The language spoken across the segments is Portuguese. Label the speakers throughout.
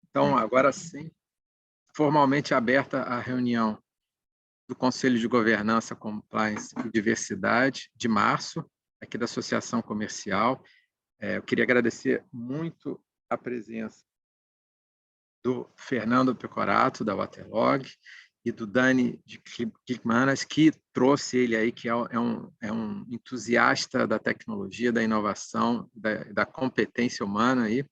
Speaker 1: Então, agora sim, formalmente aberta a reunião do Conselho de Governança, Compliance e Diversidade de março, aqui da Associação Comercial. Eu queria agradecer muito a presença do Fernando Pecorato, da Waterlog, e do Dani de Klikmanas, que trouxe ele aí, que é um entusiasta da tecnologia, da inovação, da competência humana aí.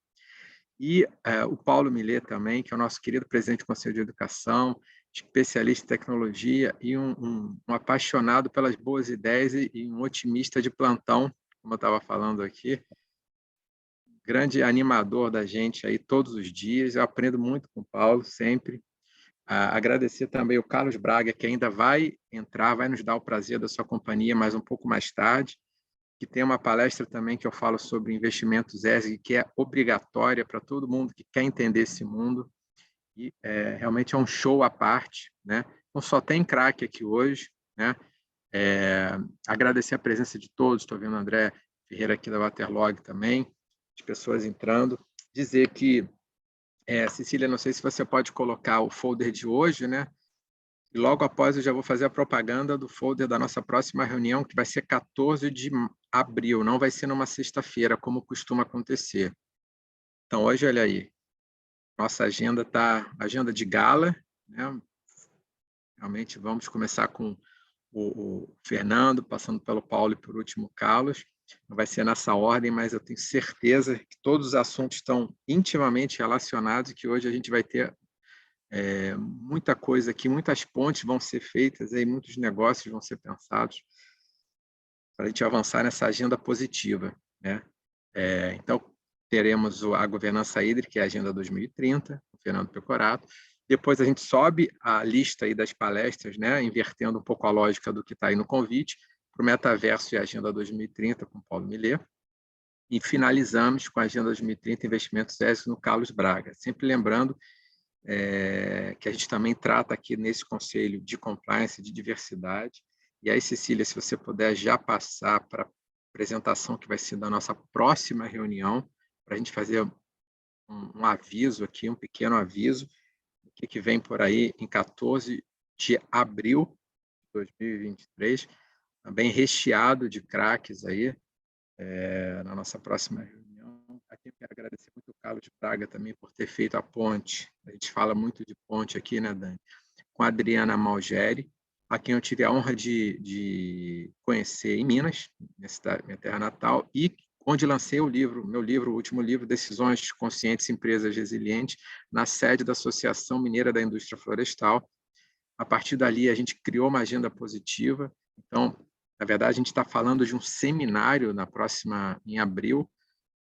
Speaker 1: E o Paulo Millet também, que é o nosso querido presidente do Conselho de Educação, especialista em tecnologia e um apaixonado pelas boas ideias e um otimista de plantão, como eu estava falando aqui, grande animador da gente aí todos os dias. Eu aprendo muito com o Paulo, sempre. Agradecer também o Carlos Braga, que ainda vai entrar, vai nos dar o prazer da sua companhia, mas um pouco mais tarde, que tem uma palestra também que eu falo sobre investimentos ESG, que é obrigatória para todo mundo que quer entender esse mundo. E realmente é um show à parte, né? Então, só tem craque aqui hoje, né? Agradecer a presença de todos, estou vendo o André Ferreira aqui da Waterlog também, as pessoas entrando. Dizer que, Cecília, não sei se você pode colocar o folder de hoje, né? E logo após eu já vou fazer a propaganda do folder da nossa próxima reunião, que vai ser 14 de abril, não vai ser numa sexta-feira, como costuma acontecer. Então, hoje, olha aí, nossa agenda está agenda de gala, né? Realmente vamos começar com o Fernando, passando pelo Paulo e por último o Carlos. Não vai ser nessa ordem, mas eu tenho certeza que todos os assuntos estão intimamente relacionados e que hoje a gente vai ter muita coisa aqui, muitas pontes vão ser feitas, aí, muitos negócios vão ser pensados para a gente avançar nessa agenda positiva, né? Então, teremos a governança hídrica, que é a Agenda 2030, o Fernando Pecorato. Depois a gente sobe a lista aí das palestras, né? Invertendo um pouco a lógica do que está aí no convite, para o Metaverso e a Agenda 2030, com Paulo Millet. E finalizamos com a Agenda 2030, Investimentos ESG, no Carlos Braga. Sempre lembrando que a gente também trata aqui nesse Conselho de Compliance, de Diversidade. E aí, Cecília, se você puder já passar para a apresentação que vai ser da nossa próxima reunião, para a gente fazer um aviso aqui, um pequeno aviso, o que vem por aí em 14 de abril de 2023, também recheado de craques aí, na nossa próxima reunião. Aqui eu quero agradecer muito o Carlos de Praga também por ter feito a ponte. A gente fala muito de ponte aqui, né, Dani? Com a Adriana Malgeri, a quem eu tive a honra de conhecer em Minas, minha terra natal, e onde lancei meu livro, o último livro, Decisões Conscientes, Empresas Resilientes, na sede da Associação Mineira da Indústria Florestal. A partir dali, a gente criou uma agenda positiva. Então, na verdade, a gente está falando de um seminário em abril,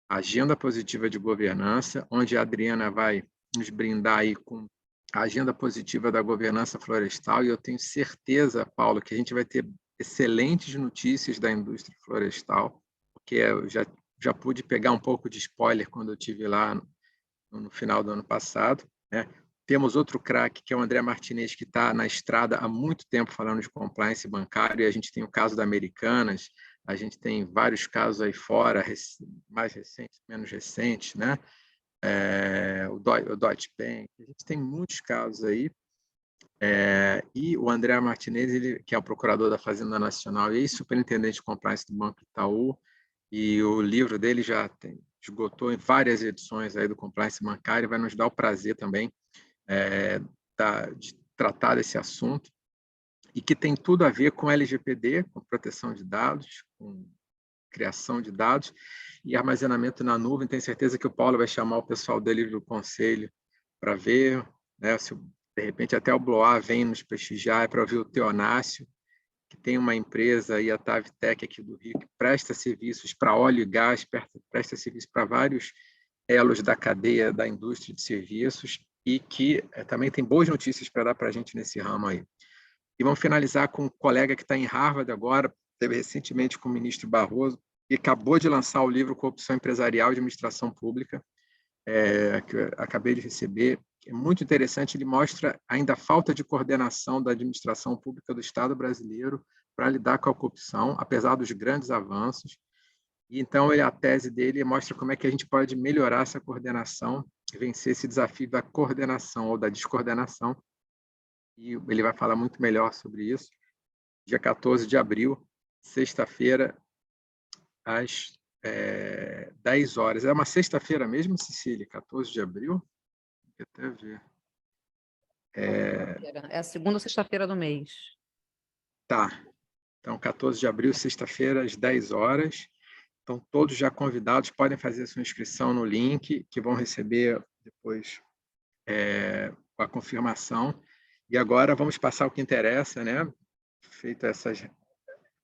Speaker 1: Agenda Positiva de Governança, onde a Adriana vai nos brindar aí com a agenda positiva da governança florestal, e eu tenho certeza, Paulo, que a gente vai ter excelentes notícias da indústria florestal, porque eu já pude pegar um pouco de spoiler quando eu estive lá no final do ano passado, né? Temos outro craque, que é o André Martinez, que está na estrada há muito tempo falando de compliance bancário, e a gente tem o caso da Americanas, a gente tem vários casos aí fora, mais recentes, menos recentes, né? O Deutsche Bank, a gente tem muitos casos aí. E o André Martinez, que é o procurador da Fazenda Nacional e superintendente de compliance do Banco Itaú, e o livro dele esgotou em várias edições aí do compliance bancário, vai nos dar o prazer também de tratar desse assunto, e que tem tudo a ver com LGPD, com proteção de dados, com criação de dados e armazenamento na nuvem. Tenho certeza que o Paulo vai chamar o pessoal dele do conselho para ver, né, se de repente até o Bloá vem nos prestigiar, para ouvir o Teonácio, que tem uma empresa aí, a Tavtec aqui do Rio, que presta serviços para óleo e gás, presta serviços para vários elos da cadeia da indústria de serviços, e que também tem boas notícias para dar para a gente nesse ramo aí. E vamos finalizar com um colega que está em Harvard agora, teve recentemente com o ministro Barroso, e acabou de lançar o livro Corrupção Empresarial e Administração Pública, que eu acabei de receber. É muito interessante, ele mostra ainda a falta de coordenação da administração pública do Estado brasileiro para lidar com a corrupção, apesar dos grandes avanços. E então, a tese dele mostra como é que a gente pode melhorar essa coordenação vencer esse desafio da coordenação ou da descoordenação. E ele vai falar muito melhor sobre isso. Dia 14 de abril, sexta-feira, às 10 horas. É uma sexta-feira mesmo, Cecília? 14 de abril? Tem que até ver.
Speaker 2: É a segunda sexta-feira do mês.
Speaker 1: Tá. Então, 14 de abril, sexta-feira, às 10 horas. Então, todos já convidados podem fazer a sua inscrição no link, que vão receber depois a confirmação. E agora vamos passar o que interessa, né? Feito essas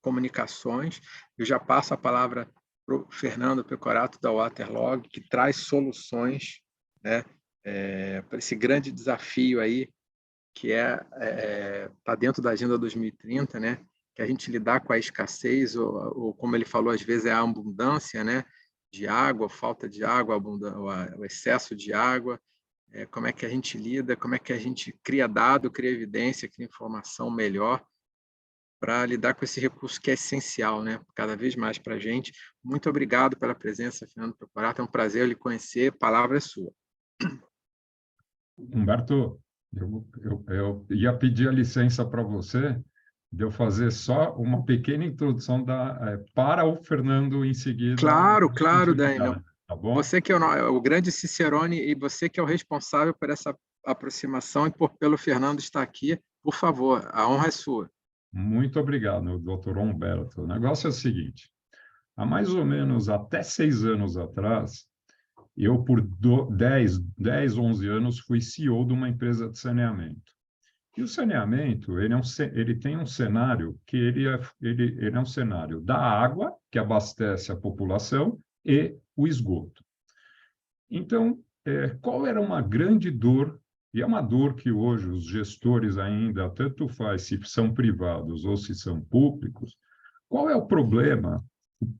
Speaker 1: comunicações, eu já passo a palavra para o Fernando Pecorato, da Waterlog, que traz soluções, né, para esse grande desafio aí, que tá dentro da Agenda 2030, né, que a gente lidar com a escassez, ou como ele falou, às vezes é a abundância, né, de água, falta de água, o excesso de água, como é que a gente lida, como é que a gente cria dado, cria evidência, cria informação melhor para lidar com esse recurso que é essencial, né, cada vez mais para a gente. Muito obrigado pela presença, Fernando Pecorato, é um prazer lhe conhecer, a palavra é sua.
Speaker 3: Humberto, eu ia pedir a licença para você de eu fazer só uma pequena introdução para o Fernando em seguida.
Speaker 1: Claro, Dani.
Speaker 3: Tá bom?
Speaker 1: Você que é o grande Cicerone e você que é o responsável por essa aproximação e pelo Fernando estar aqui, por favor, a honra é sua.
Speaker 3: Muito obrigado, doutor Humberto. O negócio é o seguinte, há mais ou menos até 6 anos atrás, eu, por 10, 11 anos, fui CEO de uma empresa de saneamento. E o saneamento, ele tem um cenário que ele é um cenário da água, que abastece a população, e o esgoto. Então, qual era uma grande dor, e é uma dor que hoje os gestores ainda, tanto faz se são privados ou se são públicos, qual é o problema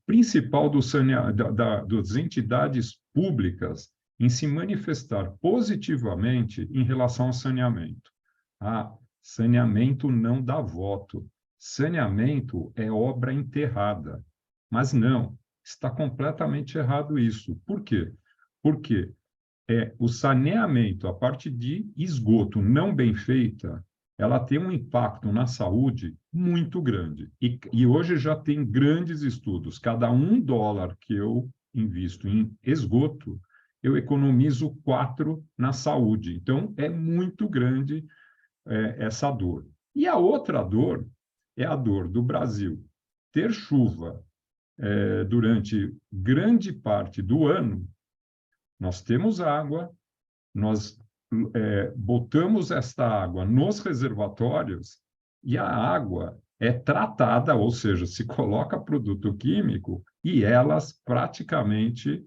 Speaker 3: principal das entidades públicas em se manifestar positivamente em relação ao saneamento? Saneamento não dá voto. Saneamento é obra enterrada. Mas não, está completamente errado isso. Por quê? Porque o saneamento, a parte de esgoto não bem feita, ela tem um impacto na saúde muito grande. E hoje já tem grandes estudos. Cada $1 que eu invisto em esgoto, eu economizo 4 na saúde. Então, é muito grande essa dor. E a outra dor é a dor do Brasil ter chuva durante grande parte do ano. Nós temos água, nós botamos esta água nos reservatórios e a água é tratada, ou seja, se coloca produto químico e elas praticamente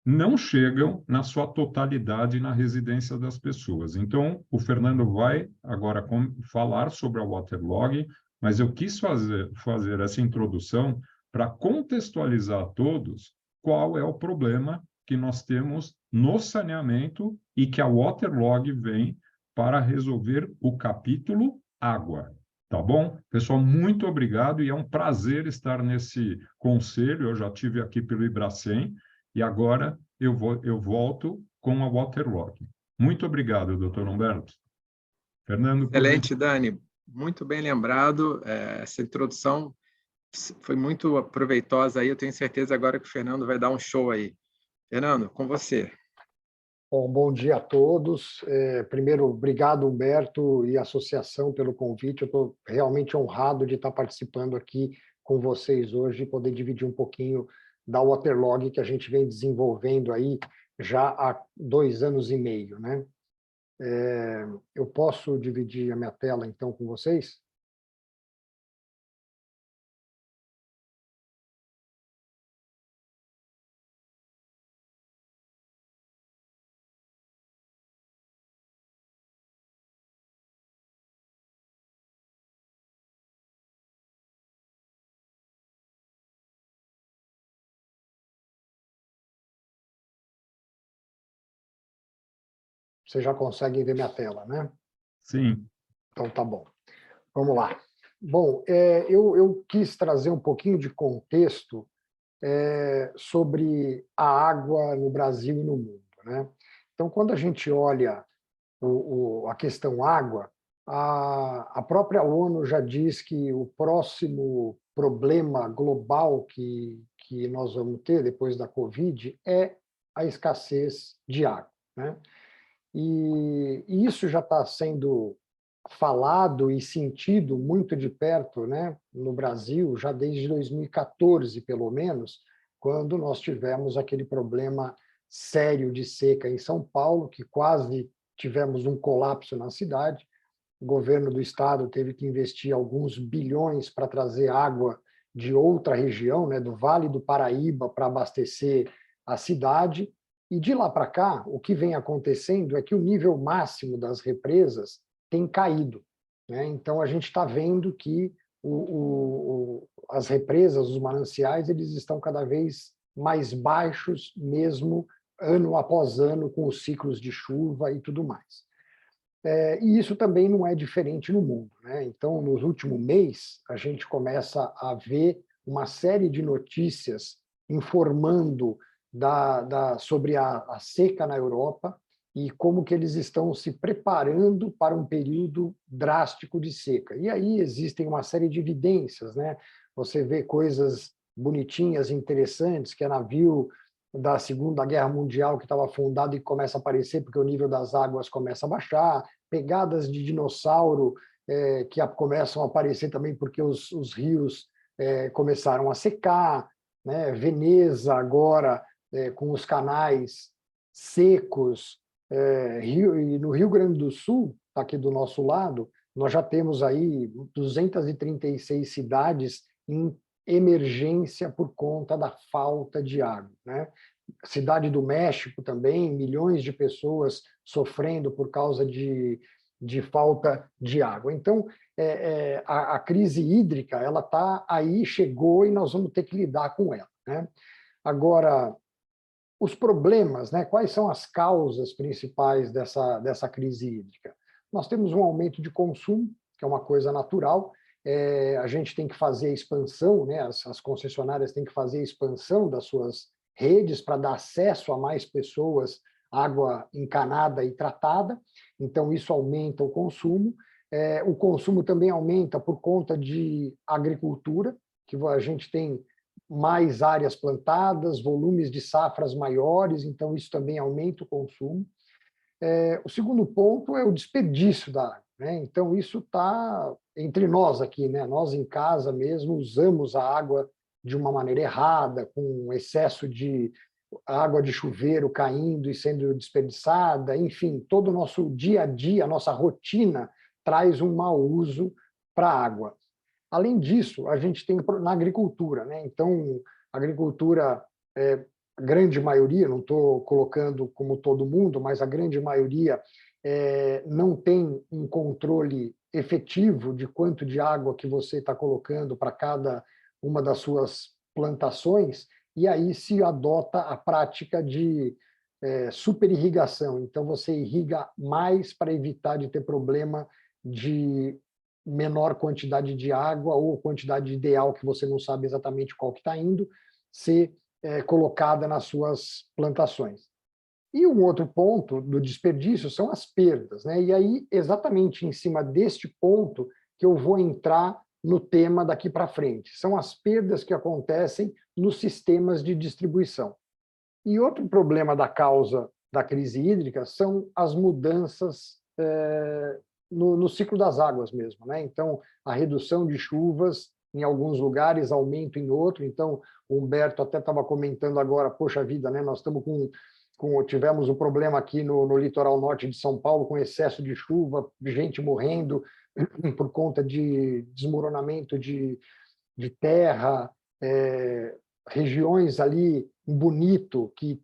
Speaker 3: não chegam na sua totalidade na residência das pessoas. Então, o Fernando vai agora falar sobre a Waterlog, mas eu quis fazer essa introdução para contextualizar a todos qual é o problema que nós temos no saneamento e que a Waterlog vem para resolver o capítulo água. Tá bom? Pessoal, muito obrigado e é um prazer estar nesse conselho. Eu já tive aqui pelo Ibracem e agora eu volto com a Waterlog. Muito obrigado, doutor Humberto. Fernando.
Speaker 1: Excelente, Dani. Muito bem lembrado. Essa introdução foi muito proveitosa aí. Eu tenho certeza agora que o Fernando vai dar um show aí. Fernando, com você.
Speaker 4: Bom dia a todos. Primeiro, obrigado, Humberto e a associação pelo convite. Eu estou realmente honrado de estar participando aqui com vocês hoje e poder dividir um pouquinho da Waterlog que a gente vem desenvolvendo aí já há 2 anos e meio, né? Eu posso dividir a minha tela, então, com vocês? Vocês já conseguem ver minha tela, né?
Speaker 3: Sim.
Speaker 4: Então, tá bom. Vamos lá. Bom, eu quis trazer um pouquinho de contexto sobre a água no Brasil e no mundo, né? Então, quando a gente olha a questão água, a própria ONU já diz que o próximo problema global que nós vamos ter depois da Covid é a escassez de água, né? E isso já está sendo falado e sentido muito de perto, né, no Brasil, já desde 2014, pelo menos, quando nós tivemos aquele problema sério de seca em São Paulo, que quase tivemos um colapso na cidade. O governo do estado teve que investir alguns bilhões para trazer água de outra região, né, do Vale do Paraíba, para abastecer a cidade. E de lá para cá, o que vem acontecendo é que o nível máximo das represas tem caído, né? Então, a gente está vendo que as represas, os mananciais, eles estão cada vez mais baixos, mesmo ano após ano, com os ciclos de chuva e tudo mais. E isso também não é diferente no mundo, né? Então, nos últimos meses, a gente começa a ver uma série de notícias informando sobre a seca na Europa e como que eles estão se preparando para um período drástico de seca. E aí existem uma série de evidências, né? Você vê coisas bonitinhas, interessantes, que é navio da Segunda Guerra Mundial que estava afundado e começa a aparecer porque o nível das águas começa a baixar, pegadas de dinossauro que começam a aparecer também porque os rios começaram a secar, né? Veneza agora com os canais secos, e no Rio Grande do Sul, tá aqui do nosso lado, nós já temos aí 236 cidades em emergência por conta da falta de água, né? Cidade do México também, milhões de pessoas sofrendo por causa de falta de água. Então, a crise hídrica, ela está aí, chegou e nós vamos ter que lidar com ela, né? Agora, os problemas, né? Quais são as causas principais dessa crise hídrica? Nós temos um aumento de consumo, que é uma coisa natural. A gente tem que fazer a expansão, né? As concessionárias têm que fazer a expansão das suas redes para dar acesso a mais pessoas à água encanada e tratada. Então, isso aumenta o consumo. O consumo também aumenta por conta de agricultura, que a gente tem mais áreas plantadas, volumes de safras maiores, então isso também aumenta o consumo. O segundo ponto é o desperdício da água, né? Então isso está entre nós aqui, né? Nós em casa mesmo usamos a água de uma maneira errada, com excesso de água de chuveiro caindo e sendo desperdiçada, enfim, todo o nosso dia a dia, a nossa rotina traz um mau uso para a água. Além disso, a gente tem na agricultura, né? Então, a agricultura, a grande maioria, não estou colocando como todo mundo, mas a grande maioria não tem um controle efetivo de quanto de água que você está colocando para cada uma das suas plantações, e aí se adota a prática de superirrigação. Então, você irriga mais para evitar de ter problema de menor quantidade de água ou quantidade ideal, que você não sabe exatamente qual que está indo, ser colocada nas suas plantações. E um outro ponto do desperdício são as perdas, né? E aí, exatamente em cima deste ponto que eu vou entrar no tema daqui para frente. São as perdas que acontecem nos sistemas de distribuição. E outro problema da causa da crise hídrica são as mudanças no ciclo das águas mesmo, né? Então, a redução de chuvas em alguns lugares, aumento em outro. Então, o Humberto até estava comentando agora, poxa vida, né? Nós estamos tivemos um problema aqui no litoral norte de São Paulo com excesso de chuva, gente morrendo por conta de desmoronamento de terra, regiões ali em Bonito, que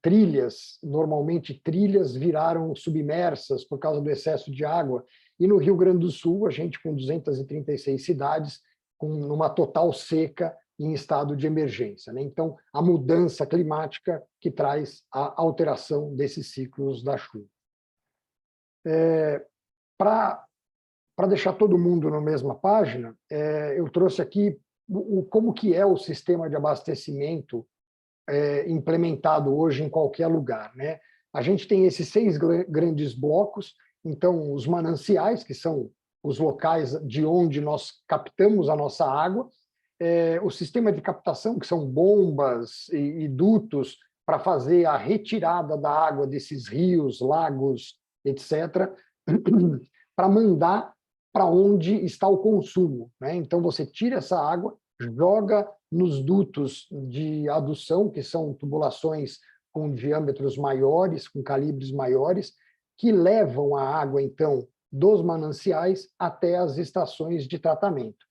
Speaker 4: normalmente trilhas viraram submersas por causa do excesso de água. E no Rio Grande do Sul, a gente com 236 cidades, com uma total seca em estado de emergência, né? Então, a mudança climática que traz a alteração desses ciclos da chuva. Para deixar todo mundo na mesma página, eu trouxe aqui como que é o sistema de abastecimento implementado hoje em qualquer lugar, né? a gente tem esses 6 grandes blocos, então os mananciais, que são os locais de onde nós captamos a nossa água, o sistema de captação, que são bombas e dutos para fazer a retirada da água desses rios, lagos, etc., para mandar para onde está o consumo, né? Então, você tira essa água, joga nos dutos de adução, que são tubulações com diâmetros maiores, com calibres maiores, que levam a água, então, dos mananciais até as estações de tratamento.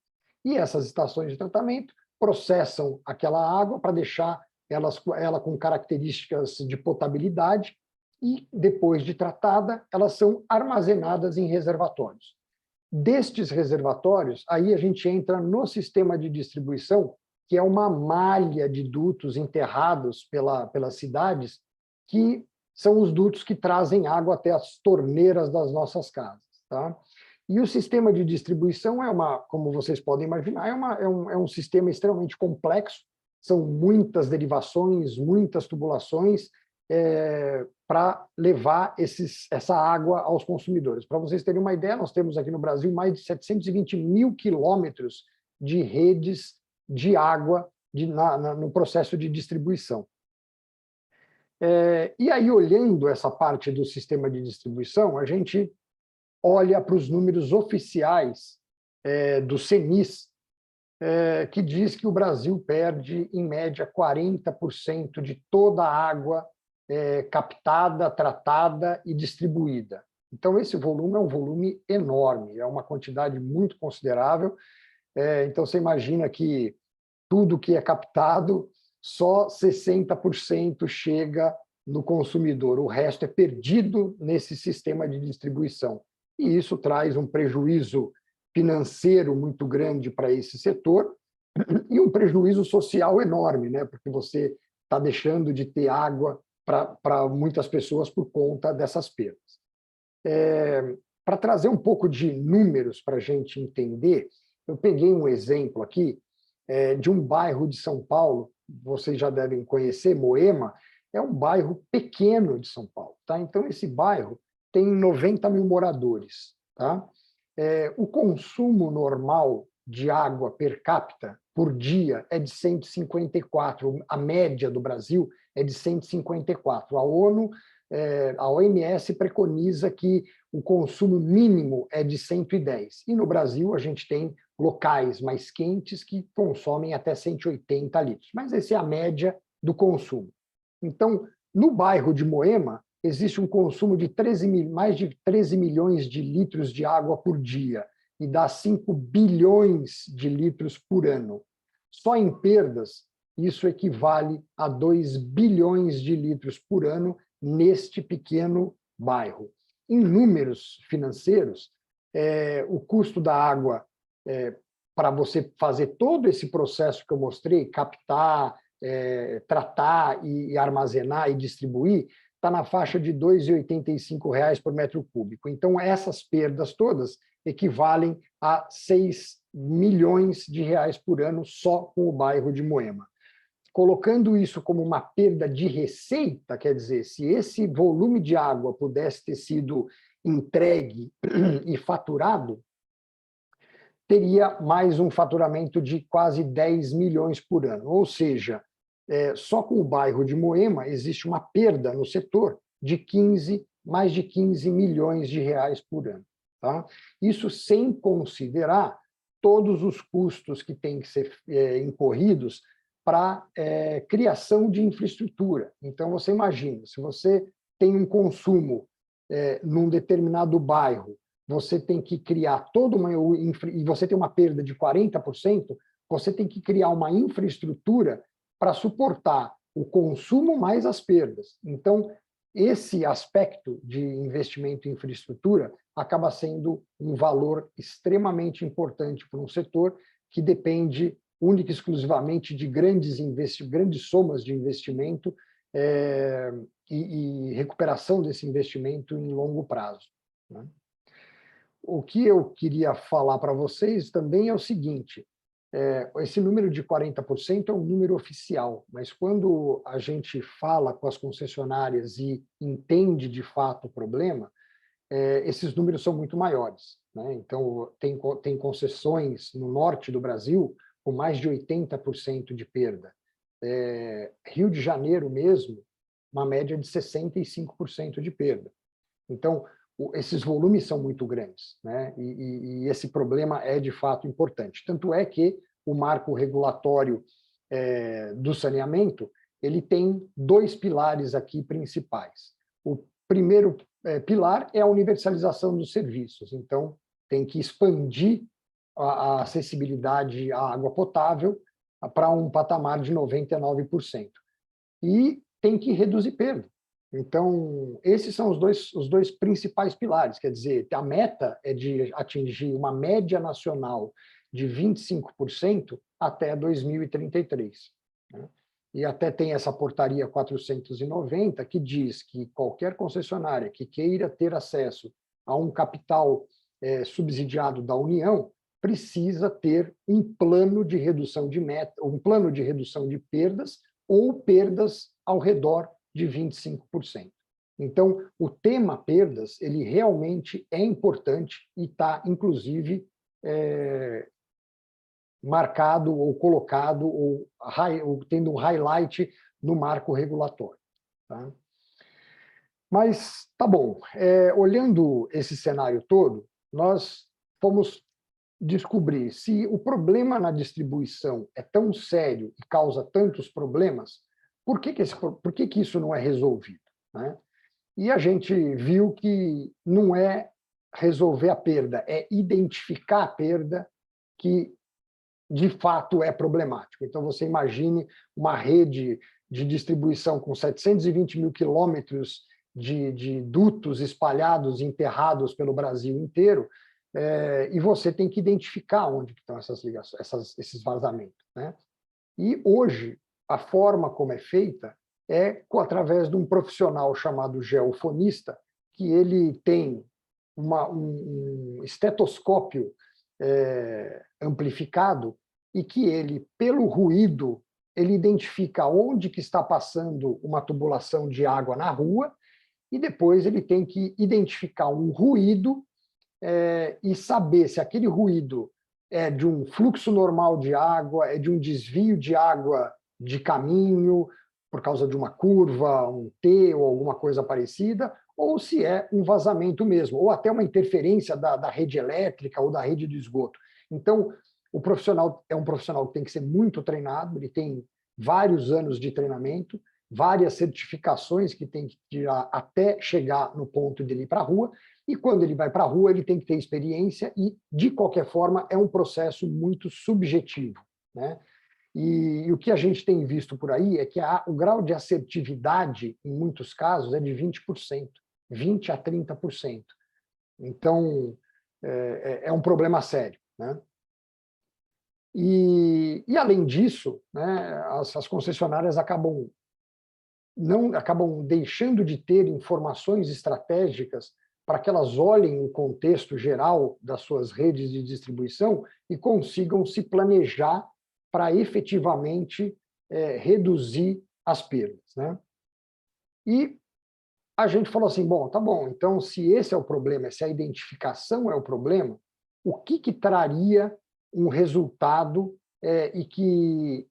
Speaker 4: E essas estações de tratamento processam aquela água para deixar ela com características de potabilidade e, depois de tratada, elas são armazenadas em reservatórios. Destes reservatórios, aí a gente entra no sistema de distribuição, que é uma malha de dutos enterrados pelas cidades, que são os dutos que trazem água até as torneiras das nossas casas. Tá? E o sistema de distribuição como vocês podem imaginar, é um sistema extremamente complexo, são muitas derivações, muitas tubulações, para levar essa água aos consumidores. Para vocês terem uma ideia, nós temos aqui no Brasil mais de 720 mil quilômetros de redes de água no processo de distribuição. E aí, olhando essa parte do sistema de distribuição, a gente olha para os números oficiais do CENIS, que diz que o Brasil perde, em média, 40% de toda a água captada, tratada e distribuída. Então, esse volume é um volume enorme, é uma quantidade muito considerável. Então, você imagina que tudo que é captado, só 60% chega no consumidor, o resto é perdido nesse sistema de distribuição. E isso traz um prejuízo financeiro muito grande para esse setor e um prejuízo social enorme, né? Porque você está deixando de ter água para muitas pessoas por conta dessas perdas. Para trazer um pouco de números para a gente entender, eu peguei um exemplo aqui de um bairro de São Paulo, vocês já devem conhecer, Moema, é um bairro pequeno de São Paulo. Tá? Então, esse bairro tem 90 mil moradores. Tá? O consumo normal de água per capita por dia é de 154, a média do Brasil é de 154. A OMS preconiza que o consumo mínimo é de 110. E no Brasil a gente tem locais mais quentes que consomem até 180 litros. Mas essa é a média do consumo. Então, no bairro de Moema, existe um consumo de mais de 13 milhões de litros de água por dia e dá 5 bilhões de litros por ano. Só em perdas, isso equivale a 2 bilhões de litros por ano neste pequeno bairro. Em números financeiros, o custo da água para você fazer todo esse processo que eu mostrei, captar, tratar e armazenar e distribuir, está na faixa de R$ 2,85 por metro cúbico. Então, essas perdas todas equivalem a 6 milhões de reais por ano só com o bairro de Moema. Colocando isso como uma perda de receita, quer dizer, se esse volume de água pudesse ter sido entregue e faturado, teria mais um faturamento de quase 10 milhões por ano. Ou seja, só com o bairro de Moema existe uma perda no setor de mais de 15 milhões de reais por ano. Tá? Isso sem considerar todos os custos que têm que ser incorridos para criação de infraestrutura. Então, você imagina, se você tem um consumo num determinado bairro, você tem que criar e você tem uma perda de 40%, você tem que criar uma infraestrutura para suportar o consumo mais as perdas. Então, esse aspecto de investimento em infraestrutura acaba sendo um valor extremamente importante para um setor que depende única e exclusivamente de grandes somas de investimento e recuperação desse investimento em longo prazo. Né? O que eu queria falar para vocês também é o seguinte, Esse número de 40% é um número oficial, mas quando a gente fala com as concessionárias e entende de fato o problema, esses números são muito maiores, né? Então, tem concessões no norte do Brasil com mais de 80% de perda. Rio de Janeiro mesmo, uma média de 65% de perda. Então, esses volumes são muito grandes, né? E esse problema é, de fato, importante. Tanto é que o marco regulatório do saneamento ele tem dois pilares aqui principais. O primeiro pilar é a universalização dos serviços. Então, tem que expandir a acessibilidade à água potável para um patamar de 99%. E tem que reduzir perda. Então, esses são os dois principais pilares. Quer dizer, a meta é de atingir uma média nacional de 25% até 2033. Né? E até tem essa portaria 490, que diz que qualquer concessionária que queira ter acesso a um capital subsidiado da União precisa ter um plano de redução de um plano de redução de perdas ou perdas ao redor de 25%. Então, o tema perdas, ele realmente é importante e está, inclusive, marcado ou colocado ou tendo um highlight no marco regulatório. Tá? Mas, tá bom, olhando esse cenário todo, nós fomos descobrir se o problema na distribuição é tão sério e causa tantos problemas, por que isso não é resolvido? Né? E a gente viu que não é resolver a perda, é identificar a perda que, de fato, é problemático. Então, você imagine uma rede de distribuição com 720 mil quilômetros de dutos espalhados, enterrados pelo Brasil inteiro, e você tem que identificar onde estão essas ligações, esses vazamentos. Né? E hoje, a forma como é feita é através de um profissional chamado geofonista, que ele tem um estetoscópio amplificado e que ele, pelo ruído, ele identifica onde que está passando uma tubulação de água na rua e depois ele tem que identificar um ruído e saber se aquele ruído é de um fluxo normal de água, é de um desvio de água de caminho, por causa de uma curva, um T ou alguma coisa parecida, ou se é um vazamento mesmo, ou até uma interferência da rede elétrica ou da rede de esgoto. Então, o profissional é um profissional que tem que ser muito treinado, ele tem vários anos de treinamento, várias certificações que tem que tirar até chegar no ponto de ir para a rua, e quando ele vai para a rua, ele tem que ter experiência e, de qualquer forma, é um processo muito subjetivo. Né? E o que a gente tem visto por aí é que o grau de assertividade, em muitos casos, é de 20%, 20% a 30%. Então, é um problema sério. Né? E além disso, né, as concessionárias acabam deixando de ter informações estratégicas para que elas olhem o contexto geral das suas redes de distribuição e consigam se planejar para efetivamente reduzir as perdas. Né? E a gente falou assim, bom, tá bom, então se esse é o problema, se a identificação é o problema, o que traria um resultado e que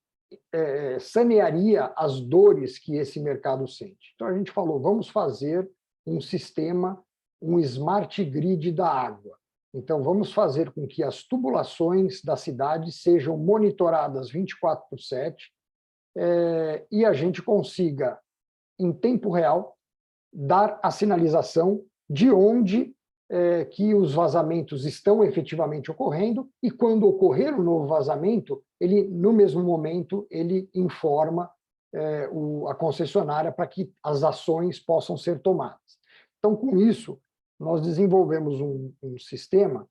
Speaker 4: sanearia as dores que esse mercado sente? Então a gente falou, vamos fazer um sistema, um smart grid da água. Então vamos fazer com que as tubulações da cidade sejam monitoradas 24/7 e a gente consiga, em tempo real, dar a sinalização de onde que os vazamentos estão efetivamente ocorrendo e quando ocorrer um novo vazamento, ele, no mesmo momento, ele informa a concessionária para que as ações possam ser tomadas. Então, com isso, nós desenvolvemos um sistema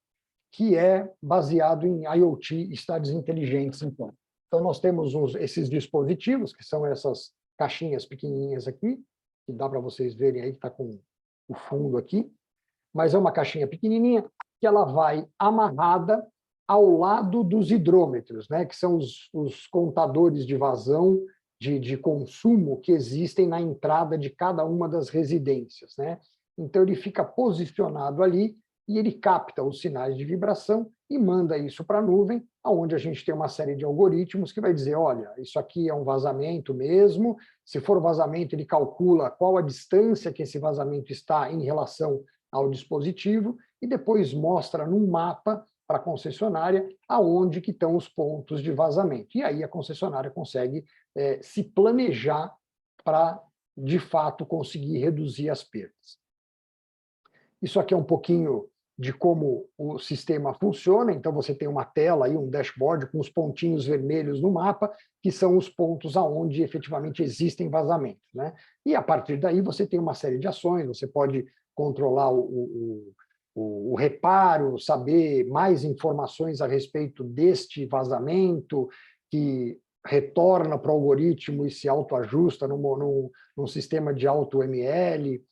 Speaker 4: que é baseado em IoT, estádios inteligentes. Então, nós temos esses dispositivos, que são essas caixinhas pequenininhas aqui, que dá para vocês verem aí, que está com o fundo aqui, mas é uma caixinha pequenininha que ela vai amarrada ao lado dos hidrômetros, né, que são os contadores de vazão de consumo que existem na entrada de cada uma das residências, né? Então, ele fica posicionado ali e ele capta os sinais de vibração e manda isso para a nuvem, onde a gente tem uma série de algoritmos que vai dizer, olha, isso aqui é um vazamento mesmo, se for vazamento, ele calcula qual a distância que esse vazamento está em relação ao dispositivo e depois mostra num mapa para a concessionária aonde que estão os pontos de vazamento. E aí a concessionária consegue se planejar para, de fato, conseguir reduzir as perdas. Isso aqui é um pouquinho de como o sistema funciona. Então, você tem uma tela, aí, um dashboard com os pontinhos vermelhos no mapa, que são os pontos aonde efetivamente existem vazamentos, né? E, a partir daí, você tem uma série de ações, você pode controlar o reparo, saber mais informações a respeito deste vazamento, que retorna para o algoritmo e se autoajusta num sistema de auto-ML.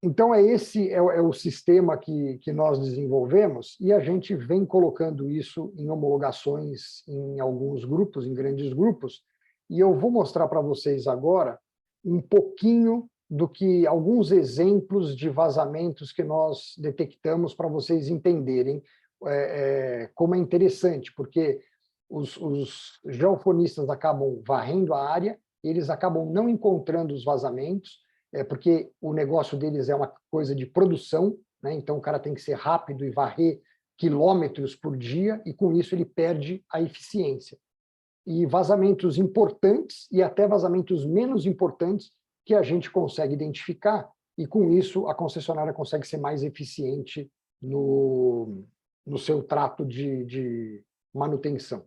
Speaker 4: Então, esse é o sistema que nós desenvolvemos e a gente vem colocando isso em homologações em alguns grupos, em grandes grupos, e eu vou mostrar para vocês agora um pouquinho do que alguns exemplos de vazamentos que nós detectamos para vocês entenderem como é interessante, porque os geofonistas acabam varrendo a área, eles acabam não encontrando os vazamentos, porque o negócio deles é uma coisa de produção, né? Então o cara tem que ser rápido e varrer quilômetros por dia, e com isso ele perde a eficiência. E vazamentos importantes e até vazamentos menos importantes que a gente consegue identificar, e com isso a concessionária consegue ser mais eficiente no seu trato de manutenção.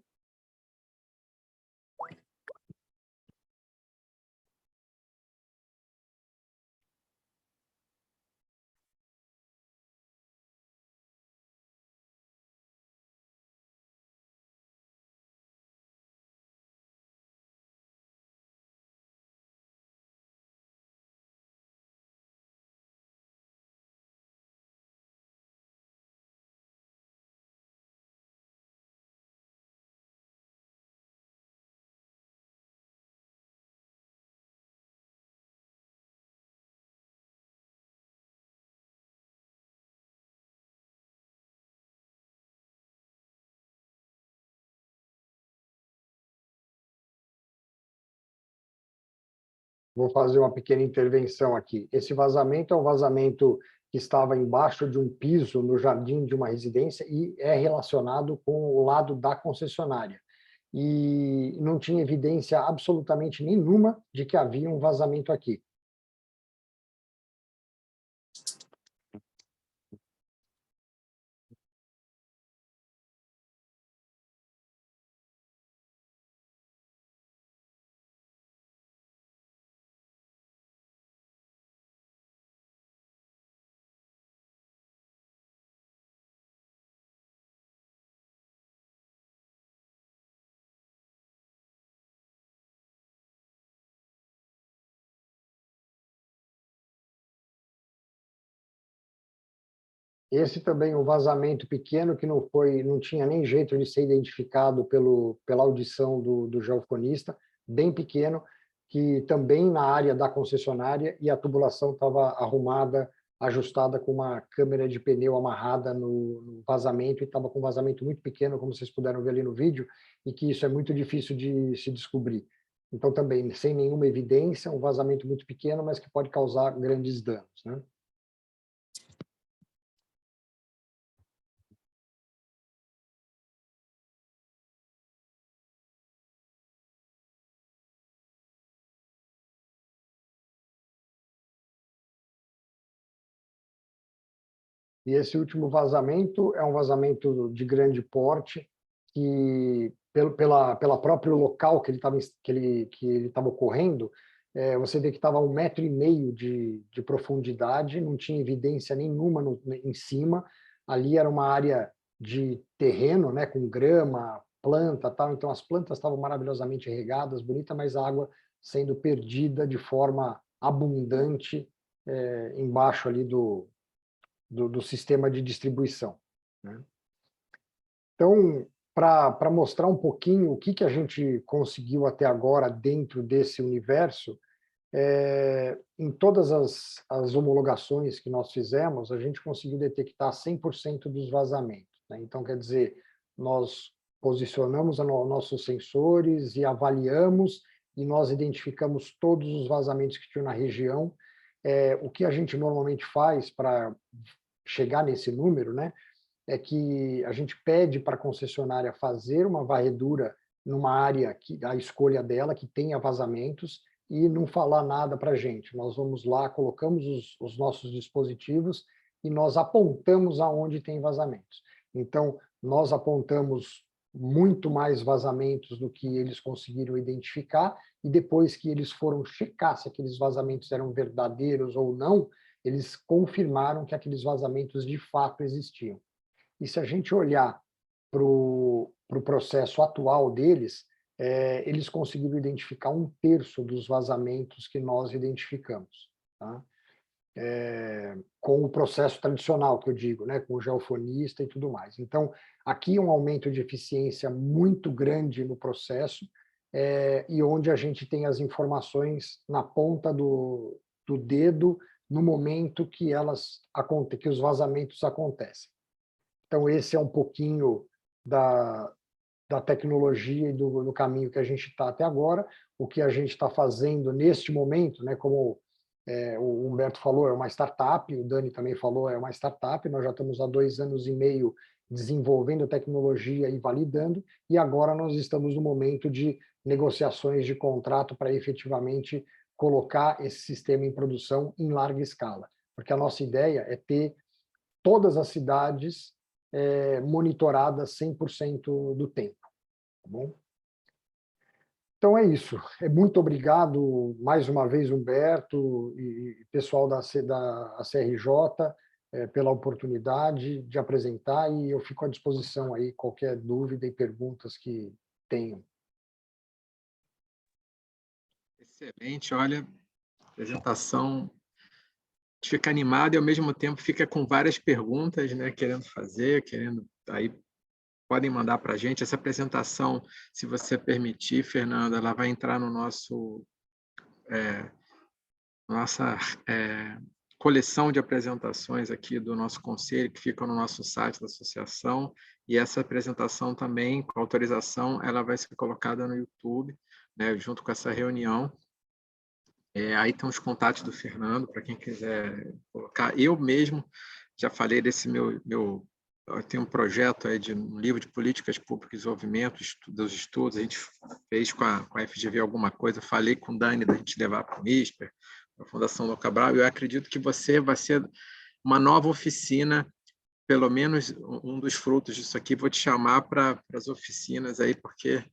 Speaker 4: Vou fazer uma pequena intervenção aqui. Esse vazamento é um vazamento que estava embaixo de um piso no jardim de uma residência e é relacionado com o lado da concessionária. E não tinha evidência absolutamente nenhuma de que havia um vazamento aqui. Esse também é um vazamento pequeno que não tinha nem jeito de ser identificado pela audição do geofonista, bem pequeno, que também na área da concessionária, e a tubulação estava arrumada, ajustada com uma câmera de pneu amarrada no vazamento, e estava com um vazamento muito pequeno, como vocês puderam ver ali no vídeo, e que isso é muito difícil de se descobrir. Então, também, sem nenhuma evidência, um vazamento muito pequeno, mas que pode causar grandes danos, né? E esse último vazamento é um vazamento de grande porte, que pela próprio local que ele estava ocorrendo, você vê que estava a 1,5 metro de profundidade, não tinha evidência nenhuma em cima. Ali era uma área de terreno, né, com grama, planta, tal. Então as plantas estavam maravilhosamente regadas, bonita, mas a água sendo perdida de forma abundante embaixo ali do sistema de distribuição, né? Então, para mostrar um pouquinho o que a gente conseguiu até agora dentro desse universo, em todas as homologações que nós fizemos, a gente conseguiu detectar 100% dos vazamentos, né? Então, quer dizer, nós posicionamos nossos sensores e avaliamos, e nós identificamos todos os vazamentos que tinham na região. O que a gente normalmente faz para chegar nesse número, né, é que a gente pede para a concessionária fazer uma varredura numa área a escolha dela, que tenha vazamentos, e não falar nada para a gente. Nós vamos lá, colocamos os nossos dispositivos e nós apontamos aonde tem vazamentos. Então, nós apontamos muito mais vazamentos do que eles conseguiram identificar, e depois que eles foram checar se aqueles vazamentos eram verdadeiros ou não, eles confirmaram que aqueles vazamentos de fato existiam. E se a gente olhar para o processo atual deles, eles conseguiram identificar 1/3 dos vazamentos que nós identificamos, tá? Com o processo tradicional, que eu digo, né, com o geofonista e tudo mais. Então, aqui um aumento de eficiência muito grande no processo, e onde a gente tem as informações na ponta do dedo, no momento que os vazamentos acontecem. Então, esse é um pouquinho da tecnologia e do caminho que a gente está até agora. O que a gente está fazendo neste momento, né, como o Humberto falou, é uma startup, o Dani também falou, é uma startup, nós já estamos há 2 anos e meio desenvolvendo tecnologia e validando, e agora nós estamos no momento de negociações de contrato para efetivamente colocar esse sistema em produção em larga escala, porque a nossa ideia é ter todas as cidades monitoradas 100% do tempo, tá bom? Então é isso. Muito obrigado mais uma vez, Humberto e pessoal da CRJ, pela oportunidade de apresentar, e eu fico à disposição aí, qualquer dúvida e perguntas que tenham.
Speaker 1: Excelente, olha, apresentação, fica animado e ao mesmo tempo fica com várias perguntas, né, querendo fazer, aí podem mandar para a gente. Essa apresentação, se você permitir, Fernanda, ela vai entrar no nossa coleção de apresentações aqui do nosso conselho, que fica no nosso site da associação, e essa apresentação também, com autorização, ela vai ser colocada no YouTube, né, junto com essa reunião. Aí tem os contatos do Fernando, para quem quiser colocar. Eu mesmo já falei desse meu eu tenho um projeto aí de um livro de políticas públicas de desenvolvimento, dos estudos, a gente fez com a FGV alguma coisa, falei com o Dani da gente levar para o MISPER, para a Fundação Dom Cabral, e eu acredito que você vai ser uma nova oficina, pelo menos um dos frutos disso aqui, vou te chamar para as oficinas aí, porque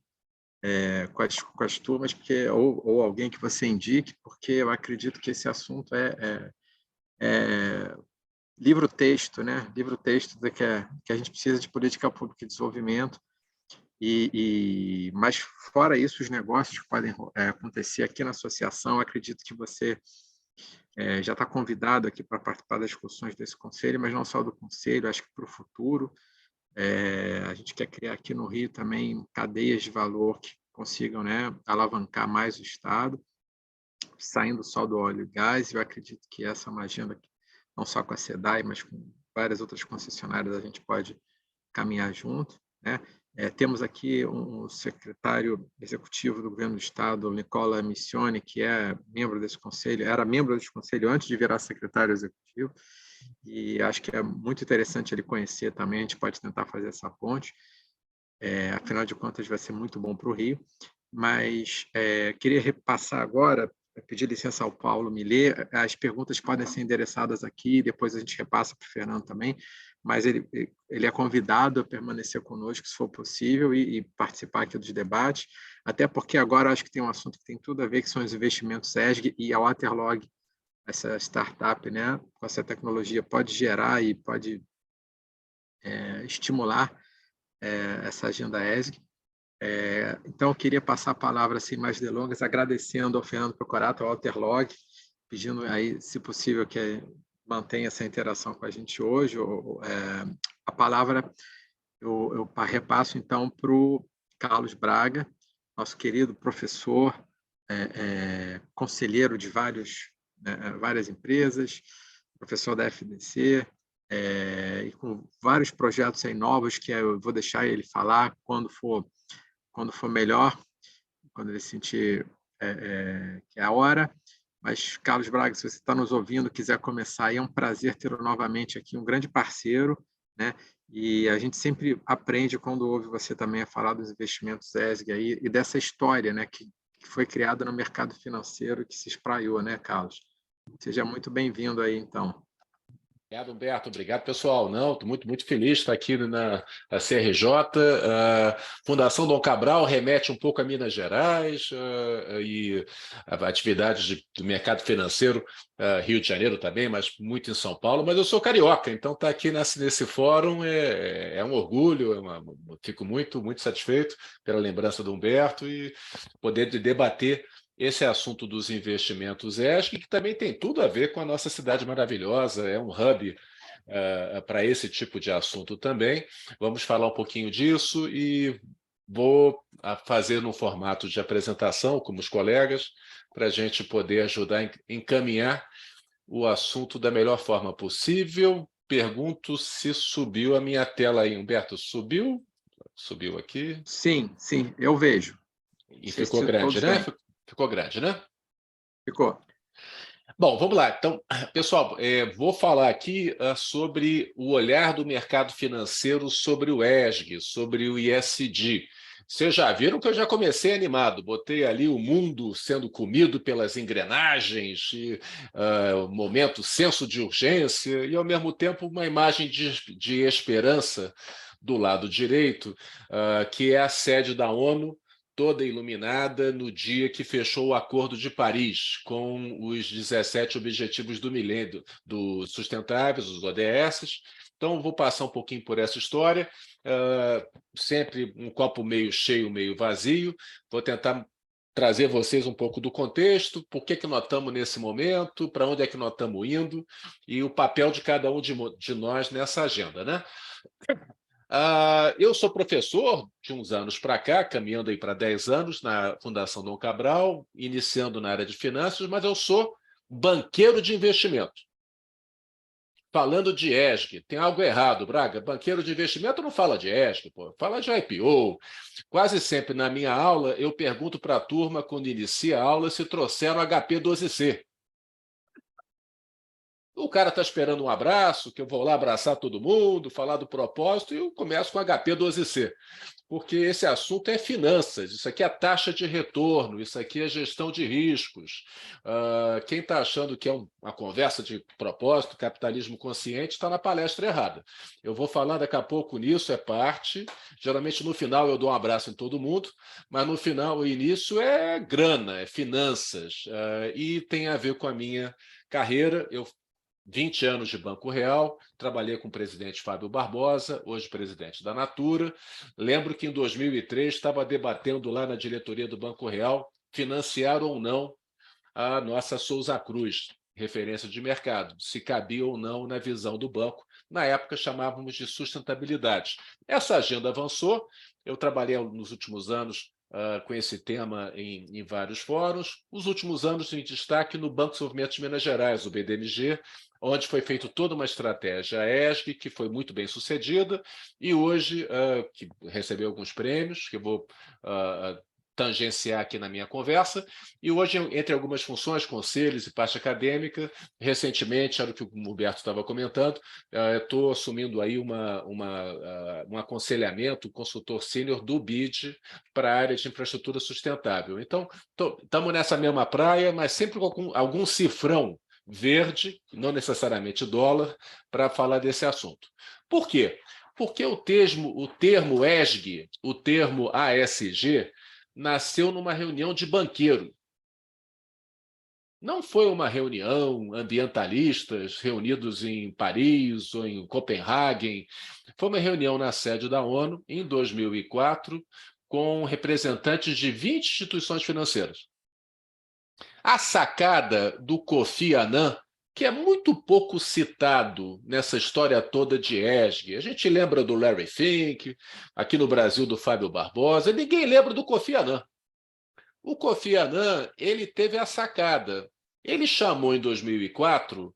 Speaker 1: com as turmas, ou alguém que você indique, porque eu acredito que esse assunto é livro-texto, né? Livro-texto que a gente precisa de política pública de desenvolvimento, mas fora isso, os negócios que podem acontecer aqui na associação, eu acredito que você já está convidado aqui para participar das discussões desse conselho, mas não só do conselho, acho que para o futuro. A gente quer criar aqui no Rio também cadeias de valor que consigam, né, alavancar mais o Estado, saindo só do óleo e gás. Eu acredito que essa é uma agenda que, não só com a SEDAI, mas com várias outras concessionárias, a gente pode caminhar junto, né? Temos aqui um secretário executivo do governo do Estado, Nicola Missioni, que é membro desse conselho, era membro desse conselho antes de virar secretário executivo, e acho que é muito interessante ele conhecer também, a gente pode tentar fazer essa ponte, afinal de contas vai ser muito bom para o Rio, mas queria repassar agora, pedir licença ao Paulo me ler, as perguntas podem ser endereçadas aqui, depois a gente repassa para o Fernando também, mas ele é convidado a permanecer conosco, se for possível, e participar aqui dos debates, até porque agora acho que tem um assunto que tem tudo a ver, que são os investimentos ESG, e a Waterlog, essa startup, né, com essa tecnologia, pode gerar e pode estimular essa agenda ESG. Então, eu queria passar a palavra, sem mais delongas, agradecendo ao Fernando Pecorato, ao Waterlog, pedindo aí, se possível, que mantém essa interação com a gente hoje. A palavra eu repasso, então, para o Carlos Braga, nosso querido professor, conselheiro de várias empresas, professor da FDC, e com vários projetos aí novos que eu vou deixar ele falar quando for melhor, quando ele sentir que é a hora. Mas, Carlos Braga, se você está nos ouvindo, quiser começar, aí é um prazer ter novamente aqui um grande parceiro, né? E a gente sempre aprende quando ouve você também a falar dos investimentos ESG aí, e dessa história, né, que foi criada no mercado financeiro, que se espraiou, né, Carlos? Seja muito bem-vindo aí, então.
Speaker 5: Obrigado, Humberto. Obrigado, pessoal. Não, estou muito feliz de estar aqui na CRJ. Fundação Dom Cabral remete um pouco a Minas Gerais e atividades do mercado financeiro, Rio de Janeiro também, mas muito em São Paulo. Mas eu sou carioca, então estar aqui nesse fórum é um orgulho, fico muito satisfeito pela lembrança do Humberto e poder debater esse assunto dos investimentos ESG, que também tem tudo a ver com a nossa cidade maravilhosa, é um hub para esse tipo de assunto também. Vamos falar um pouquinho disso e vou fazer no formato de apresentação, como os colegas, para a gente poder ajudar a encaminhar o assunto da melhor forma possível. Pergunto se subiu a minha tela aí, Humberto. Subiu? Subiu aqui.
Speaker 1: Sim, eu vejo.
Speaker 5: E ficou grande, né? Ficou grande, né?
Speaker 1: Ficou.
Speaker 5: Bom, vamos lá. Então, pessoal, vou falar aqui sobre o olhar do mercado financeiro sobre o ESG, sobre o ESG. Vocês já viram que eu já comecei animado, botei ali o mundo sendo comido pelas engrenagens, momento, senso de urgência, e, ao mesmo tempo, uma imagem de esperança do lado direito, que é a sede da ONU, toda iluminada no dia que fechou o Acordo de Paris, com os 17 Objetivos do Milênio, dos Sustentáveis, os ODS. Então, vou passar um pouquinho por essa história, sempre um copo meio cheio, meio vazio. Vou tentar trazer vocês um pouco do contexto, por que nós estamos nesse momento, para onde é que nós estamos indo, e o papel de cada um de nós nessa agenda, né? Eu sou professor de uns anos para cá, caminhando aí para 10 anos na Fundação Dom Cabral, iniciando na área de finanças, mas eu sou banqueiro de investimento. Falando de ESG, tem algo errado, Braga. Banqueiro de investimento não fala de ESG, pô, fala de IPO. Quase sempre na minha aula eu pergunto para a turma, quando inicia a aula, se trouxeram HP12C. O cara está esperando um abraço, que eu vou lá abraçar todo mundo, falar do propósito, e eu começo com HP12C, porque esse assunto é finanças, isso aqui é taxa de retorno, isso aqui é gestão de riscos. Quem está achando que é uma conversa de propósito, capitalismo consciente, está na palestra errada. Eu vou falar daqui a pouco nisso, é parte. Geralmente no final eu dou um abraço em todo mundo, mas no final, o início é grana, é finanças, e tem a ver com a minha carreira. Eu 20 anos de Banco Real, trabalhei com o presidente Fábio Barbosa, hoje presidente da Natura. Lembro que em 2003 estava debatendo lá na diretoria do Banco Real financiar ou não a nossa Souza Cruz, referência de mercado, se cabia ou não na visão do banco. Na época chamávamos de sustentabilidade. Essa agenda avançou, eu trabalhei nos últimos anos com esse tema em vários fóruns. Os últimos anos em destaque no Banco de Desenvolvimento de Minas Gerais, o BDMG, onde foi feita toda uma estratégia ESG, que foi muito bem sucedida, e hoje, que recebeu alguns prêmios, que eu vou tangenciar aqui na minha conversa, e hoje, entre algumas funções, conselhos e parte acadêmica, recentemente, era o que o Humberto estava comentando, estou assumindo aí um aconselhamento, consultor sênior do BID para a área de infraestrutura sustentável. Então, estamos nessa mesma praia, mas sempre com algum cifrão verde, não necessariamente dólar, para falar desse assunto. Por quê? Porque o termo ESG, o termo ASG, nasceu numa reunião de banqueiro. Não foi uma reunião ambientalistas reunidos em Paris ou em Copenhague. Foi uma reunião na sede da ONU, em 2004, com representantes de 20 instituições financeiras. A sacada do Kofi Annan, que é muito pouco citado nessa história toda de ESG. A gente lembra do Larry Fink, aqui no Brasil do Fábio Barbosa, ninguém lembra do Kofi Annan. O Kofi Annan, ele teve a sacada. Ele chamou em 2004,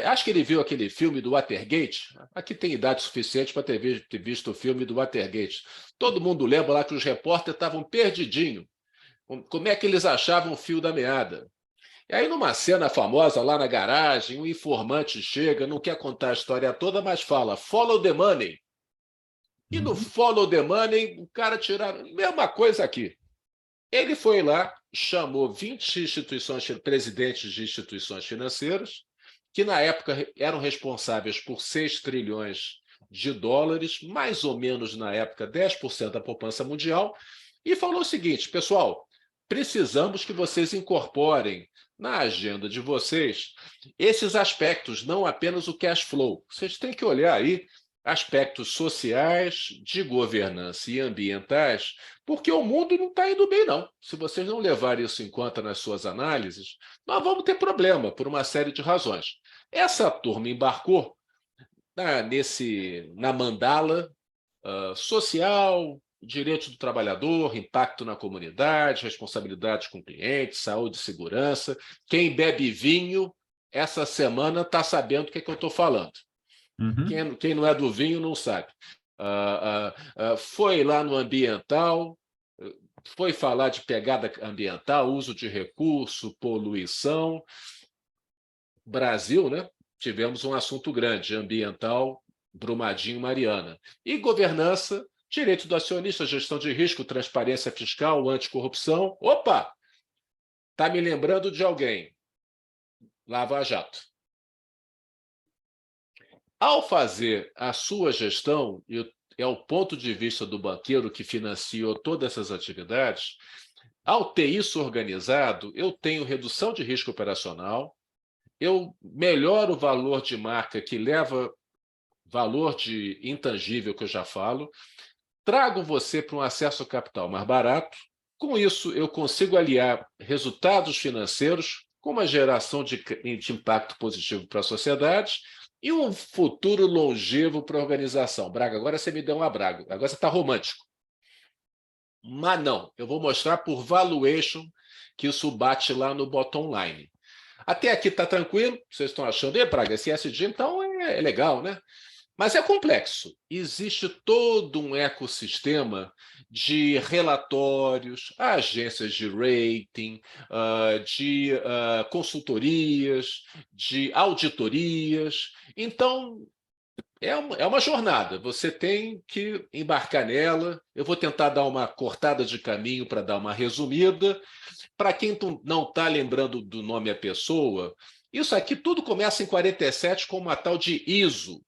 Speaker 5: acho que ele viu aquele filme do Watergate, aqui tem idade suficiente para ter visto o filme do Watergate. Todo mundo lembra lá que os repórteres estavam perdidinhos. Como é que eles achavam o fio da meada? E aí, numa cena famosa lá na garagem, um informante chega, não quer contar a história toda, mas fala, follow the money. E no follow the money, o cara tiraram... Mesma coisa aqui. Ele foi lá, chamou 20 presidentes de instituições financeiras, que na época eram responsáveis por 6 trilhões de dólares, mais ou menos na época 10% da poupança mundial, e falou o seguinte, pessoal, precisamos que vocês incorporem na agenda de vocês esses aspectos, não apenas o cash flow. Vocês têm que olhar aí aspectos sociais, de governança e ambientais, porque o mundo não está indo bem, não. Se vocês não levarem isso em conta nas suas análises, nós vamos ter problema por uma série de razões. Essa turma embarcou na mandala social, direito do trabalhador, impacto na comunidade, responsabilidade com clientes, saúde e segurança. Quem bebe vinho, essa semana está sabendo o que é que eu estou falando. Quem não é do vinho não sabe. Foi lá no ambiental, foi falar de pegada ambiental, uso de recurso, poluição. Brasil, né? Tivemos um assunto grande, ambiental, Brumadinho, Mariana. E governança, direito do acionista, gestão de risco, transparência fiscal, anticorrupção. Opa! Está me lembrando de alguém. Lava Jato. Ao fazer a sua gestão, e é o ponto de vista do banqueiro que financiou todas essas atividades, ao ter isso organizado, eu tenho redução de risco operacional, eu melhoro o valor de marca que leva valor de intangível, que eu já falo, trago você para um acesso ao capital mais barato, com isso eu consigo aliar resultados financeiros com uma geração de impacto positivo para a sociedade e um futuro longevo para a organização. Braga, agora você me deu uma braga, agora você está romântico. Mas não, eu vou mostrar por valuation que isso bate lá no bottom line. Até aqui está tranquilo, vocês estão achando, Braga, esse ESG então é legal, né? Mas é complexo. Existe todo um ecossistema de relatórios, agências de rating, de consultorias, de auditorias. Então, é uma jornada. Você tem que embarcar nela. Eu vou tentar dar uma cortada de caminho para dar uma resumida. Para quem não está lembrando do nome à pessoa, isso aqui tudo começa em 47 com uma tal de ISO,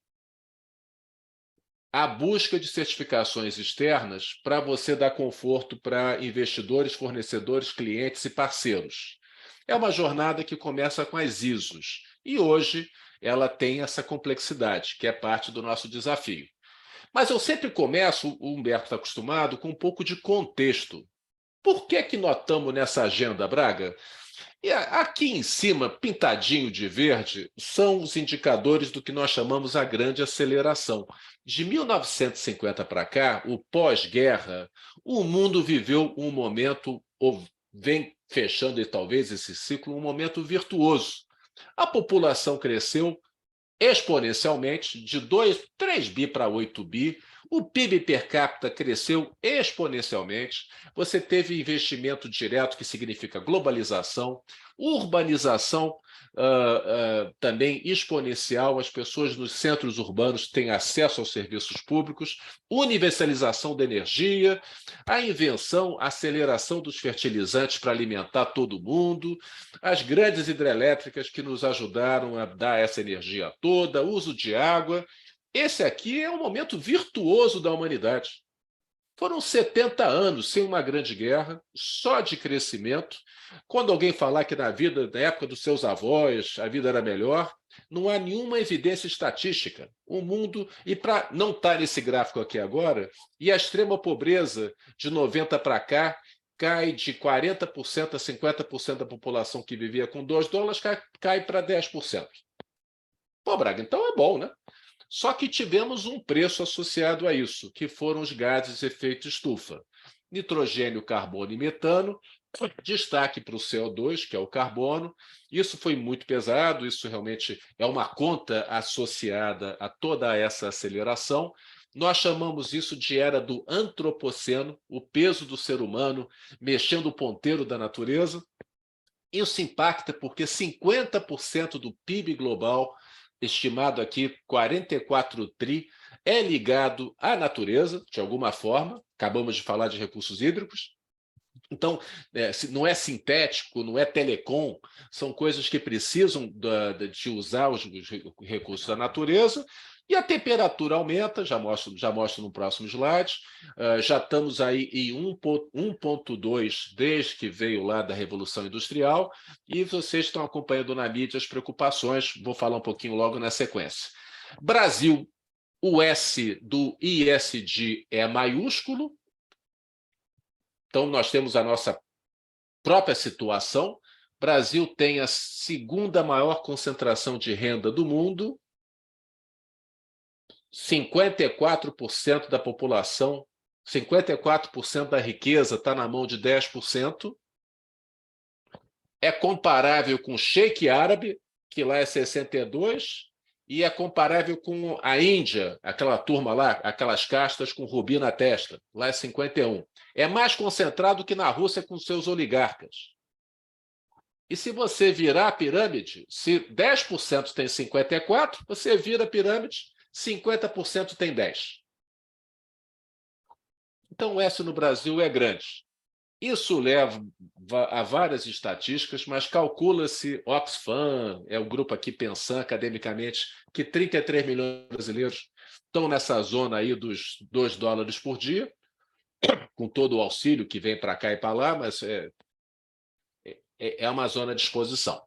Speaker 5: a busca de certificações externas para você dar conforto para investidores, fornecedores, clientes e parceiros. É uma jornada que começa com as ISOs e hoje ela tem essa complexidade, que é parte do nosso desafio. Mas eu sempre começo, o Humberto está acostumado, com um pouco de contexto. Por que nós estamos nessa agenda, Braga? E aqui em cima, pintadinho de verde, são os indicadores do que nós chamamos a grande aceleração. De 1950 para cá, o pós-guerra, o mundo viveu um momento, ou vem fechando talvez esse ciclo, um momento virtuoso. A população cresceu exponencialmente, de 3 bi para 8 bi, o PIB per capita cresceu exponencialmente, você teve investimento direto, que significa globalização, urbanização também exponencial, as pessoas nos centros urbanos têm acesso aos serviços públicos, universalização da energia, a invenção, aceleração dos fertilizantes para alimentar todo mundo, as grandes hidrelétricas que nos ajudaram a dar essa energia toda, uso de água. Esse aqui é um momento virtuoso da humanidade. Foram 70 anos sem uma grande guerra, só de crescimento. Quando alguém falar que na época dos seus avós, a vida era melhor, não há nenhuma evidência estatística. O mundo, e para não estar nesse gráfico aqui agora, e a extrema pobreza de 90 para cá cai de 40% a 50% da população que vivia com $2, cai para 10%. Pô, Braga, então é bom, né? Só que tivemos um preço associado a isso, que foram os gases de efeito estufa. Nitrogênio, carbono e metano, destaque para o CO2, que é o carbono. Isso foi muito pesado, isso realmente é uma conta associada a toda essa aceleração. Nós chamamos isso de era do antropoceno, o peso do ser humano mexendo o ponteiro da natureza. Isso impacta porque 50% do PIB global, estimado aqui 44 tri, é ligado à natureza, de alguma forma. Acabamos de falar de recursos hídricos. Então, não é sintético, não é telecom, são coisas que precisam de usar os recursos da natureza, e a temperatura aumenta, já mostro no próximo slide, já estamos aí em 1,2 desde que veio lá da Revolução Industrial, e vocês estão acompanhando na mídia as preocupações, vou falar um pouquinho logo na sequência. Brasil, o S do ISD é maiúsculo, então, nós temos a nossa própria situação. Brasil tem a segunda maior concentração de renda do mundo. 54% da população, 54% da riqueza está na mão de 10%. É comparável com o Sheik Árabe, que lá é 62%, e é comparável com a Índia, aquela turma lá, aquelas castas com rubi na testa, lá é 51%. É mais concentrado que na Rússia com seus oligarcas. E se você virar a pirâmide, se 10% tem 54%, você vira a pirâmide, 50% tem 10%. Então, o S no Brasil é grande. Isso leva a várias estatísticas, mas calcula-se, Oxfam, é o grupo aqui pensando academicamente, que 33 milhões de brasileiros estão nessa zona aí dos $2 por dia, com todo o auxílio que vem para cá e para lá, mas é uma zona de exposição.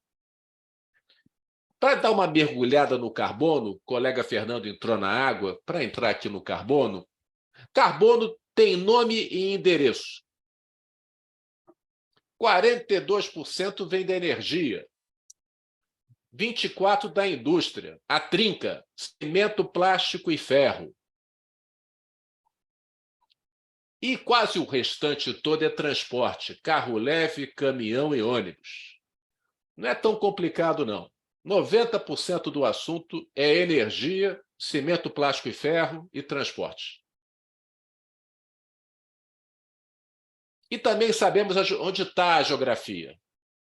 Speaker 5: Para dar uma mergulhada no carbono, o colega Fernando entrou na água, para entrar aqui no carbono, carbono tem nome e endereço. 42% vem da energia, 24% da indústria, a trinca, cimento, plástico e ferro. E quase o restante todo é transporte, carro leve, caminhão e ônibus. Não é tão complicado, não. 90% do assunto é energia, cimento, plástico e ferro e transporte. E também sabemos onde está a geografia.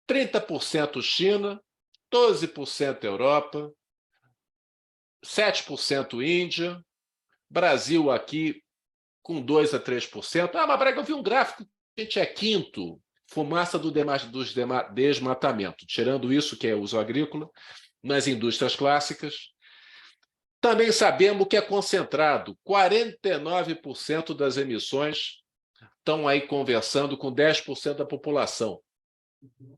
Speaker 5: 30% China, 12% Europa, 7% Índia, Brasil aqui com 2% a 3%. Ah, mas Braga, eu vi um gráfico, a gente é quinto, fumaça do desmatamento. Tirando isso, que é uso agrícola, nas indústrias clássicas. Também sabemos que é concentrado, 49% das emissões estão aí conversando com 10% da população.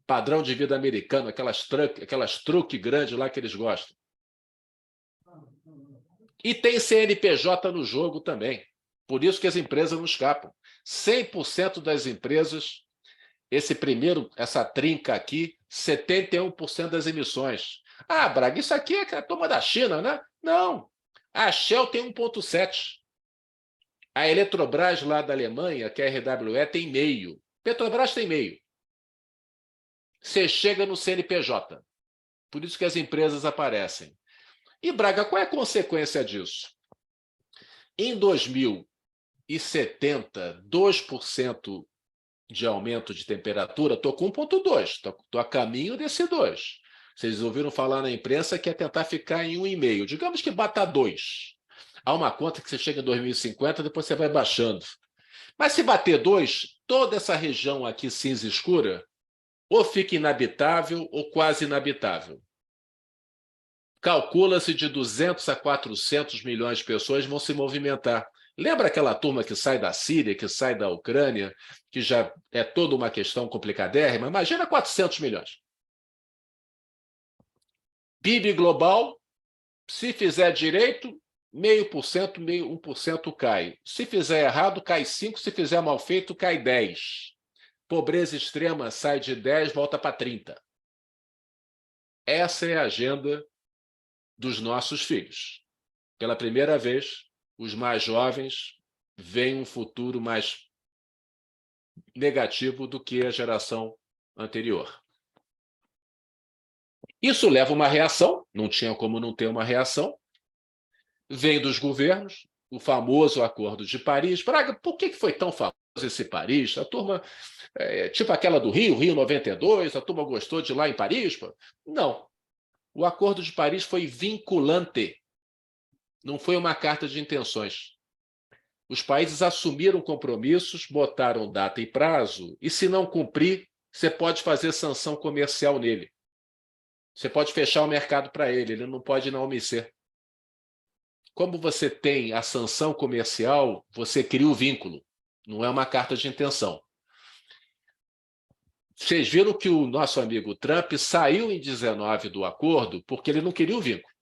Speaker 5: Padrão de vida americano, aquelas truque grandes lá que eles gostam. E tem CNPJ no jogo também. Por isso que as empresas não escapam. 100% das empresas, essa trinca aqui, 71% das emissões. Ah, Braga, isso aqui é a turma da China, né? Não. A Shell tem 1,7%. A Eletrobras lá da Alemanha, que é a RWE, tem 0,5%. Petrobras tem 0,5%. Você chega no CNPJ. Por isso que as empresas aparecem. E, Braga, qual é a consequência disso? Em 2070, 2% de aumento de temperatura, estou com 1,2%, estou a caminho desse 2%. Vocês ouviram falar na imprensa que é tentar ficar em 1,5%. Digamos que bata 2%. Há uma conta que você chega em 2050, depois você vai baixando. Mas se bater 2%, toda essa região aqui cinza escura ou fica inabitável ou quase inabitável. Calcula-se de 200 a 400 milhões de pessoas vão se movimentar. Lembra aquela turma que sai da Síria, que sai da Ucrânia, que já é toda uma questão complicadérrima? Imagina 400 milhões. PIB global, se fizer direito, 0,5%, 1% cai. Se fizer errado, cai 5%, se fizer mal feito, cai 10%. Pobreza extrema sai de 10%, volta para 30%. Essa é a agenda dos nossos filhos. Pela primeira vez, os mais jovens veem um futuro mais negativo do que a geração anterior. Isso leva a uma reação, não tinha como não ter uma reação, vem dos governos, o famoso Acordo de Paris. Braga, por que foi tão famoso esse Paris? A turma, tipo aquela do Rio 92, a turma gostou de ir lá em Paris? Pô? Não. O Acordo de Paris foi vinculante, não foi uma carta de intenções. Os países assumiram compromissos, botaram data e prazo, e se não cumprir, você pode fazer sanção comercial nele. Você pode fechar o mercado para ele, ele não pode não omitir. Como você tem a sanção comercial, você cria o vínculo, não é uma carta de intenção. Vocês viram que o nosso amigo Trump saiu em 19 do acordo porque ele não queria o vínculo.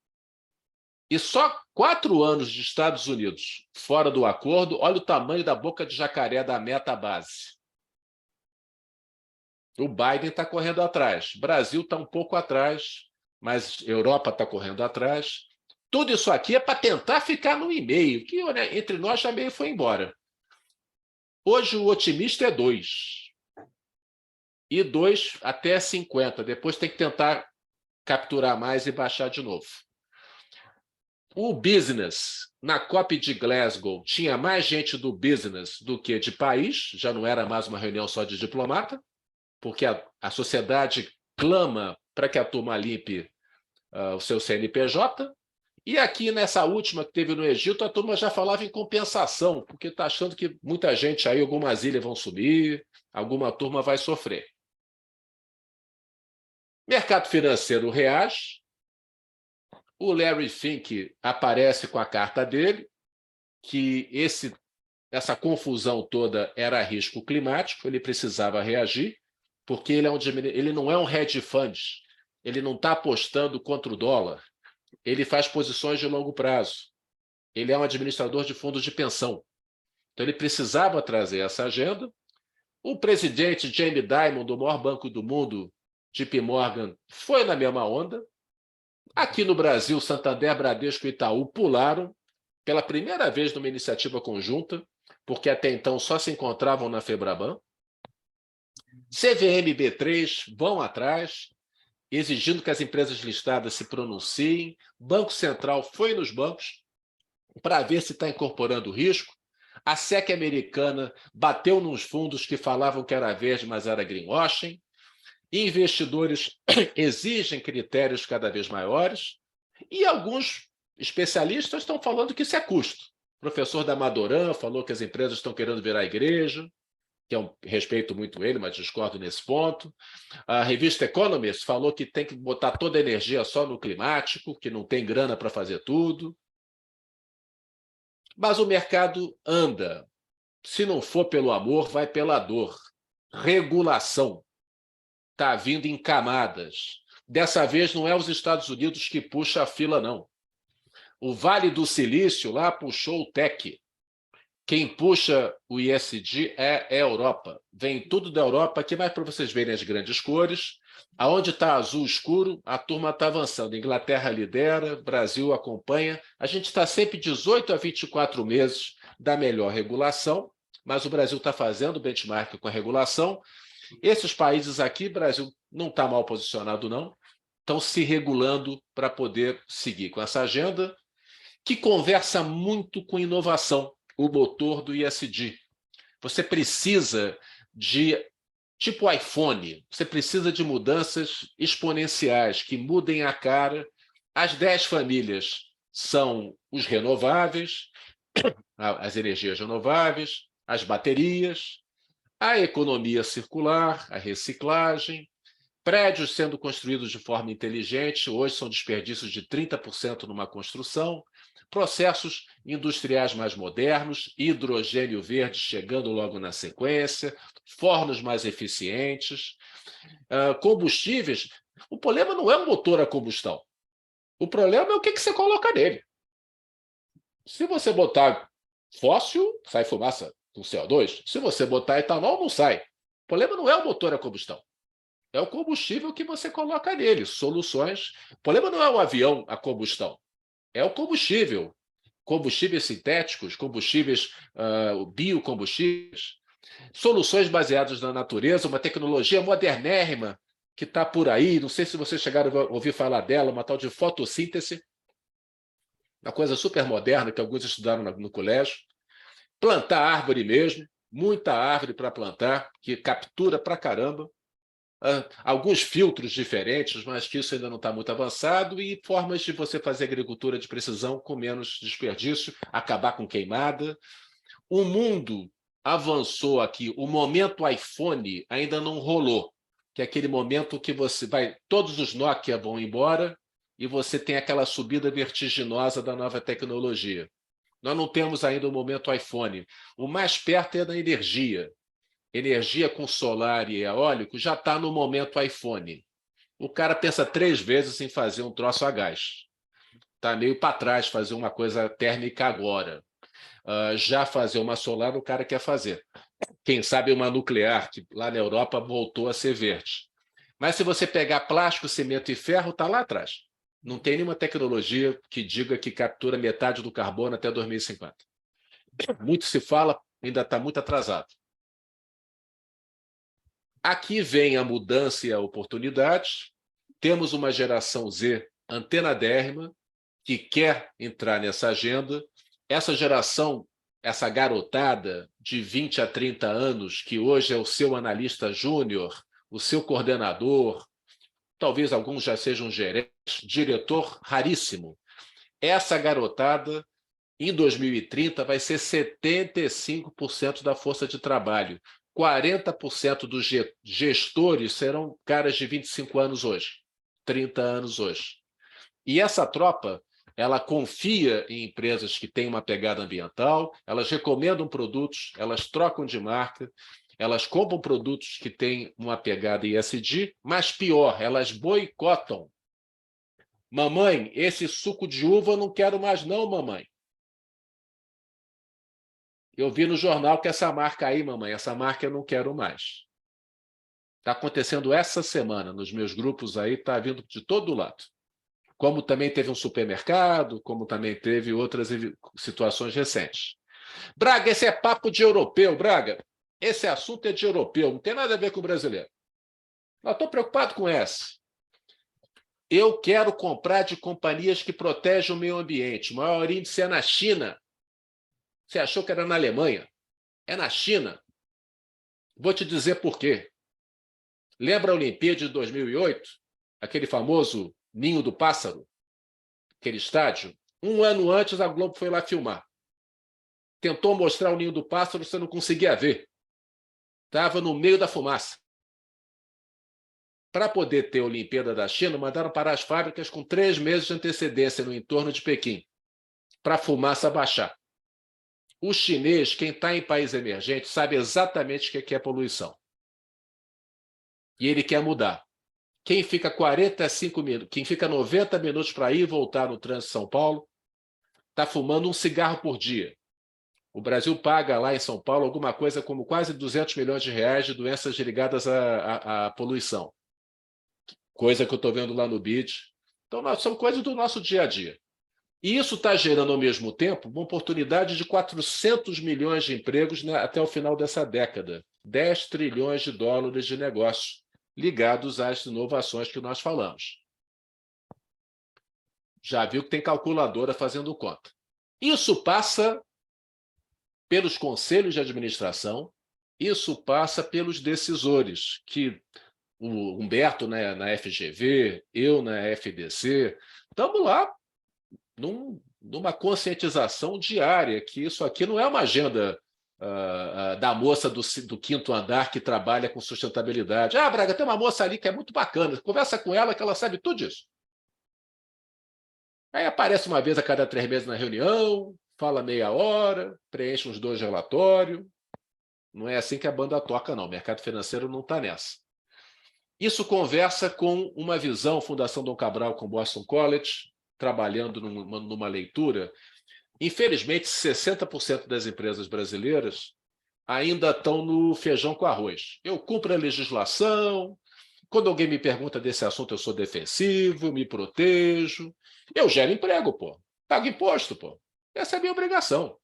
Speaker 5: E só 4 anos de Estados Unidos fora do acordo, olha o tamanho da boca de jacaré da meta base. O Biden está correndo atrás, Brasil está um pouco atrás, mas Europa está correndo atrás. Tudo isso aqui é para tentar ficar no e-mail, que entre nós já meio foi embora. Hoje o otimista é 2. E 2 até 50. Depois tem que tentar capturar mais e baixar de novo. O business, na COP de Glasgow, tinha mais gente do business do que de país, já não era mais uma reunião só de diplomata, porque a sociedade clama para que a turma limpe o seu CNPJ. E aqui, nessa última que teve no Egito, a turma já falava em compensação, porque está achando que muita gente aí, algumas ilhas vão subir, alguma turma vai sofrer. Mercado financeiro reage. O Larry Fink aparece com a carta dele, que essa confusão toda era risco climático, ele precisava reagir, porque ele não é um hedge fund, ele não está apostando contra o dólar, ele faz posições de longo prazo, ele é um administrador de fundos de pensão. Então ele precisava trazer essa agenda. O presidente Jamie Dimon, do maior banco do mundo, JP Morgan, foi na mesma onda. Aqui no Brasil, Santander, Bradesco e Itaú pularam pela primeira vez numa iniciativa conjunta, porque até então só se encontravam na Febraban. CVM e B3 vão atrás, exigindo que as empresas listadas se pronunciem. Banco Central foi nos bancos para ver se está incorporando risco. A SEC americana bateu nos fundos que falavam que era verde, mas era greenwashing. Investidores exigem critérios cada vez maiores e alguns especialistas estão falando que isso é custo. O professor da Madoran falou que as empresas estão querendo virar igreja, que eu respeito muito ele, mas discordo nesse ponto. A revista Economist falou que tem que botar toda a energia só no climático, que não tem grana para fazer tudo. Mas o mercado anda. Se não for pelo amor, vai pela dor. Regulação. Está vindo em camadas. Dessa vez não é os Estados Unidos que puxa a fila, não. O Vale do Silício lá puxou o TEC. Quem puxa o ISD é a Europa. Vem tudo da Europa aqui, mas para vocês verem as grandes cores. Aonde está azul escuro, a turma está avançando. Inglaterra lidera, Brasil acompanha. A gente está sempre 18 a 24 meses da melhor regulação, mas o Brasil está fazendo benchmark com a regulação. Esses países aqui, Brasil não está mal posicionado, não, estão se regulando para poder seguir com essa agenda, que conversa muito com inovação, o motor do ISD. Você precisa de, tipo iPhone, você precisa de mudanças exponenciais, que mudem a cara. As 10 famílias são os renováveis, as energias renováveis, as baterias, a economia circular, a reciclagem, prédios sendo construídos de forma inteligente, hoje são desperdícios de 30% numa construção, processos industriais mais modernos, hidrogênio verde chegando logo na sequência, fornos mais eficientes, combustíveis. O problema não é o motor a combustão, o problema é o que você coloca nele. Se você botar fóssil, sai fumaça com CO2. Se você botar etanol, não sai. O problema não é o motor a combustão. É o combustível que você coloca nele. Soluções. O problema não é o avião a combustão, é o combustível. Combustíveis sintéticos, combustíveis, biocombustíveis, soluções baseadas na natureza, uma tecnologia modernérrima que está por aí. Não sei se vocês chegaram a ouvir falar dela, uma tal de fotossíntese, uma coisa super moderna que alguns estudaram no colégio. Plantar árvore mesmo, muita árvore para plantar, que captura para caramba. Alguns filtros diferentes, mas que isso ainda não está muito avançado, e formas de você fazer agricultura de precisão com menos desperdício, acabar com queimada. O mundo avançou aqui, o momento iPhone ainda não rolou, que é aquele momento que você vai, todos os Nokia vão embora e você tem aquela subida vertiginosa da nova tecnologia. Nós não temos ainda o momento iPhone. O mais perto é da energia. Energia com solar e eólico já está no momento iPhone. O cara pensa 3 vezes em fazer um troço a gás. Está meio para trás fazer uma coisa térmica agora. Já fazer uma solar, o cara quer fazer. Quem sabe uma nuclear, que lá na Europa voltou a ser verde. Mas se você pegar plástico, cimento e ferro, está lá atrás. Não tem nenhuma tecnologia que diga que captura metade do carbono até 2050. Muito se fala, ainda está muito atrasado. Aqui vem a mudança e a oportunidade. Temos uma geração Z antenadérrima que quer entrar nessa agenda. Essa geração, essa garotada de 20 a 30 anos, que hoje é o seu analista júnior, o seu coordenador, talvez alguns já sejam gerentes, diretor raríssimo. Essa garotada, em 2030, vai ser 75% da força de trabalho. 40% dos gestores serão caras de 25 anos hoje, 30 anos hoje. E essa tropa, ela confia em empresas que têm uma pegada ambiental, elas recomendam produtos, elas trocam de marca, elas compram produtos que têm uma pegada ESG, mas pior, elas boicotam. Mamãe, esse suco de uva eu não quero mais não, mamãe. Eu vi no jornal que essa marca aí, mamãe, essa marca eu não quero mais. Está acontecendo essa semana, nos meus grupos aí, está vindo de todo lado. Como também teve um supermercado, como também teve outras situações recentes. Braga, esse é papo de europeu, Braga. Esse assunto é de europeu, não tem nada a ver com o brasileiro. Eu estou preocupado com essa. Eu quero comprar de companhias que protegem o meio ambiente. O maior índice é na China. Você achou que era na Alemanha? É na China. Vou te dizer por quê. Lembra a Olimpíada de 2008? Aquele famoso Ninho do Pássaro? Aquele estádio? 1 ano antes, a Globo foi lá filmar. Tentou mostrar o Ninho do Pássaro, você não conseguia ver. Estava no meio da fumaça. Para poder ter a Olimpíada da China, mandaram parar as fábricas com 3 meses de antecedência no entorno de Pequim, para a fumaça baixar. O chinês, quem está em país emergente, sabe exatamente o que é poluição. E ele quer mudar. Quem fica 45 minutos, quem fica 90 minutos para ir e voltar no trânsito de São Paulo, está fumando um cigarro por dia. O Brasil paga lá em São Paulo alguma coisa como quase 200 milhões de reais de doenças ligadas à poluição. Coisa que eu estou vendo lá no BID. Então, são coisas do nosso dia a dia. E isso está gerando, ao mesmo tempo, uma oportunidade de 400 milhões de empregos até o final dessa década. 10 trilhões de dólares de negócio ligados às inovações que nós falamos. Já viu que tem calculadora fazendo conta. Isso passa pelos conselhos de administração, isso passa pelos decisores, que o Humberto na FGV, eu na FDC, estamos lá numa conscientização diária, que isso aqui não é uma agenda da moça do 5º andar que trabalha com sustentabilidade. Braga, tem uma moça ali que é muito bacana, conversa com ela que ela sabe tudo disso. Aí aparece uma vez a cada 3 meses na reunião, fala meia hora, preenche uns 2 relatórios. Não é assim que a banda toca, não. O mercado financeiro não está nessa. Isso conversa com uma visão, Fundação Dom Cabral com Boston College, trabalhando numa leitura. Infelizmente, 60% das empresas brasileiras ainda estão no feijão com arroz. Eu cumpro a legislação, Quando alguém me pergunta desse assunto, eu sou defensivo, me protejo. Eu gero emprego, pô. Pago imposto, pô. Essa é a minha obrigação.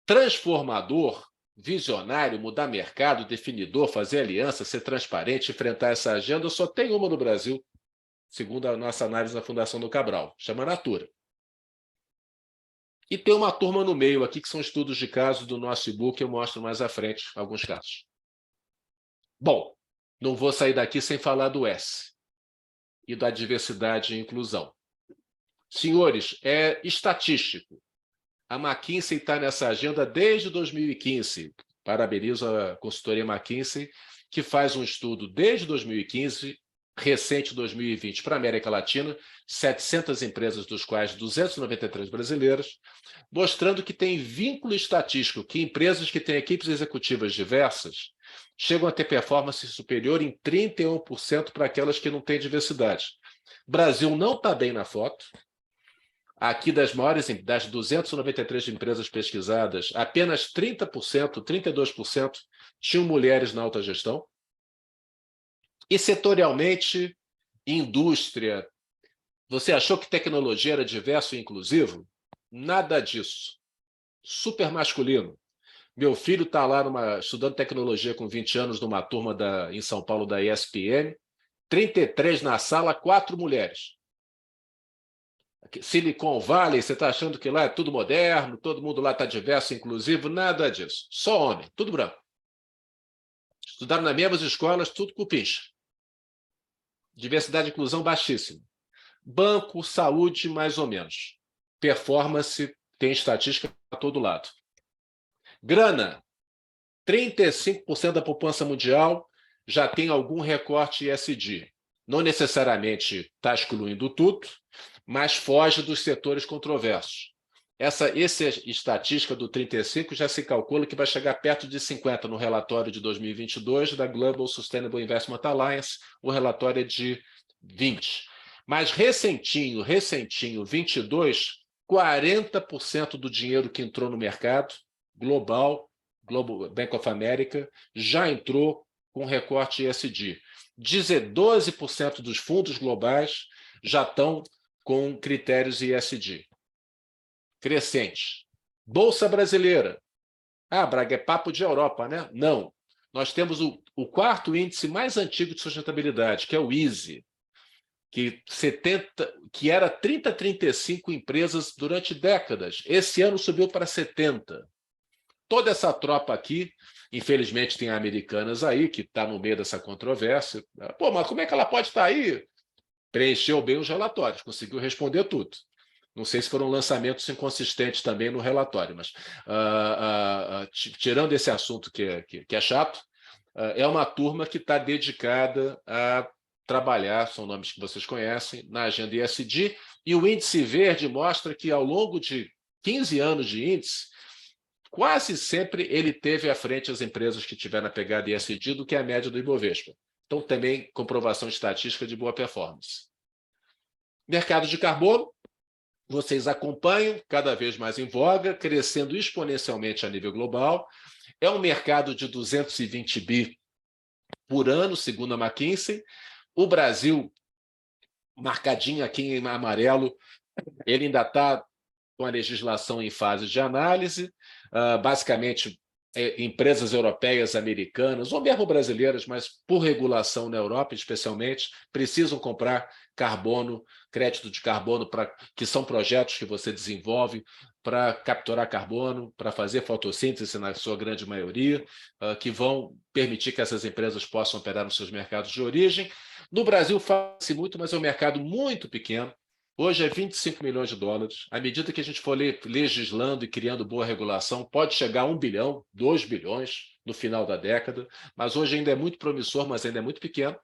Speaker 5: Transformador, visionário, mudar mercado, definidor, fazer aliança, ser transparente, enfrentar essa agenda, só tem uma no Brasil, segundo a nossa análise na Fundação do Cabral, chama Natura. E tem uma turma no meio aqui, que são estudos de caso do nosso e-book, eu mostro mais à frente alguns casos. Bom, não vou sair daqui sem falar do S e da diversidade e inclusão. Senhores, é estatístico. A McKinsey está nessa agenda desde 2015. Parabenizo a consultoria McKinsey, que faz um estudo desde 2015, recente 2020, para a América Latina, 700 empresas, dos quais 293 brasileiras, mostrando que tem vínculo estatístico, que empresas que têm equipes executivas diversas chegam a ter performance superior em 31% para aquelas que não têm diversidade. O Brasil não está bem na foto. Aqui, das 293 empresas pesquisadas, apenas 30%, 32% tinham mulheres na alta gestão. E setorialmente, indústria, você achou que tecnologia era diverso e inclusivo? Nada disso. Super masculino. Meu filho está lá estudando tecnologia com 20 anos numa turma em São Paulo da ESPM, 33 na sala, 4 mulheres. Silicon Valley, você está achando que lá é tudo moderno, todo mundo lá está diverso, inclusivo? Nada disso. Só homem, tudo branco. Estudaram nas mesmas escolas, tudo cupincha. Diversidade e inclusão baixíssima. Banco, saúde, mais ou menos. Performance, tem estatística a todo lado. Grana, 35% da população mundial já tem algum recorte ESG. Não necessariamente está excluindo tudo, mas foge dos setores controversos. Essa estatística do 35 já se calcula que vai chegar perto de 50 no relatório de 2022 da Global Sustainable Investment Alliance, o relatório é de 20. Mas recentinho, 22, 40% do dinheiro que entrou no mercado global, Global Bank of America, já entrou com recorte ESG. 12% dos fundos globais já estão com critérios ESG. Crescente. Bolsa Brasileira. Ah, Braga, é papo de Europa, né? Não. Nós temos o quarto índice mais antigo de sustentabilidade, que é o ISE, que era 35 empresas durante décadas. Esse ano subiu para 70. Toda essa tropa aqui, infelizmente tem Americanas aí, que está no meio dessa controvérsia. Pô, mas como é que ela pode estar aí? Preencheu bem os relatórios, conseguiu responder tudo. Não sei se foram lançamentos inconsistentes também no relatório, mas tirando esse assunto que é chato, é uma turma que está dedicada a trabalhar, são nomes que vocês conhecem, na agenda ESG, e o índice verde mostra que ao longo de 15 anos de índice, quase sempre ele teve à frente as empresas que tiveram a pegada ESG do que a média do Ibovespa. Então, também comprovação estatística de boa performance. Mercado de carbono, vocês acompanham, cada vez mais em voga, crescendo exponencialmente a nível global. É um mercado de 220 bi por ano, segundo a McKinsey. O Brasil, marcadinho aqui em amarelo, ele ainda está com a legislação em fase de análise. Basicamente, empresas europeias, americanas, ou mesmo brasileiras, mas por regulação na Europa, especialmente, precisam comprar carbono, crédito de carbono, que são projetos que você desenvolve para capturar carbono, para fazer fotossíntese, na sua grande maioria, que vão permitir que essas empresas possam operar nos seus mercados de origem. No Brasil faz-se muito, mas é um mercado muito pequeno. Hoje é 25 milhões de dólares. À medida que a gente for legislando e criando boa regulação, pode chegar a 1 bilhão, 2 bilhões no final da década, mas hoje ainda é muito promissor, mas ainda é muito pequeno.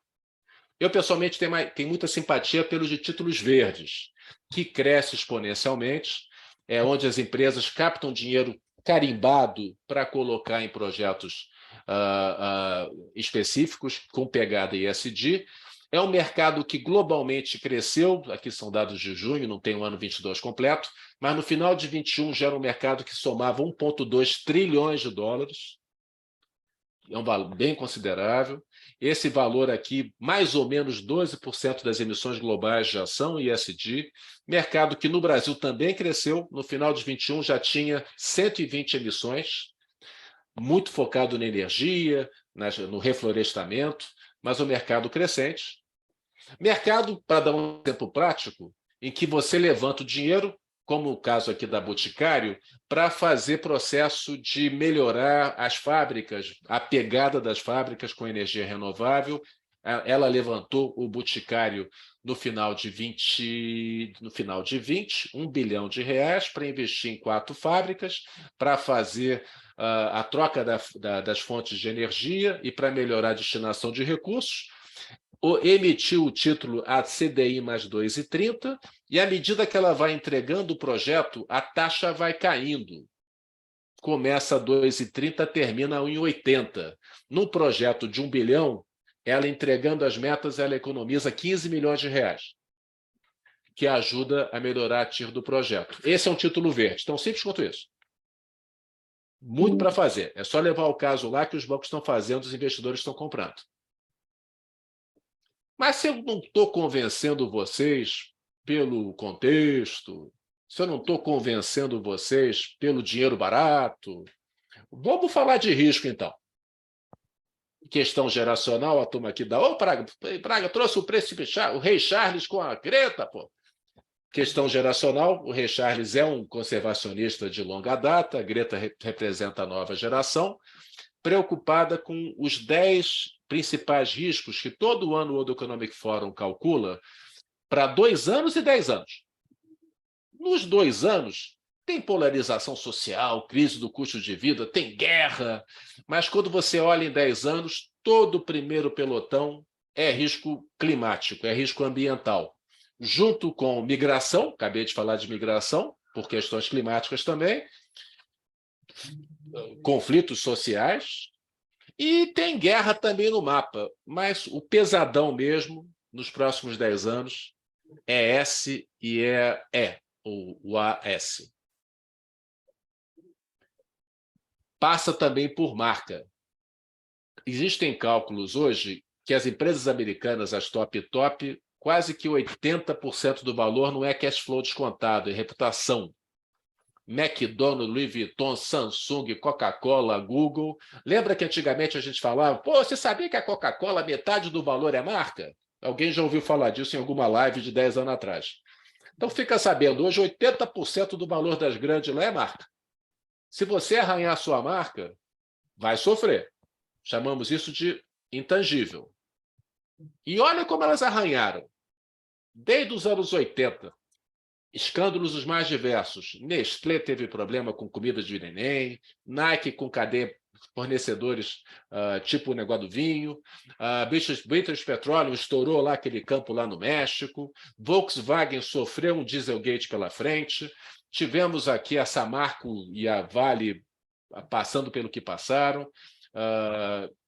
Speaker 5: Eu, pessoalmente, tenho muita simpatia pelos de títulos verdes, que cresce exponencialmente, é onde as empresas captam dinheiro carimbado para colocar em projetos específicos, com pegada ESG. É um mercado que globalmente cresceu, aqui são dados de junho, não tem o ano 22 completo, mas no final de 21 já era um mercado que somava 1,2 trilhões de dólares. é um valor bem considerável. Esse valor aqui, mais ou menos 12% das emissões globais já são ESG. Mercado que no Brasil também cresceu. No final de 21 já tinha 120 emissões, muito focado na energia, no reflorestamento, mas o mercado crescente. Mercado, para dar um exemplo prático, em que você levanta o dinheiro, como o caso aqui da Boticário, para fazer processo de melhorar as fábricas, a pegada das fábricas com energia renovável. Ela levantou o Boticário no final de 20, R$ 1 bilhão para investir em 4 fábricas, para fazer a troca das fontes de energia e para melhorar a destinação de recursos. Emitiu o título a CDI mais 2,30, e à medida que ela vai entregando o projeto, a taxa vai caindo. Começa a 2,30, termina a 1,80. Num projeto de 1 bilhão, ela entregando as metas, ela economiza 15 milhões de reais, que ajuda a melhorar a TIR do projeto. Esse é um título verde, tão simples quanto isso. Muito para fazer. É só levar o caso lá que os bancos estão fazendo, os investidores estão comprando. Mas se eu não estou convencendo vocês pelo contexto, se eu não estou convencendo vocês pelo dinheiro barato, vamos falar de risco, então. Questão geracional, a turma aqui dá... Ô, Braga, trouxe o príncipe o rei Charles com a Greta, pô. Questão geracional, o rei Charles é um conservacionista de longa data, a Greta representa a nova geração, preocupada com os 10 principais riscos que todo ano o World Economic Forum calcula para 2 anos e 10 anos. Nos 2 anos, tem polarização social, crise do custo de vida, tem guerra, mas quando você olha em 10 anos, todo o primeiro pelotão é risco climático, é risco ambiental. Junto com migração, acabei de falar de migração, por questões climáticas também, conflitos sociais, e tem guerra também no mapa, mas o pesadão mesmo, nos próximos 10 anos, é S e é E, ou o AS. Passa também por marca. Existem cálculos hoje que as empresas americanas, as top, quase que 80% do valor não é cash flow descontado, é reputação. McDonald's, Louis Vuitton, Samsung, Coca-Cola, Google. Lembra que antigamente a gente falava, pô, você sabia que a Coca-Cola, metade do valor é marca? Alguém já ouviu falar disso em alguma live de 10 anos atrás. Então fica sabendo, hoje 80% do valor das grandes lá é marca. Se você arranhar a sua marca, vai sofrer. Chamamos isso de intangível. E olha como elas arranharam. Desde os anos 80, escândalos os mais diversos. Nestlé teve problema com comida de neném, Nike com cadeia fornecedores tipo o negócio do vinho, British Petroleum estourou lá aquele campo lá no México, Volkswagen sofreu um Dieselgate pela frente, tivemos aqui a Samarco e a Vale passando pelo que passaram,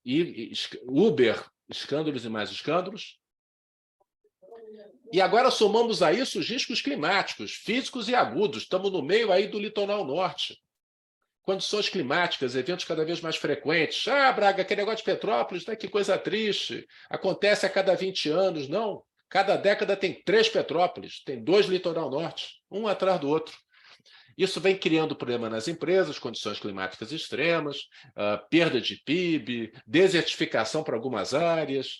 Speaker 5: e Uber, escândalos e mais escândalos. E agora somamos a isso os riscos climáticos, físicos e agudos. Estamos no meio aí do litoral norte. Condições climáticas, eventos cada vez mais frequentes. Ah, Braga, aquele negócio de Petrópolis, né? Que coisa triste. Acontece a cada 20 anos. Não. Cada década tem 3 Petrópolis, tem 2 litoral norte, um atrás do outro. Isso vem criando problema nas empresas, condições climáticas extremas, perda de PIB, desertificação para algumas áreas,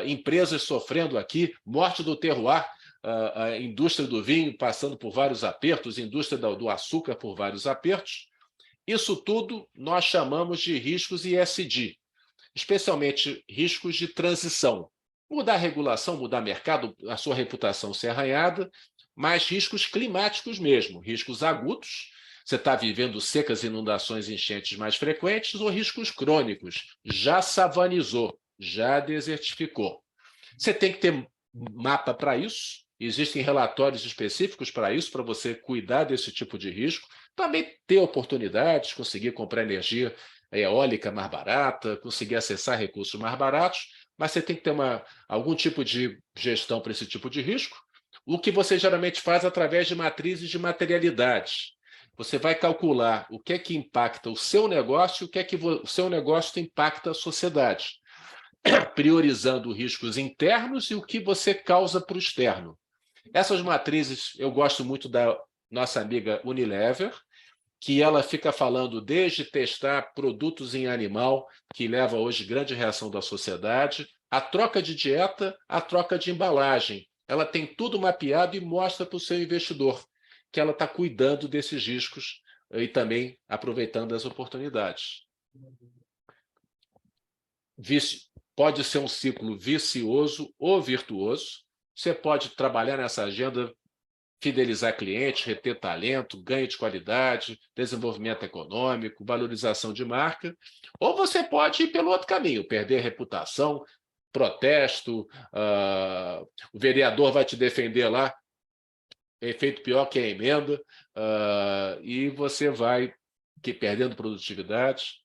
Speaker 5: empresas sofrendo aqui, morte do terroir, a indústria do vinho passando por vários apertos, indústria do açúcar por vários apertos. Isso tudo nós chamamos de riscos ESG, especialmente riscos de transição. Mudar a regulação, mudar mercado, a sua reputação ser arranhada, mas riscos climáticos mesmo, riscos agudos, você está vivendo secas, inundações, enchentes mais frequentes, ou riscos crônicos, já savanizou, já desertificou. Você tem que ter mapa para isso, existem relatórios específicos para isso, para você cuidar desse tipo de risco, também ter oportunidades, conseguir comprar energia eólica mais barata, conseguir acessar recursos mais baratos, mas você tem que ter algum tipo de gestão para esse tipo de risco, o que você geralmente faz através de matrizes de materialidades. Você vai calcular o que é que impacta o seu negócio e o que é que o seu negócio impacta a sociedade, priorizando riscos internos e o que você causa para o externo. Essas matrizes, eu gosto muito da nossa amiga Unilever, que ela fica falando desde testar produtos em animal, que leva hoje grande reação da sociedade, a troca de dieta, a troca de embalagem. Ela tem tudo mapeado e mostra para o seu investidor que ela está cuidando desses riscos e também aproveitando as oportunidades. Pode ser um ciclo vicioso ou virtuoso. Você pode trabalhar nessa agenda, fidelizar clientes, reter talento, ganho de qualidade, desenvolvimento econômico, valorização de marca, ou você pode ir pelo outro caminho, perder reputação, protesto, o vereador vai te defender lá, efeito pior que a emenda, e você vai perdendo produtividade.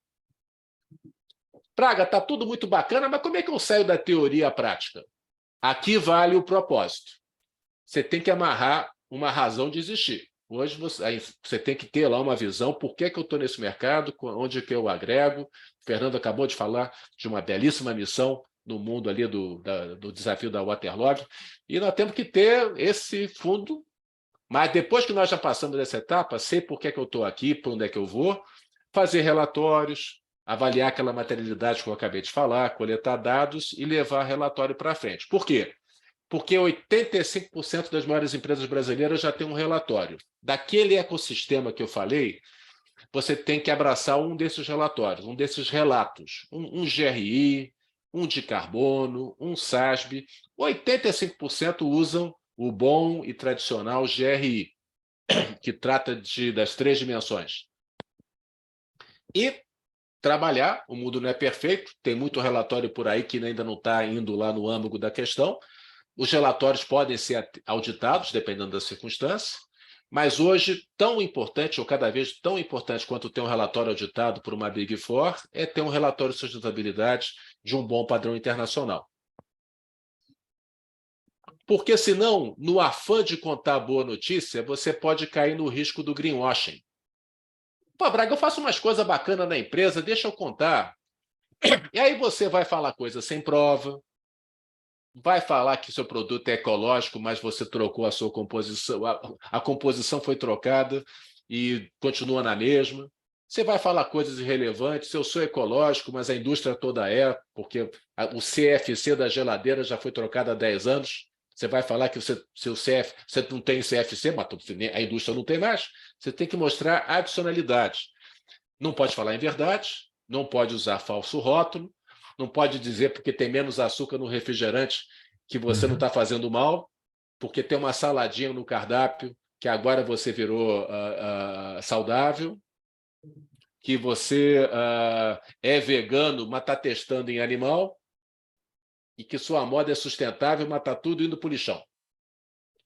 Speaker 5: Praga, está tudo muito bacana, mas como é que eu saio da teoria à prática? Aqui vale o propósito. Você tem que amarrar uma razão de existir. Hoje você tem que ter lá uma visão, por que eu estou nesse mercado, onde que eu agrego. O Fernando acabou de falar de uma belíssima missão no mundo ali do desafio da Waterlog, e nós temos que ter esse fundo, mas depois que nós já passamos dessa etapa, sei por que eu estou aqui, para onde é que eu vou, fazer relatórios, avaliar aquela materialidade que eu acabei de falar, coletar dados e levar relatório para frente. Por quê? Porque 85% das maiores empresas brasileiras já têm um relatório. Daquele ecossistema que eu falei, você tem que abraçar um desses relatórios, um desses relatos, um GRI, um de carbono, um SASB. 85% usam o bom e tradicional GRI, que trata das 3 dimensões. E trabalhar, o mundo não é perfeito, tem muito relatório por aí que ainda não está indo lá no âmago da questão. Os relatórios podem ser auditados, dependendo da circunstância, mas hoje, tão importante, ou cada vez tão importante quanto ter um relatório auditado por uma Big Four, é ter um relatório de sustentabilidade de um bom padrão internacional. Porque, senão, no afã de contar a boa notícia, você pode cair no risco do greenwashing. Pô, Braga, eu faço umas coisas bacanas na empresa, deixa eu contar. E aí você vai falar coisa sem prova, vai falar que seu produto é ecológico, mas você trocou a sua composição, a composição foi trocada e continua na mesma. Você vai falar coisas irrelevantes, eu sou ecológico, mas a indústria toda é, porque o CFC da geladeira já foi trocado há 10 anos. Você vai falar que você não tem CFC, mas a indústria não tem mais. Você tem que mostrar adicionalidade. Não pode falar em verdade, não pode usar falso rótulo, não pode dizer porque tem menos açúcar no refrigerante que você não está fazendo mal, porque tem uma saladinha no cardápio que agora você virou saudável, que você é vegano, mas está testando em animal, e que sua moda é sustentável, mas está tudo indo para o lixão.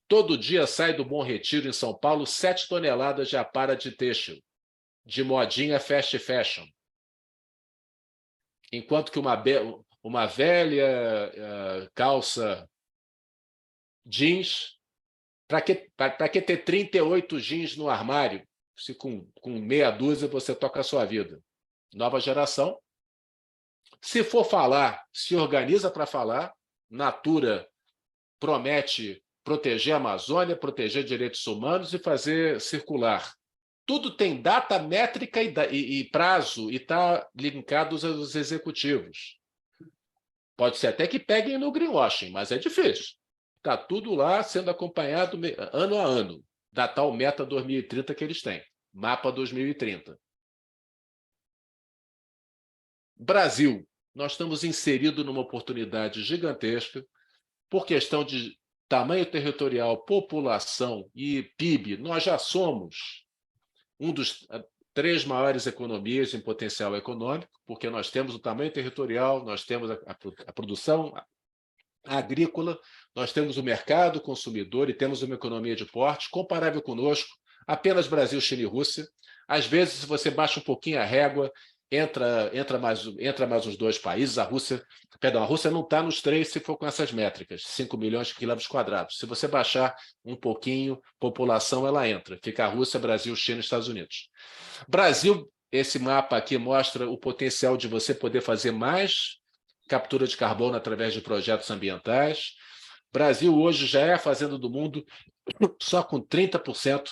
Speaker 5: Todo dia sai do Bom Retiro, em São Paulo, 7 toneladas de apara de têxtil, de modinha fast fashion. Enquanto que uma velha calça jeans, para que ter 38 jeans no armário, se com meia dúzia você toca a sua vida? Nova geração. Se for falar, se organiza para falar. Natura promete proteger a Amazônia, proteger direitos humanos e fazer circular. Tudo tem data, métrica e prazo e está linkado aos executivos. Pode ser até que peguem no greenwashing, mas é difícil. Está tudo lá sendo acompanhado ano a ano, da tal meta 2030 que eles têm, mapa 2030. Brasil, nós estamos inseridos numa oportunidade gigantesca por questão de tamanho territorial, população e PIB. Nós já somos um dos 3 maiores economias em potencial econômico, porque nós temos o tamanho territorial, nós temos a produção agrícola, nós temos o mercado consumidor e temos uma economia de porte comparável conosco, apenas Brasil, Chile e Rússia. Às vezes, se você baixa um pouquinho a régua, entra mais uns 2 países. A Rússia não está nos 3 se for com essas métricas, 5 milhões de quilômetros quadrados. Se você baixar um pouquinho, população, ela entra. Fica a Rússia, Brasil, China e Estados Unidos. Brasil, esse mapa aqui mostra o potencial de você poder fazer mais captura de carbono através de projetos ambientais. Brasil hoje já é a fazenda do mundo só com 30%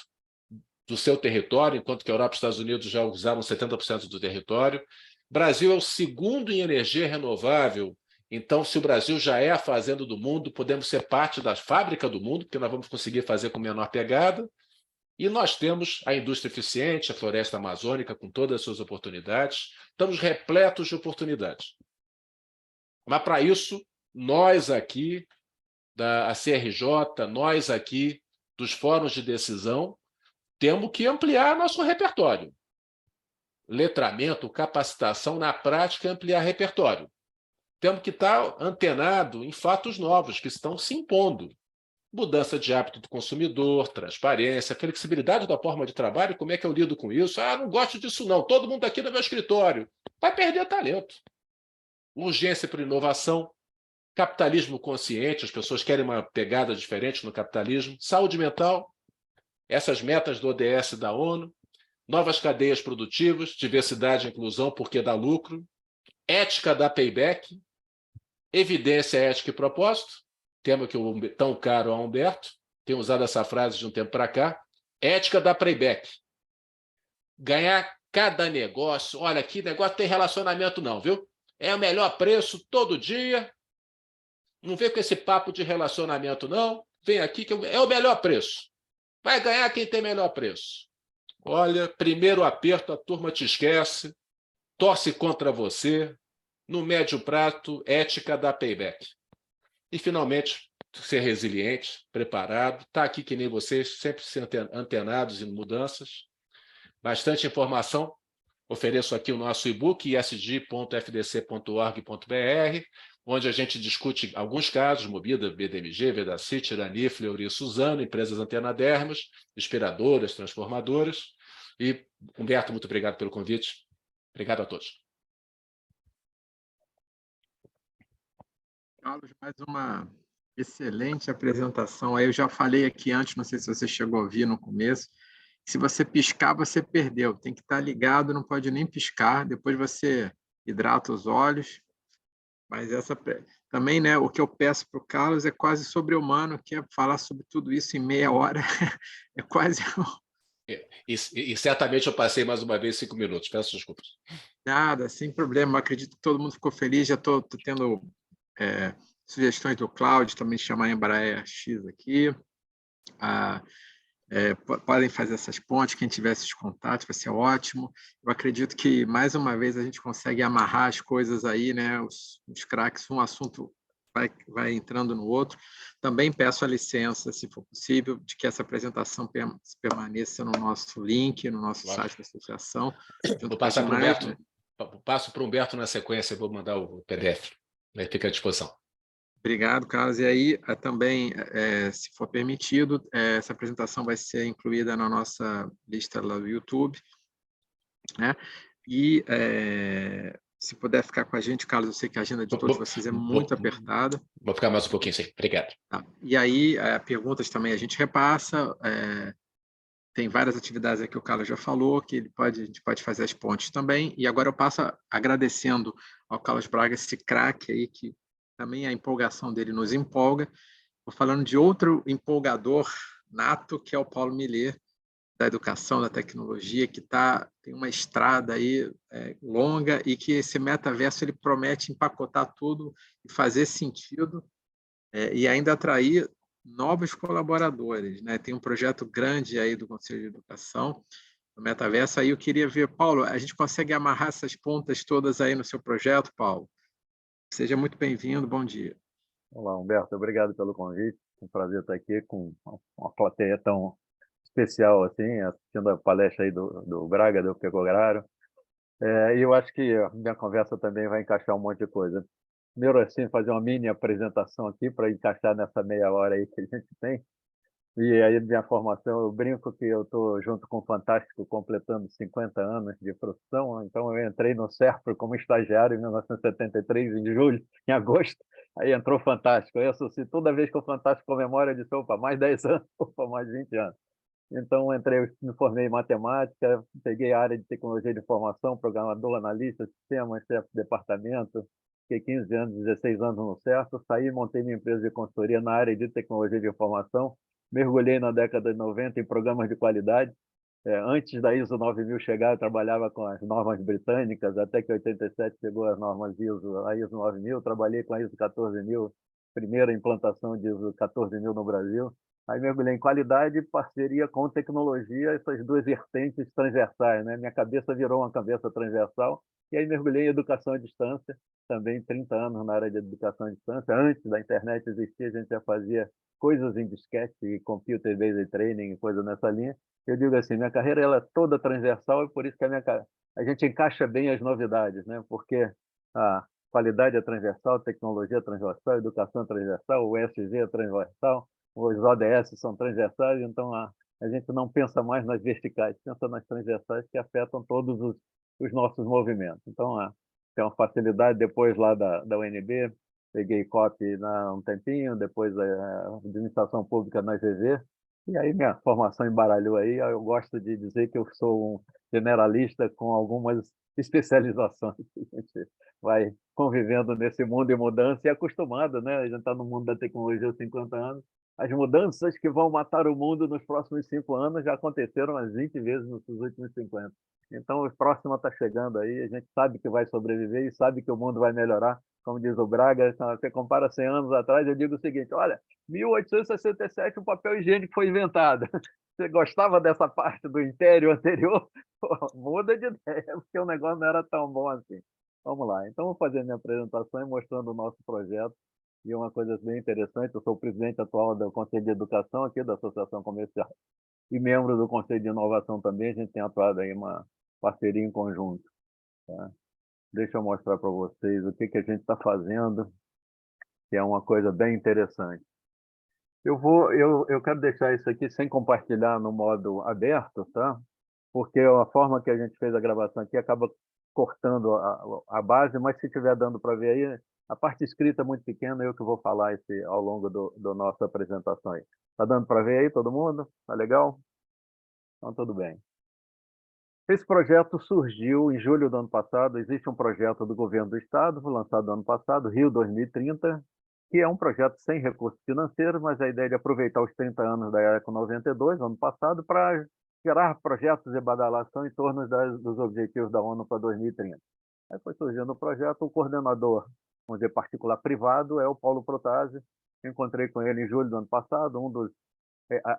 Speaker 5: do seu território, enquanto que a Europa e os Estados Unidos já usavam 70% do território. Brasil é o segundo em energia renovável. Então, se o Brasil já é a fazenda do mundo, podemos ser parte da fábrica do mundo, porque nós vamos conseguir fazer com menor pegada. E nós temos a indústria eficiente, a floresta amazônica, com todas as suas oportunidades. Estamos repletos de oportunidades. Mas, para isso, nós aqui, da CRJ, nós aqui, dos fóruns de decisão, temos que ampliar nosso repertório. Letramento, capacitação, na prática, ampliar repertório. Temos que estar antenado em fatos novos que estão se impondo. Mudança de hábito do consumidor, transparência, flexibilidade da forma de trabalho, como é que eu lido com isso? Ah, não gosto disso não, todo mundo aqui no meu escritório. Vai perder talento. Urgência para inovação, capitalismo consciente, as pessoas querem uma pegada diferente no capitalismo, saúde mental, essas metas do ODS da ONU, novas cadeias produtivas, diversidade e inclusão, porque dá lucro, ética da payback, evidência, ética e propósito, tema que eu tão caro a Humberto, tem usado essa frase de um tempo para cá, ética da payback. Ganhar cada negócio, olha, aqui negócio tem relacionamento não, viu? É o melhor preço todo dia, não vem com esse papo de relacionamento não, vem aqui que é o melhor preço. Vai ganhar quem tem melhor preço. Olha, primeiro aperto, a turma te esquece, torce contra você, no médio prazo, ética da payback. E, finalmente, ser resiliente, preparado, estar aqui que nem vocês, sempre antenados em mudanças. Bastante informação. Ofereço aqui o nosso e-book, isg.fdc.org.br, onde a gente discute alguns casos, Movida, BDMG, Vedacity, Irani, Fleury e Suzano, empresas antenadermas, inspiradoras, transformadoras. E, Humberto, muito obrigado pelo convite. Obrigado a todos.
Speaker 1: Carlos, mais uma excelente apresentação. Aí eu já falei aqui antes, não sei se você chegou a ouvir no começo, se você piscar, você perdeu. Tem que estar ligado, não pode nem piscar. Depois você hidrata os olhos. Mas essa também, né? O que eu peço para o Carlos é quase sobre-humano, que é falar sobre tudo isso em meia hora. É quase.
Speaker 5: E certamente eu passei mais uma vez 5 minutos. Peço desculpas.
Speaker 1: Nada, sem problema. Eu acredito que todo mundo ficou feliz. Já estou tendo sugestões do Cláudio, também chamar a Embraer X aqui. Podem fazer essas pontes, quem tiver esses contatos, vai ser ótimo. Eu acredito que, mais uma vez, a gente consegue amarrar as coisas aí, né? Os craques, um assunto vai entrando no outro. Também peço a licença, se for possível, de que essa apresentação permaneça no nosso link, no nosso site da associação.
Speaker 5: Vou passar para o Humberto, né? Passo para o Humberto na sequência, vou mandar o PDF. Fica à disposição.
Speaker 1: Obrigado, Carlos. E aí, também, se for permitido, essa apresentação vai ser incluída na nossa lista lá do YouTube, né? E se puder ficar com a gente, Carlos, eu sei que a agenda de todos vocês é muito apertada.
Speaker 5: Vou ficar mais um pouquinho, sim. Obrigado.
Speaker 1: Tá. E aí, perguntas também a gente repassa. Tem várias atividades aqui que o Carlos já falou, que a gente pode fazer as pontes também. E agora eu passo agradecendo ao Carlos Braga esse craque aí, que também a empolgação dele nos empolga. Estou falando de outro empolgador nato, que é o Paulo Millet, da educação, da tecnologia, que tem uma estrada aí longa e que esse metaverso ele promete empacotar tudo e fazer sentido e ainda atrair novos colaboradores, né? Tem um projeto grande aí do Conselho de Educação, do metaverso. Aí eu queria ver, Paulo, a gente consegue amarrar essas pontas todas aí no seu projeto, Paulo? Seja muito bem-vindo, bom dia.
Speaker 6: Olá, Humberto, obrigado pelo convite. É um prazer estar aqui com uma plateia tão especial assim, assistindo a palestra aí do Braga, do Pegograro. E eu acho que a minha conversa também vai encaixar um monte de coisa. Primeiro, assim, fazer uma mini apresentação aqui para encaixar nessa meia hora aí que a gente tem. E aí, minha formação, eu brinco que eu estou junto com o Fantástico, completando 50 anos de profissão. Então, eu entrei no SERPRO como estagiário em 1973, em julho, em agosto. Aí entrou o Fantástico. Eu associo toda vez que o Fantástico comemora, eu disse, opa, mais 10 anos, opa, mais 20 anos. Então, entrei, me formei em matemática, peguei a área de tecnologia de informação, programador, analista, sistemas, chefe de departamento, fiquei 15 anos, 16 anos no certo, saí e montei minha empresa de consultoria na área de tecnologia de informação, mergulhei na década de 90 em programas de qualidade. Antes da ISO 9000 chegar, eu trabalhava com as normas britânicas, até que em 87 chegou as normas ISO, a ISO 9000, trabalhei com a ISO 14000, primeira implantação de ISO 14000 no Brasil. Aí mergulhei em qualidade, parceria com tecnologia, essas duas vertentes transversais, né? Minha cabeça virou uma cabeça transversal, e aí mergulhei em educação à distância, também 30 anos na área de educação à distância. Antes da internet existir, a gente já fazia coisas em disquete, computer-based training, coisa nessa linha. Eu digo assim, minha carreira ela é toda transversal, e por isso que a gente encaixa bem as novidades, né? Porque a qualidade é transversal, tecnologia é transversal, educação é transversal, o ESG é transversal, os ODS são transversais, então a gente não pensa mais nas verticais, pensa nas transversais que afetam todos os nossos movimentos. Então, tem uma facilidade depois lá da UNB, peguei COP há um tempinho, depois a administração pública na GV, e aí minha formação embaralhou aí. Eu gosto de dizer que eu sou um generalista com algumas especializações. A gente vai convivendo nesse mundo em mudança e acostumado, né? A gente está no mundo da tecnologia há 50 anos. As mudanças que vão matar o mundo nos próximos 5 anos já aconteceram umas 20 vezes nos últimos 50. Então, o próximo está chegando aí, a gente sabe que vai sobreviver e sabe que o mundo vai melhorar. Como diz o Braga, você compara 100 anos atrás, eu digo o seguinte, olha, 1867 o papel higiênico foi inventado. Você gostava dessa parte do império anterior? Pô, muda de ideia, porque o negócio não era tão bom assim. Vamos lá, então vou fazer minha apresentação mostrando o nosso projeto. E uma coisa bem interessante, eu sou o presidente atual do Conselho de Educação aqui da Associação Comercial e membro do Conselho de Inovação também, a gente tem atuado aí uma parceria em conjunto. Tá? Deixa eu mostrar para vocês o que a gente está fazendo, que é uma coisa bem interessante. Eu quero deixar isso aqui sem compartilhar no modo aberto, tá? Porque a forma que a gente fez a gravação aqui acaba cortando a base, mas se estiver dando para ver aí, a parte escrita é muito pequena, eu que vou falar ao longo do nossa apresentação aí. Está dando para ver aí todo mundo? Tá legal? Então, tudo bem. Esse projeto surgiu em julho do ano passado. Existe um projeto do governo do estado, lançado no ano passado, Rio 2030, que é um projeto sem recursos financeiros, mas a ideia de aproveitar os 30 anos da Eco 92, ano passado, para gerar projetos de badalação em torno dos objetivos da ONU para 2030. Aí foi surgindo o projeto, o coordenador, vamos dizer, particular-privado, é o Paulo Protasi. Encontrei com ele em julho do ano passado,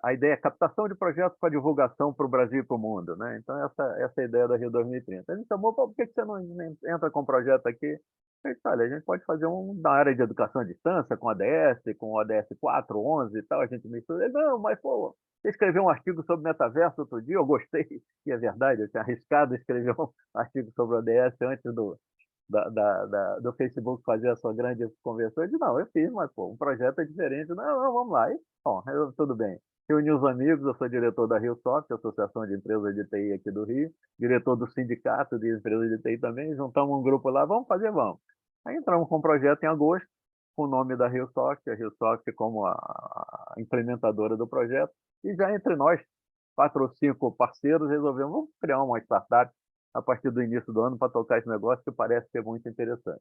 Speaker 6: a ideia é captação de projetos para divulgação para o Brasil e para o mundo, né? Então, essa é a ideia da Rio 2030. Ele chamou, por que você não entra com um projeto aqui? Eu disse, olha, a gente pode fazer na área de educação à distância, com ADS, com ODS 4, 11 e tal, a gente mistura. Ele, não, mas, pô, você escreveu um artigo sobre metaverso outro dia, eu gostei, e é verdade, eu tinha arriscado escrever um artigo sobre o ODS antes do Facebook fazer a sua grande conversão. Eu disse, não, eu fiz, mas pô, um projeto é diferente. Não, vamos lá. E, bom, tudo bem. Reuni os amigos, eu sou diretor da RioSoft, Associação de Empresas de TI aqui do Rio, diretor do Sindicato de Empresas de TI também, juntamos um grupo lá, vamos fazer, vamos. Aí entramos com um projeto em agosto, com o nome da RioSoft, a RioSoft como a implementadora do projeto, e já entre nós, 4 ou 5 parceiros, resolvemos vamos criar uma startup a partir do início do ano para tocar esse negócio que parece ser muito interessante.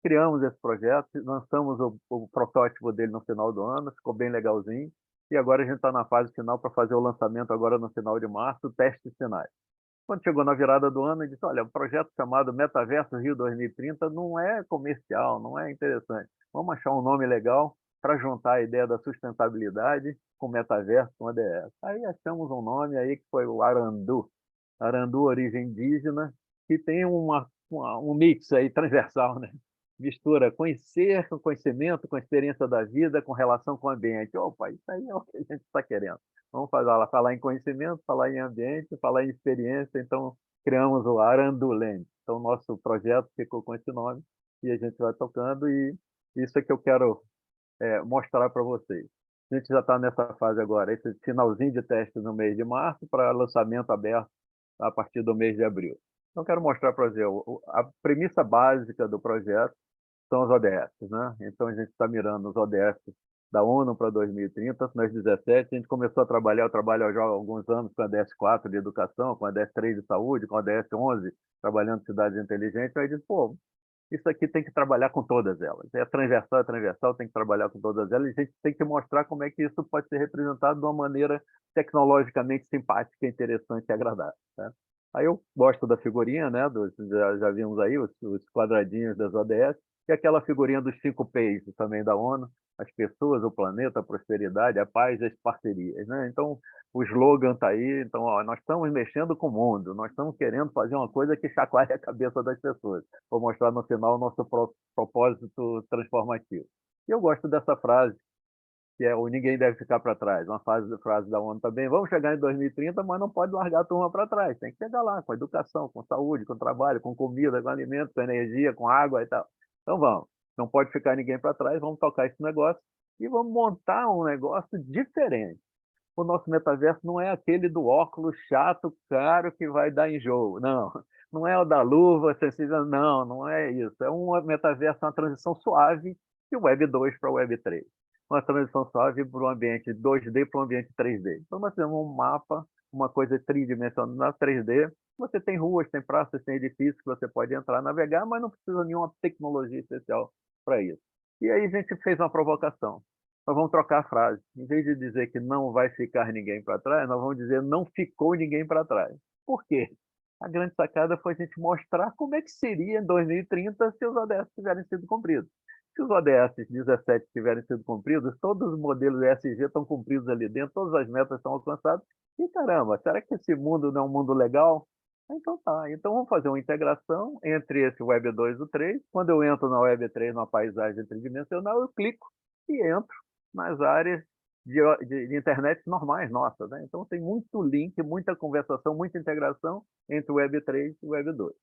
Speaker 6: Criamos esse projeto, lançamos o protótipo dele no final do ano, ficou bem legalzinho, e agora a gente está na fase final para fazer o lançamento agora no final de março, testes finais. Quando chegou na virada do ano, eu disse, olha, um projeto chamado Metaverso Rio 2030 não é comercial, não é interessante. Vamos achar um nome legal para juntar a ideia da sustentabilidade com metaverso, com ADS. Aí achamos um nome aí que foi o Arandu. Arandu, origem indígena, que tem um mix aí transversal, né? Mistura conhecer, com conhecimento, com experiência da vida, com relação com o ambiente. Opa, isso aí é o que a gente está querendo. Vamos falar em conhecimento, falar em ambiente, falar em experiência. Então, criamos o Aranduland. Então, nosso projeto ficou com esse nome e a gente vai tocando. E isso é que eu quero mostrar para vocês. A gente já está nessa fase agora, esse finalzinho de teste no mês de março para lançamento aberto a partir do mês de abril. Então, quero mostrar para você a premissa básica do projeto são os ODS, né? Então, a gente está mirando os ODS da ONU para 2030, nós 17, a gente começou a trabalhar, eu trabalho já há alguns anos com a ODS 4 de educação, com a ODS 3 de saúde, com a ODS 11, trabalhando em cidades inteligentes, aí diz, pô, isso aqui tem que trabalhar com todas elas. É transversal, tem que trabalhar com todas elas, e a gente tem que mostrar como é que isso pode ser representado de uma maneira tecnologicamente simpática, interessante e agradável. Tá? Aí eu gosto da figurinha, né? Já vimos aí os quadradinhos das ODS, e aquela figurinha dos 5 P's também da ONU, as pessoas, o planeta, a prosperidade, a paz e as parcerias. Né? Então, o slogan está aí. Então, ó, nós estamos mexendo com o mundo, nós estamos querendo fazer uma coisa que chacoalhe a cabeça das pessoas. Vou mostrar no final o nosso propósito transformativo. E eu gosto dessa frase, que é o ninguém deve ficar para trás, uma frase da ONU também. Vamos chegar em 2030, mas não pode largar a turma para trás. Tem que chegar lá com educação, com saúde, com trabalho, com comida, com alimento, com energia, com água e tal. Então vamos. Não pode ficar ninguém para trás, vamos tocar esse negócio e vamos montar um negócio diferente. O nosso metaverso não é aquele do óculos chato, caro, que vai dar enjoo. Não, não é o da luva acessível, não, não é isso. É um metaverso, uma transição suave de Web 2 para Web 3. Uma transição suave para um ambiente 2D para um ambiente 3D. Então, nós temos um mapa, uma coisa tridimensional na 3D. Você tem ruas, tem praças, tem edifícios que você pode entrar, navegar, mas não precisa de nenhuma tecnologia especial para isso. E aí a gente fez uma provocação. Nós vamos trocar a frase. Em vez de dizer que não vai ficar ninguém para trás, nós vamos dizer não ficou ninguém para trás. Por quê? A grande sacada foi a gente mostrar como é que seria em 2030 se os ODS tiverem sido cumpridos. Se os ODS 17 tiverem sido cumpridos, todos os modelos ESG estão cumpridos ali dentro, todas as metas estão alcançadas. E caramba, será que esse mundo não é um mundo legal? Então tá, então vamos fazer uma integração entre esse Web 2 e o 3. Quando eu entro na Web 3, numa paisagem tridimensional, eu clico e entro nas áreas de internet normais nossas. Né? Então tem muito link, muita conversação, muita integração entre o Web 3 e o Web 2.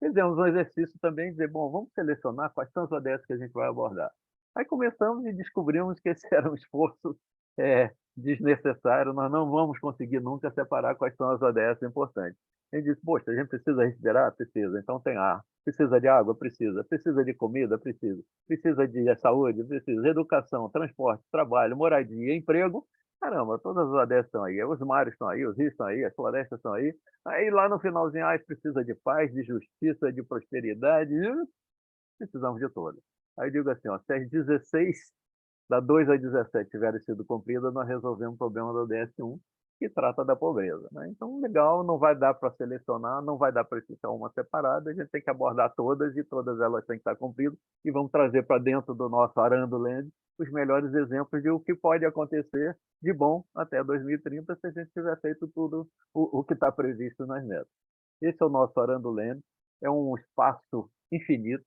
Speaker 6: Fizemos um exercício também de dizer, bom, vamos selecionar quais são as ODS que a gente vai abordar. Aí começamos e descobrimos que esse era um esforço desnecessário, nós não vamos conseguir nunca separar quais são as ODS importantes. A gente disse, poxa, a gente precisa respirar? Precisa. Então tem ar. Precisa de água? Precisa. Precisa de comida? Precisa. Precisa de saúde? Precisa. Educação, transporte, trabalho, moradia, emprego? Caramba, todas as ODS estão aí. Os mares estão aí, os rios estão aí, as florestas estão aí. Aí lá no finalzinho, precisa de paz, de justiça, de prosperidade. Precisamos de todas. Aí eu digo assim, ó, se as 16 da 2 a 17 tiverem sido cumpridas, nós resolvemos o problema da ODS 1, que trata da pobreza. Né? Então, legal, não vai dar para selecionar, não vai dar para ficar uma separada, a gente tem que abordar todas e todas elas têm que estar cumpridas e vamos trazer para dentro do nosso Arando Land os melhores exemplos de o que pode acontecer de bom até 2030 se a gente tiver feito tudo o que está previsto nas metas. Esse é o nosso Arando Land, é um espaço infinito.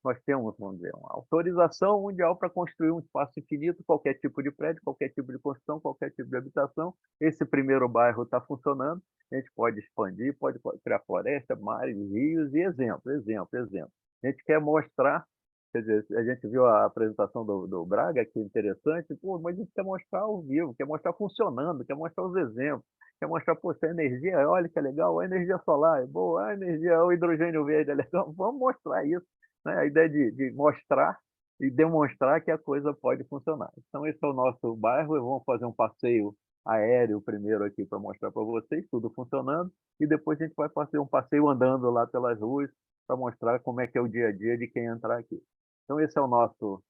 Speaker 6: Nós temos, vamos dizer, uma autorização mundial para construir um espaço infinito, qualquer tipo de prédio, qualquer tipo de construção, qualquer tipo de habitação. Esse primeiro bairro está funcionando, a gente pode expandir, pode criar floresta, mares, rios e exemplo. A gente quer mostrar, quer dizer, a gente viu a apresentação do Braga, que é interessante, mas a gente quer mostrar ao vivo, quer mostrar funcionando, quer mostrar os exemplos, quer mostrar, a energia, olha que é legal, a energia solar é boa, a energia, o hidrogênio verde é legal, vamos mostrar isso. Né? A ideia de mostrar e demonstrar que a coisa pode funcionar. Então, esse é o nosso bairro. Vamos fazer um passeio aéreo primeiro aqui para mostrar para vocês, tudo funcionando, e depois a gente vai fazer um passeio andando lá pelas ruas para mostrar como é que é o dia a dia de quem entrar aqui. Então, esse é o nosso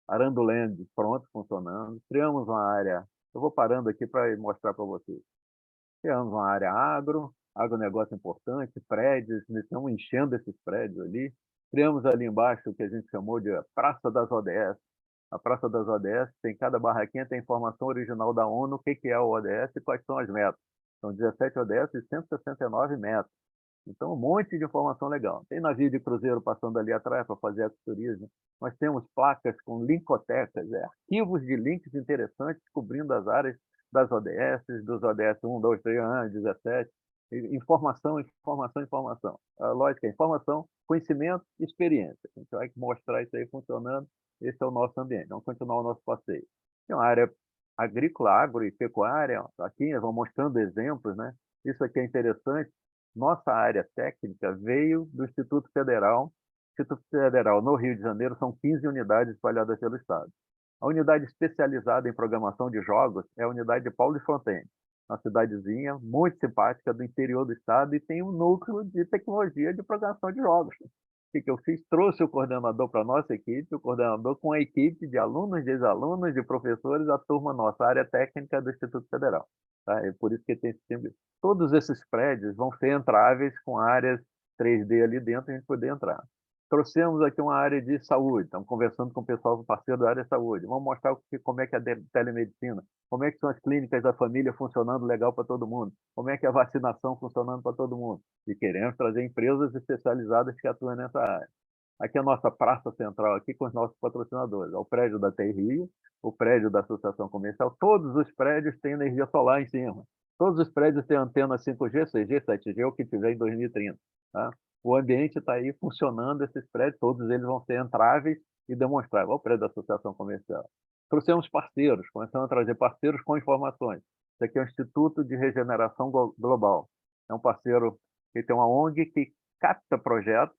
Speaker 6: Arando Land pronto, funcionando. Criamos uma área, eu vou parando aqui para mostrar para vocês. Criamos uma área agronegócio importante, prédios, estamos enchendo esses prédios ali. Criamos ali embaixo o que a gente chamou de Praça das ODS. A Praça das ODS tem cada barraquinha, tem informação original da ONU, o que é o ODS e quais são as metas. São 17 ODS e 169 metas. Então, um monte de informação legal. Tem navio de cruzeiro passando ali atrás para fazer ecoturismo. Nós temos placas com linkotecas, arquivos de links interessantes cobrindo as áreas das ODS, dos ODS 1, 2, 3, 17. Informação. A lógica é informação, conhecimento e experiência. A gente vai mostrar isso aí funcionando. Esse é o nosso ambiente. Vamos continuar o nosso passeio. Tem uma área agrícola, agro e pecuária. Aqui vão mostrando exemplos, né? Isso aqui é interessante. Nossa área técnica veio do Instituto Federal. Instituto Federal no Rio de Janeiro são 15 unidades espalhadas pelo estado. A unidade especializada em programação de jogos é a unidade de Paulo de Fontaine, uma cidadezinha muito simpática do interior do estado e tem um núcleo de tecnologia de programação de jogos. O que eu fiz? Trouxe o coordenador para a nossa equipe, o coordenador com a equipe de alunos, de ex-alunos, de professores, a turma nossa, a área técnica do Instituto Federal. Tá? É por isso que tem esse time. Todos esses prédios vão ser entráveis com áreas 3D ali dentro, a gente poder entrar. Trouxemos aqui uma área de saúde, estamos conversando com o pessoal parceiro da área de saúde. Vamos mostrar como é que é a telemedicina, como é que são as clínicas da família funcionando legal para todo mundo, como é que é a vacinação funcionando para todo mundo. E queremos trazer empresas especializadas que atuam nessa área. Aqui é a nossa praça central, aqui com os nossos patrocinadores. É o prédio da TI Rio, o prédio da Associação Comercial. Todos os prédios têm energia solar em cima. Todos os prédios têm antena 5G, 6G, 7G, o que tiver em 2030. Tá? O ambiente está aí funcionando, esses prédios, todos eles vão ser entráveis e demonstráveis. Olha o prédio da Associação Comercial. Trouxemos parceiros, começamos a trazer parceiros com informações. Isso aqui é o Instituto de Regeneração Global. É um parceiro que tem uma ONG que capta projetos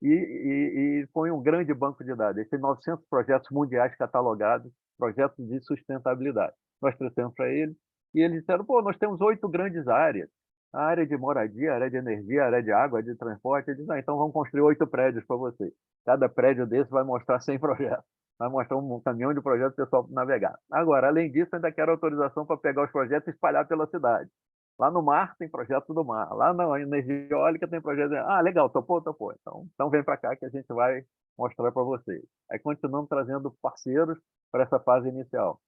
Speaker 6: e põe um grande banco de dados. Ele tem 900 projetos mundiais catalogados, projetos de sustentabilidade. Nós trouxemos para ele e eles disseram, pô, nós temos 8 grandes áreas. A área de moradia, a área de energia, a área de água, a área de transporte. Ele diz, então vamos construir 8 prédios para vocês. Cada prédio desse vai mostrar 100 projetos. Vai mostrar um caminhão de projetos para o pessoal navegar. Agora, além disso, ainda quero autorização para pegar os projetos e espalhar pela cidade. Lá no mar tem projeto do mar. Lá na energia eólica tem projeto. Ah, legal, topou, topou. Então vem para cá que a gente vai mostrar para vocês. Aí continuamos trazendo parceiros para essa fase inicial.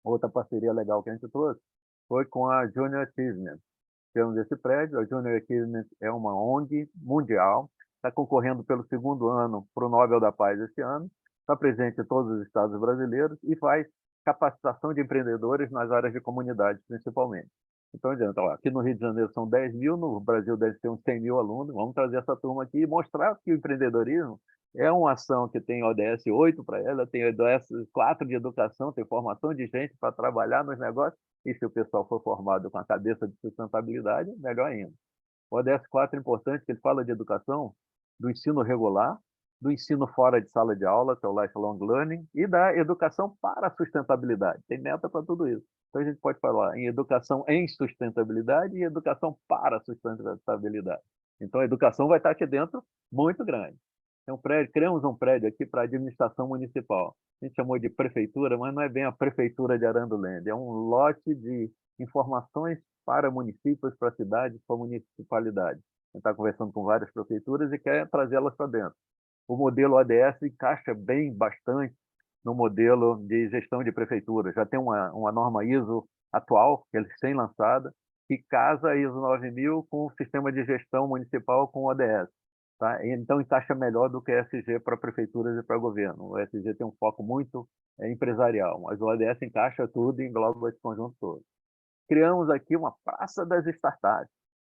Speaker 6: Outra parceria legal que a gente trouxe foi com a Junior Achievement. Temos esse prédio, a Junior Achievement é uma ONG mundial, está concorrendo pelo 2º ano para o Nobel da Paz esse ano, está presente em todos os estados brasileiros e faz capacitação de empreendedores nas áreas de comunidade, principalmente. Então, adianta, ó, aqui no Rio de Janeiro são 10 mil, no Brasil deve ter uns 100 mil alunos, vamos trazer essa turma aqui e mostrar que o empreendedorismo é uma ação que tem ODS 8 para ela, tem ODS 4 de educação, tem formação de gente para trabalhar nos negócios, e se o pessoal for formado com a cabeça de sustentabilidade, melhor ainda. O ODS 4 é importante, que ele fala de educação, do ensino regular, do ensino fora de sala de aula, que é o lifelong learning, e da educação para a sustentabilidade. Tem meta para tudo isso. Então, a gente pode falar em educação em sustentabilidade e educação para a sustentabilidade. Então, a educação vai estar aqui dentro muito grande. Tem um prédio, criamos um prédio aqui para a administração municipal. A gente chamou de prefeitura, mas não é bem a prefeitura de Arandulândia, é um lote de informações para municípios, para cidades, para municipalidades. A gente está conversando com várias prefeituras e quer trazê-las para dentro. O modelo ODS encaixa bem bastante no modelo de gestão de prefeitura. Já tem uma norma ISO atual, que é recém-lançada, que casa a ISO 9000 com o sistema de gestão municipal com o ODS. Tá? Então, encaixa melhor do que o ESG para prefeituras e para governo. O ESG tem um foco muito empresarial, mas o ODS encaixa tudo e engloba esse conjunto todo. Criamos aqui uma praça das startups.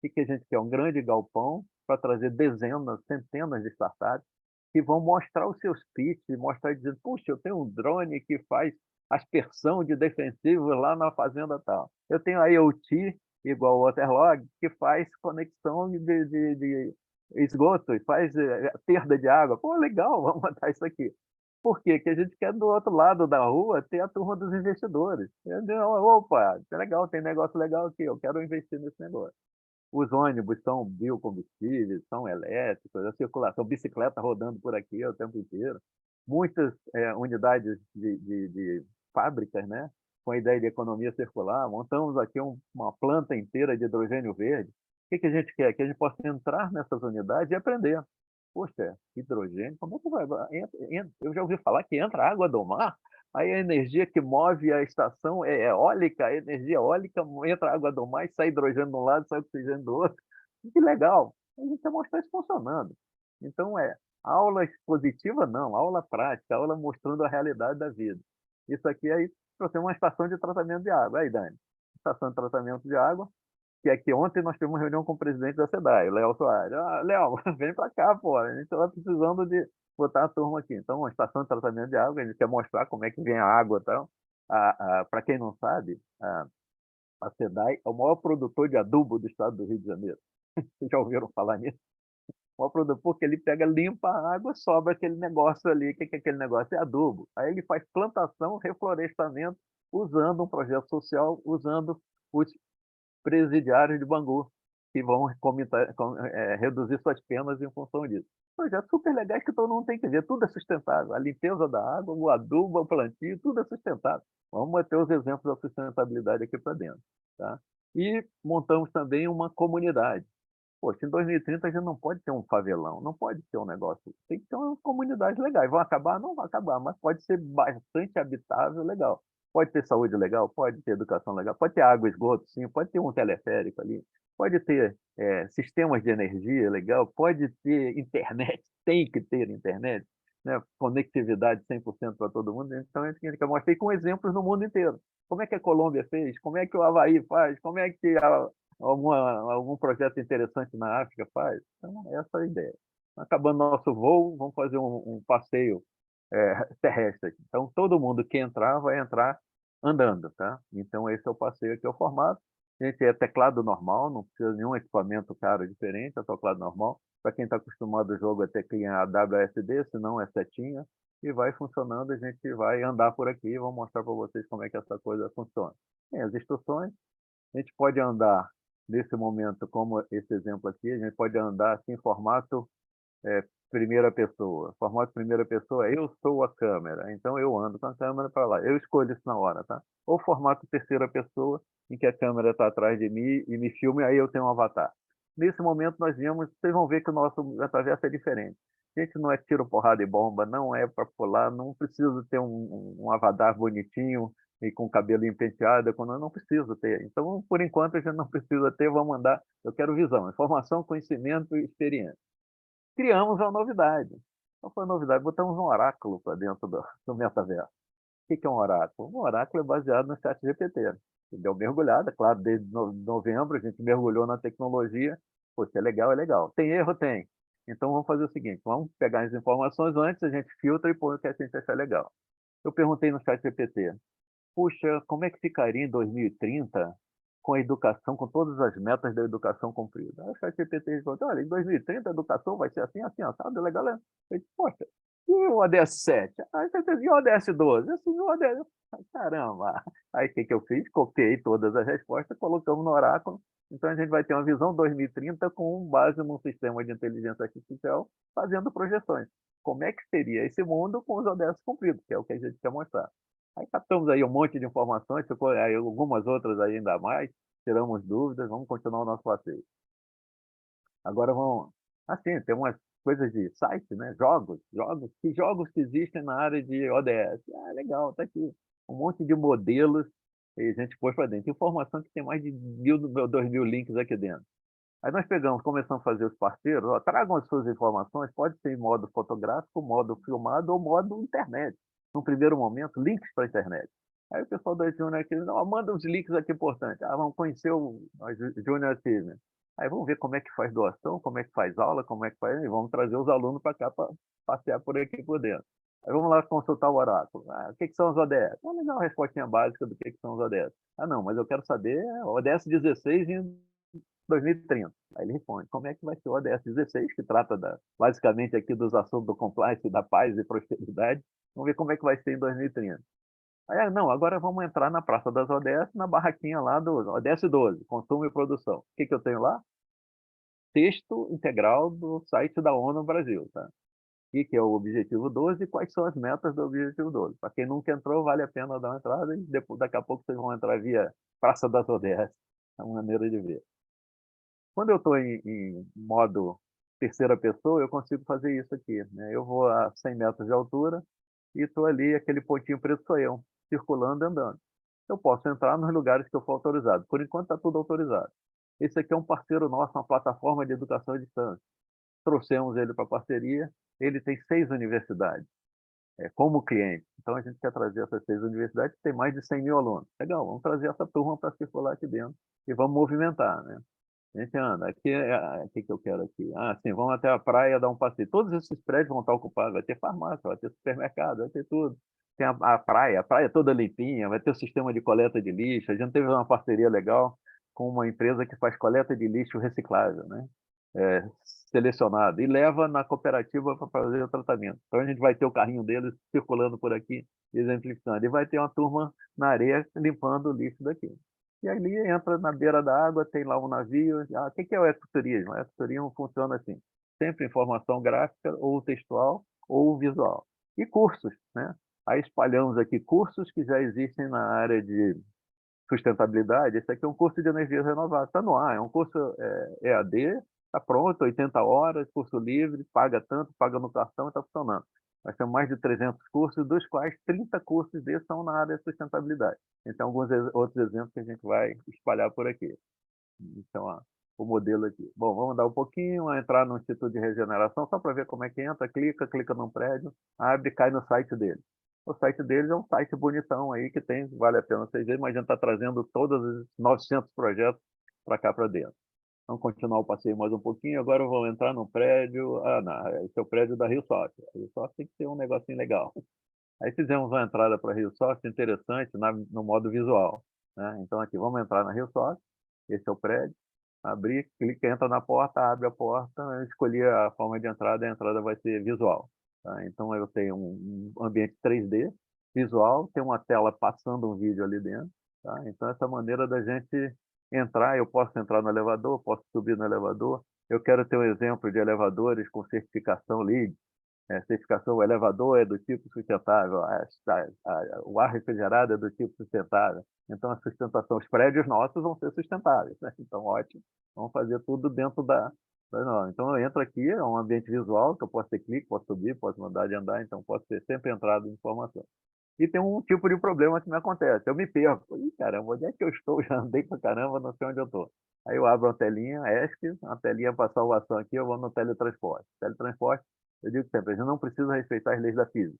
Speaker 6: O que a gente quer? Um grande galpão para trazer dezenas, centenas de startups que vão mostrar os seus pitches, mostrar dizendo, puxa, eu tenho um drone que faz aspersão de defensivos lá na fazenda tal. Eu tenho a IoT, igual o Waterlog, que faz conexão de esgoto e faz perda de água. Pô, legal, vamos botar isso aqui. Por quê? Que a gente quer do outro lado da rua ter a turma dos investidores. Opa, é legal, tem negócio legal aqui, eu quero investir nesse negócio. Os ônibus são biocombustíveis, são elétricos, a circulação, bicicleta rodando por aqui o tempo inteiro. Muitas unidades de fábricas, né? Com a ideia de economia circular. Montamos aqui uma planta inteira de hidrogênio verde. O que a gente quer? Que a gente possa entrar nessas unidades e aprender. Poxa, hidrogênio, como é que vai? Eu já ouvi falar que entra água do mar, aí a energia que move a estação é eólica, a energia eólica entra água do mar e sai hidrogênio de um lado, sai oxigênio do outro. Que legal! A gente vai mostrar isso funcionando. Então, aula expositiva não, aula prática, aula mostrando a realidade da vida. Isso aqui aí para ser uma estação de tratamento de água. Aí, Dani, estação de tratamento de água, que aqui ontem nós tivemos uma reunião com o presidente da SEDAI, o Léo Soares. Léo, vem para cá, pô, a gente está precisando de botar a turma aqui. Então, uma estação de tratamento de água, a gente quer mostrar como é que vem a água e tal. Para quem não sabe, a SEDAI é o maior produtor de adubo do estado do Rio de Janeiro. Vocês já ouviram falar nisso? O maior produtor, porque ele pega, limpa a água, sobra aquele negócio ali. O que é aquele negócio? É adubo. Aí ele faz plantação, reflorestamento, usando um projeto social, usando os presidiários de Bangu, que vão reduzir suas penas em função disso. Projetos super legais que todo mundo tem que ver, tudo é sustentável. A limpeza da água, o adubo, o plantio, tudo é sustentável. Vamos ter os exemplos da sustentabilidade aqui para dentro. Tá? E montamos também uma comunidade. Poxa, em 2030 a gente não pode ter um favelão, não pode ter um negócio, tem que ter uma comunidade legal. Vão acabar? Não vai acabar, mas pode ser bastante habitável, legal. Pode ter saúde legal, pode ter educação legal, pode ter água, esgoto, sim, pode ter um teleférico ali, pode ter sistemas de energia legal, pode ter internet, tem que ter internet, né? Conectividade 100% para todo mundo. Então, a gente quer mostrar com exemplos no mundo inteiro. Como é que a Colômbia fez? Como é que o Havaí faz? Como é que algum projeto interessante na África faz? Então, essa é a ideia. Acabando nosso voo, vamos fazer um passeio terrestre. Então, todo mundo que entrar vai entrar andando, tá? Então, esse é o passeio aqui, é o formato. A gente é teclado normal, não precisa de nenhum equipamento caro diferente, é teclado normal. Para quem está acostumado ao jogo, é teclinha WSD, se não é setinha, e vai funcionando, a gente vai andar por aqui e vou mostrar para vocês como é que essa coisa funciona. Tem as instruções, a gente pode andar nesse momento, como esse exemplo aqui, a gente pode andar assim, em formato primeira pessoa. Formato primeira pessoa, eu sou a câmera, então eu ando com a câmera para lá. Eu escolho isso na hora, tá? Ou formato terceira pessoa, em que a câmera está atrás de mim e me filma, e aí eu tenho um avatar. Nesse momento nós vimos, vocês vão ver que o nosso metaverso é diferente. A gente não é tiro, porrada e bomba, não é para pular, não precisa ter um avatar bonitinho e com cabelo penteado, quando eu não preciso ter. Então, por enquanto, a gente não precisa ter, vamos andar. Eu quero visão, informação, conhecimento e experiência. Criamos uma novidade. Qual foi a novidade? Botamos um oráculo para dentro do metaverso. O que é um oráculo? Um oráculo é baseado no ChatGPT. Deu mergulhada, claro, desde novembro a gente mergulhou na tecnologia. Poxa, é legal, é legal. Tem erro? Tem. Então vamos fazer o seguinte, vamos pegar as informações antes, a gente filtra e põe o que a gente achar legal. Eu perguntei no ChatGPT, puxa, como é que ficaria em 2030 com a educação, com todas as metas da educação cumprida? Aí o ChatGPT respondeu, olha, em 2030 a educação vai ser assim, assim, assado, legal, né? Eu disse, poxa, e o ODS 7? Aí você disse, e o ODS 12? Assim, o ODS... Caramba! Aí o que eu fiz? Copiei todas as respostas, colocamos no oráculo. Então a gente vai ter uma visão 2030 com base num sistema de inteligência artificial fazendo projeções. Como é que seria esse mundo com os ODS cumpridos, que é o que a gente quer mostrar. Aí captamos aí um monte de informações, ficou aí algumas outras ainda mais, tiramos dúvidas, vamos continuar o nosso passeio. Agora vamos... Assim, tem umas coisas de site, né? Jogos que existem na área de ODS. Ah, legal, tá aqui. Um monte de modelos e a gente pôs para dentro. Informação que tem mais de 2.000 links aqui dentro. Aí nós pegamos, começamos a fazer os parceiros, ó, tragam as suas informações, pode ser em modo fotográfico, modo filmado ou modo internet. No primeiro momento, links para a internet. Aí o pessoal da Junior aqui, não, manda uns links aqui importantes. Ah, vamos conhecer o Junior Achievement. Aí vamos ver como é que faz doação, como é que faz aula, como é que faz, e vamos trazer os alunos para cá para passear por aqui por dentro. Aí vamos lá consultar o oráculo. Ah, o que são os ODS? Vamos dar uma respostinha básica do que são os ODS. Ah, não, mas eu quero saber ODS 16 em 2030. Aí ele responde, como é que vai ser o ODS 16, que trata basicamente aqui dos assuntos do compliance, da paz e prosperidade. Vamos ver como é que vai ser em 2030. Aí, não, agora vamos entrar na Praça das ODS, na barraquinha lá do ODS 12, consumo e produção. O que eu tenho lá? Texto integral do site da ONU Brasil, tá? O que é o Objetivo 12 e quais são as metas do Objetivo 12. Para quem nunca entrou, vale a pena dar uma entrada e daqui a pouco vocês vão entrar via Praça das ODS. É uma maneira de ver. Quando eu estou em modo terceira pessoa, eu consigo fazer isso aqui, né? Eu vou a 100 metros de altura e estou ali, aquele pontinho preto sou eu, circulando e andando. Eu posso entrar nos lugares que eu for autorizado. Por enquanto está tudo autorizado. Esse aqui é um parceiro nosso, uma plataforma de educação à distância. Trouxemos ele para a parceria. Ele tem 6 universidades como cliente. Então a gente quer trazer essas 6 universidades, que tem mais de 100 mil alunos. Legal, vamos trazer essa turma para circular aqui dentro e vamos movimentar, né? A gente anda. Aqui o que eu quero aqui? Ah, sim, vamos até a praia dar um passeio. Todos esses prédios vão estar ocupados. Vai ter farmácia, vai ter supermercado, vai ter tudo. tem a praia toda limpinha, vai ter o sistema de coleta de lixo. A gente teve uma parceria legal com uma empresa que faz coleta de lixo reciclável, né? Selecionado, e leva na cooperativa para fazer o tratamento. Então a gente vai ter o carrinho deles circulando por aqui, exemplificando, e vai ter uma turma na areia limpando o lixo daqui. E ali entra na beira da água, tem lá um navio. O que é o ecoturismo? O ecoturismo funciona assim, sempre informação gráfica, ou textual, ou visual. E cursos, né? Aí espalhamos aqui cursos que já existem na área de sustentabilidade. Esse aqui é um curso de energias renováveis, está no ar, é um curso EAD, está pronto, 80 horas, curso livre, paga tanto, paga no cartão e está funcionando. Nós temos mais de 300 cursos, dos quais 30 cursos desses são na área de sustentabilidade. Então, alguns outros exemplos que a gente vai espalhar por aqui. Então, o modelo aqui. Bom, vamos dar um pouquinho, entrar no Instituto de Regeneração, só para ver como é que entra, clica num prédio, abre, cai no site dele. O site deles é um site bonitão aí, que tem, vale a pena vocês verem, mas a gente está trazendo todos os 900 projetos para cá para dentro. Vamos continuar o passeio mais um pouquinho. Agora vamos entrar no prédio. Não, esse é o prédio da Rio Soft. A Rio Soft tem que ter um negocinho legal. Aí fizemos uma entrada para a Rio Soft interessante no modo visual, né? Então aqui, vamos entrar na Rio Soft. Esse é o prédio. Abrir, clica, entra na porta, abre a porta, eu escolhi a forma de entrada, a entrada vai ser visual. Tá? Então eu tenho um ambiente 3D, visual, tem uma tela passando um vídeo ali dentro. Tá? Então essa maneira da gente entrar, eu posso entrar no elevador, posso subir no elevador. Eu quero ter um exemplo de elevadores com certificação LEED. Certificação, o elevador é do tipo sustentável, o ar refrigerado é do tipo sustentável. Então, a sustentação, os prédios nossos vão ser sustentáveis, né? Então, ótimo, vamos fazer tudo dentro da norma. Então, eu entro aqui, é um ambiente visual, que eu posso ter clique, posso subir, posso mudar de andar, então posso ter sempre entrada de informação. E tem um tipo de problema que me acontece, eu me perco. Ih, caramba, onde é que eu estou? Já andei pra caramba, não sei onde eu estou. Aí eu abro uma telinha, ESC, uma telinha para salvação aqui, eu vou no teletransporte. Teletransporte, eu digo sempre, a gente não precisa respeitar as leis da física.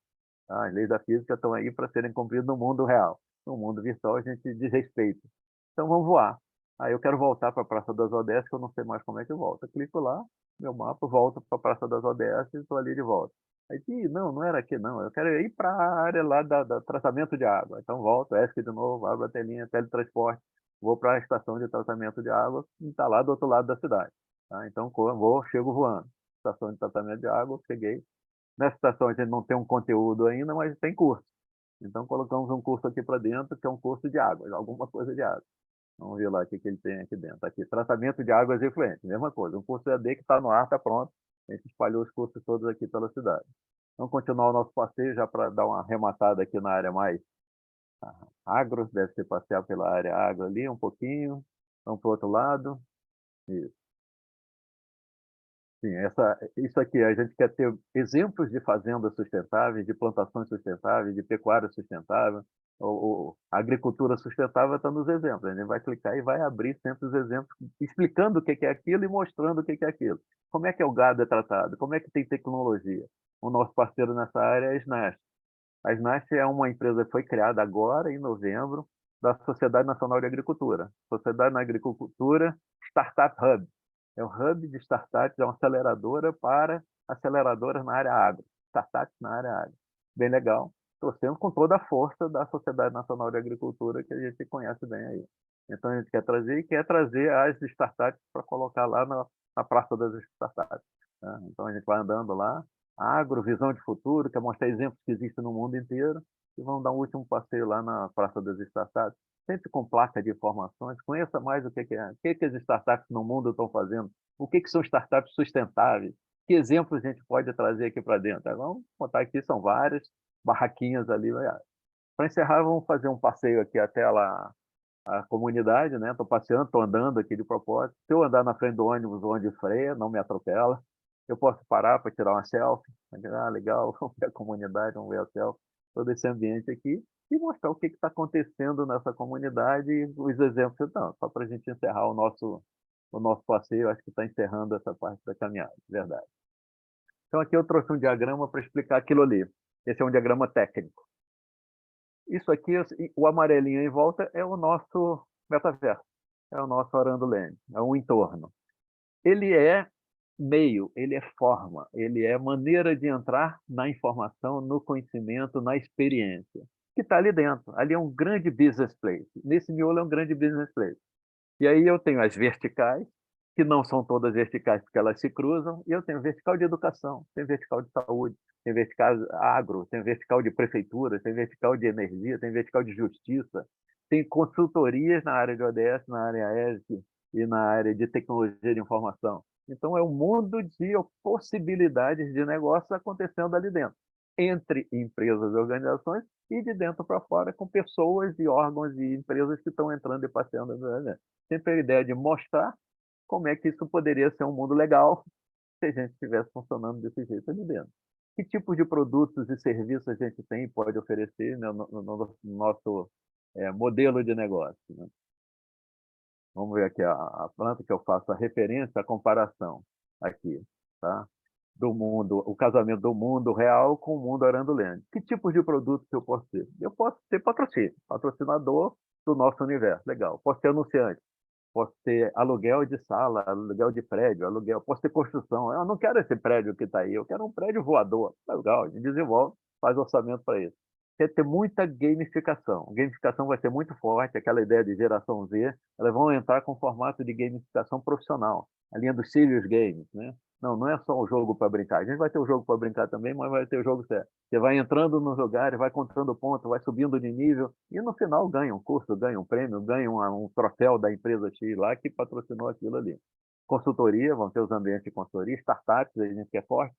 Speaker 6: Tá? As leis da física estão aí para serem cumpridas no mundo real. No mundo virtual a gente desrespeita. Então vamos voar. Aí eu quero voltar para a Praça das Odessas, que eu não sei mais como é que eu volto. Eu clico lá, meu mapa, volto para a Praça das Odessas e estou ali de volta. Aí, não era aqui não, eu quero ir para a área lá da tratamento de água. Então volto, ESC de novo, abro a telinha, teletransporte, vou para a estação de tratamento de água, que está lá do outro lado da cidade. Tá? Então chego voando. Estação de tratamento de água, cheguei. Nessa estação a gente não tem um conteúdo ainda, mas tem curso. Então colocamos um curso aqui para dentro, que é um curso de água, alguma coisa de água. Vamos ver lá o que ele tem aqui dentro. Aqui, tratamento de águas efluentes, mesma coisa. Um curso EAD que está no ar, está pronto. A gente espalhou os cursos todos aqui pela cidade. Vamos continuar o nosso passeio já para dar uma arrematada aqui na área mais agro, deve ser passear pela área agro ali um pouquinho. Vamos para o outro lado. Isso. Sim, isso aqui, a gente quer ter exemplos de fazendas sustentáveis, de plantações sustentáveis, de pecuária sustentável. A agricultura sustentável está nos exemplos. A gente vai clicar e vai abrir sempre os exemplos, explicando o que é aquilo e mostrando o que é aquilo. Como é que o gado é tratado? Como é que tem tecnologia? O nosso parceiro nessa área é a SNAST. A SNAST é uma empresa que foi criada agora, em novembro, da Sociedade Nacional de Agricultura. Sociedade na Agricultura Startup Hub. É um hub de startups, é uma aceleradora para aceleradoras na área agro. Startups na área agro. Bem legal. Torcendo com toda a força da Sociedade Nacional de Agricultura, que a gente conhece bem aí. Então, a gente quer trazer as startups para colocar lá na Praça das Startups. Né? Então, a gente vai andando lá. Agro, visão de futuro, quer mostrar exemplos que existem no mundo inteiro. E vamos dar um último passeio lá na Praça das Startups. Sempre com placa de informações, conheça mais o que as startups no mundo estão fazendo, o que são startups sustentáveis, que exemplos a gente pode trazer aqui para dentro. Vamos contar aqui, são várias barraquinhas ali. Para encerrar, vamos fazer um passeio aqui até lá, a comunidade, né? Estou passeando, estou andando aqui de propósito. Se eu andar na frente do ônibus, o ônibus freia, não me atropela. Eu posso parar para tirar uma selfie. Legal, vamos ver a comunidade, vamos ver a selfie. Todo esse ambiente aqui e mostrar o que está acontecendo nessa comunidade e os exemplos. Então, só para a gente encerrar o nosso passeio, acho que está encerrando essa parte da caminhada, verdade. Então, aqui eu trouxe um diagrama para explicar aquilo ali. Esse é um diagrama técnico. Isso aqui, o amarelinho em volta, é o nosso metaverso, é o nosso Orlando Land, é um entorno. Ele é meio, ele é forma, ele é maneira de entrar na informação, no conhecimento, na experiência, que está ali dentro. Ali é um grande business place. Nesse miolo é um grande business place. E aí eu tenho as verticais, que não são todas verticais porque elas se cruzam, e eu tenho vertical de educação, tem vertical de saúde, tem vertical agro, tem vertical de prefeitura, tem vertical de energia, tem vertical de justiça, tem consultorias na área de ODS, na área ESG e na área de tecnologia de informação. Então, é um mundo de possibilidades de negócios acontecendo ali dentro, entre empresas e organizações e de dentro para fora, com pessoas e órgãos e empresas que estão entrando e passeando. Sempre a ideia de mostrar como é que isso poderia ser um mundo legal se a gente estivesse funcionando desse jeito ali dentro. Que tipo de produtos e serviços a gente tem e pode oferecer, né, no nosso modelo de negócio, né? Vamos ver aqui a planta que eu faço a referência, a comparação aqui, tá? Do mundo, o casamento do mundo real com o mundo Aranduland. Que tipos de produtos eu posso ter? Eu posso ter patrocinador do nosso universo, legal. Posso ter anunciante, posso ter aluguel de sala, aluguel de prédio, aluguel, posso ter construção. Eu não quero esse prédio que está aí, eu quero um prédio voador. Legal, a gente desenvolve, faz orçamento para isso. Quer ter muita gamificação. Gamificação vai ser muito forte, aquela ideia de geração Z, elas vão entrar com formato de gamificação profissional, a linha dos serious games, né? Não é só um jogo para brincar. A gente vai ter um jogo para brincar também, mas vai ter o jogo sério. Você vai entrando nos lugares, vai contando ponto, vai subindo de nível e no final ganha um curso, ganha um prêmio, ganha um troféu da empresa X lá que patrocinou aquilo ali. Consultoria, vão ter os ambientes de consultoria, startups, a gente quer forte.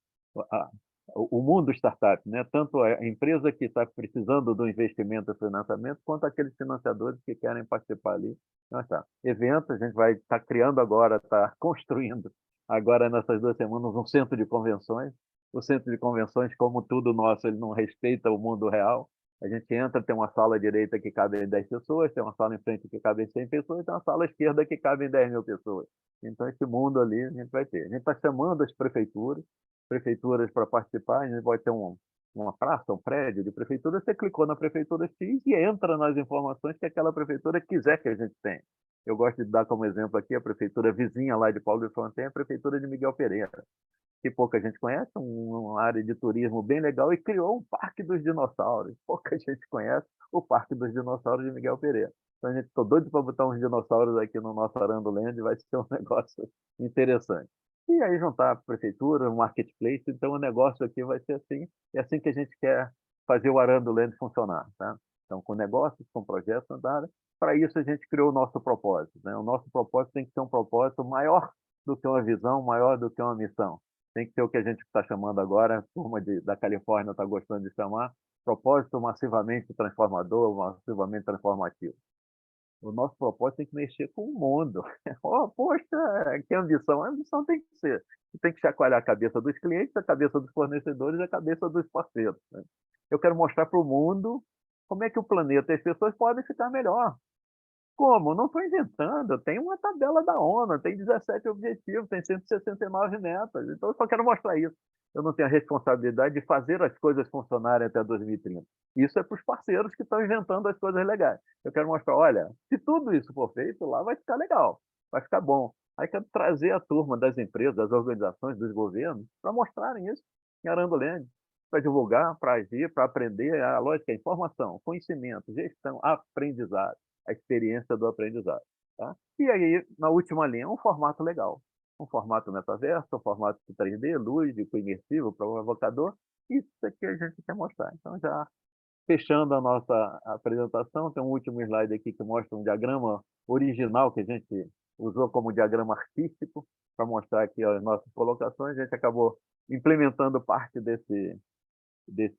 Speaker 6: O mundo startup, né? Tanto a empresa que está precisando do investimento e financiamento, quanto aqueles financiadores que querem participar ali. Então, tá. Eventos, a gente vai estar criando agora, está construindo agora nessas 2 semanas um centro de convenções. O centro de convenções, como tudo nosso, ele não respeita o mundo real. A gente entra, tem uma sala à direita que cabe 10 pessoas, tem uma sala em frente que cabe 100 pessoas, e tem uma sala à esquerda que cabe 10.000 pessoas. Então, esse mundo ali a gente vai ter. A gente está chamando as prefeituras para participar, a gente vai ter uma praça, um prédio de prefeitura, você clicou na prefeitura X e entra nas informações que aquela prefeitura quiser que a gente tenha. Eu gosto de dar como exemplo aqui a prefeitura vizinha lá de Paulo de Fronten, a prefeitura de Miguel Pereira, que pouca gente conhece, uma área de turismo bem legal, e criou um Parque dos Dinossauros. Pouca gente conhece o Parque dos Dinossauros de Miguel Pereira. Então, a gente está doido para botar uns dinossauros aqui no nosso Aranduland, vai ser um negócio interessante. E aí juntar a prefeitura, o marketplace, então o negócio aqui vai ser assim, é assim que a gente quer fazer o Aranduland funcionar, tá? Então, com negócios, com projetos, para isso a gente criou o nosso propósito, né? O nosso propósito tem que ser um propósito maior do que uma visão, maior do que uma missão. Tem que ser o que a gente está chamando agora, a turma da Califórnia está gostando de chamar, propósito massivamente transformador, massivamente transformativo. O nosso propósito tem que mexer com o mundo. Oh, poxa, que ambição! A ambição tem que ser. Tem que chacoalhar a cabeça dos clientes, a cabeça dos fornecedores e a cabeça dos parceiros, né? Eu quero mostrar para o mundo como é que o planeta e as pessoas podem ficar melhor. Como? Não estou inventando. Tem uma tabela da ONU, tem 17 objetivos, tem 169 metas. Então, eu só quero mostrar isso. Eu não tenho a responsabilidade de fazer as coisas funcionarem até 2030. Isso é para os parceiros que estão inventando as coisas legais. Eu quero mostrar, olha, se tudo isso for feito, lá vai ficar legal, vai ficar bom. Aí quero trazer a turma das empresas, das organizações, dos governos, para mostrarem isso em Aranduland, para divulgar, para agir, para aprender. A lógica é informação, conhecimento, gestão, aprendizado, a experiência do aprendizado. Tá? E aí, na última linha, um formato legal. Um formato metaverso, um formato de 3D, lúdico, imersivo, provocador. Isso é que a gente quer mostrar. Então, já fechando a nossa apresentação, tem um último slide aqui que mostra um diagrama original que a gente usou como diagrama artístico para mostrar aqui as nossas colocações. A gente acabou implementando parte desse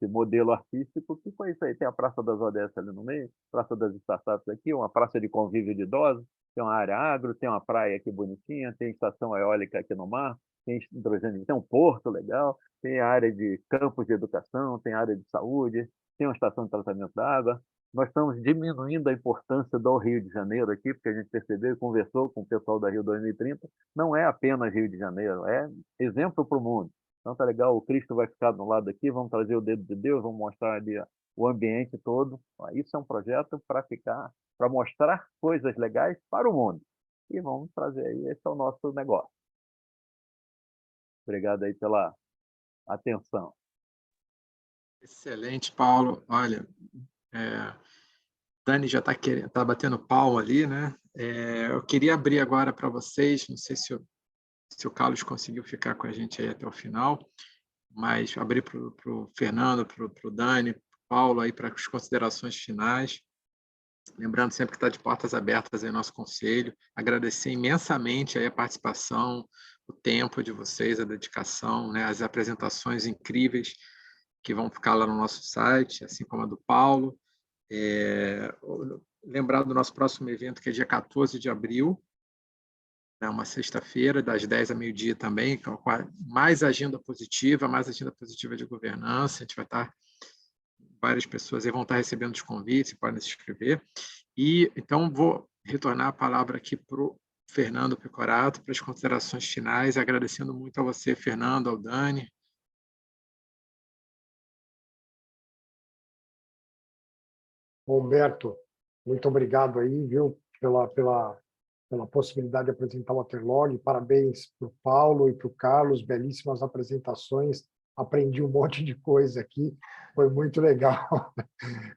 Speaker 6: modelo artístico, que foi isso aí. Tem a Praça das ODS ali no meio, Praça das Startups aqui, uma praça de convívio de idosos, tem uma área agro, tem uma praia aqui bonitinha, tem estação eólica aqui no mar, tem hidrogênio, tem um porto legal, tem a área de campos de educação, tem área de saúde, tem uma estação de tratamento da água. Nós estamos diminuindo a importância do Rio de Janeiro aqui, porque a gente percebeu e conversou com o pessoal da Rio 2030, não é apenas Rio de Janeiro, é exemplo para o mundo. Então tá legal, o Cristo vai ficar do lado aqui, vamos trazer o dedo de Deus, vamos mostrar ali o ambiente todo. Isso é um projeto para mostrar coisas legais para o mundo. E vamos trazer aí, esse é o nosso negócio. Obrigado aí pela atenção.
Speaker 1: Excelente, Paulo. Olha, Dani já está batendo palma ali, né? Eu queria abrir agora para vocês, não sei se o Carlos conseguiu ficar com a gente aí até o final, mas abrir para o Fernando, para o Dani, para o Paulo aí para as considerações finais. Lembrando sempre que está de portas abertas aí o nosso conselho. Agradecer imensamente aí a participação, o tempo de vocês, a dedicação, né? As apresentações incríveis que vão ficar lá no nosso site, assim como a do Paulo. Lembrar do nosso próximo evento, que é dia 14 de abril, né? Uma sexta-feira, das 10 a meio-dia também, com mais agenda positiva de governança. A gente vai estar, várias pessoas aí vão estar recebendo os convites, podem se inscrever. E então vou retornar a palavra aqui para o Fernando Pecorato, para as considerações finais, agradecendo muito a você, Fernando, ao Dani.
Speaker 4: Humberto, muito obrigado aí, viu, pela possibilidade de apresentar o Waterlog. Parabéns para o Paulo e para o Carlos, belíssimas apresentações. Aprendi um monte de coisa aqui, foi muito legal.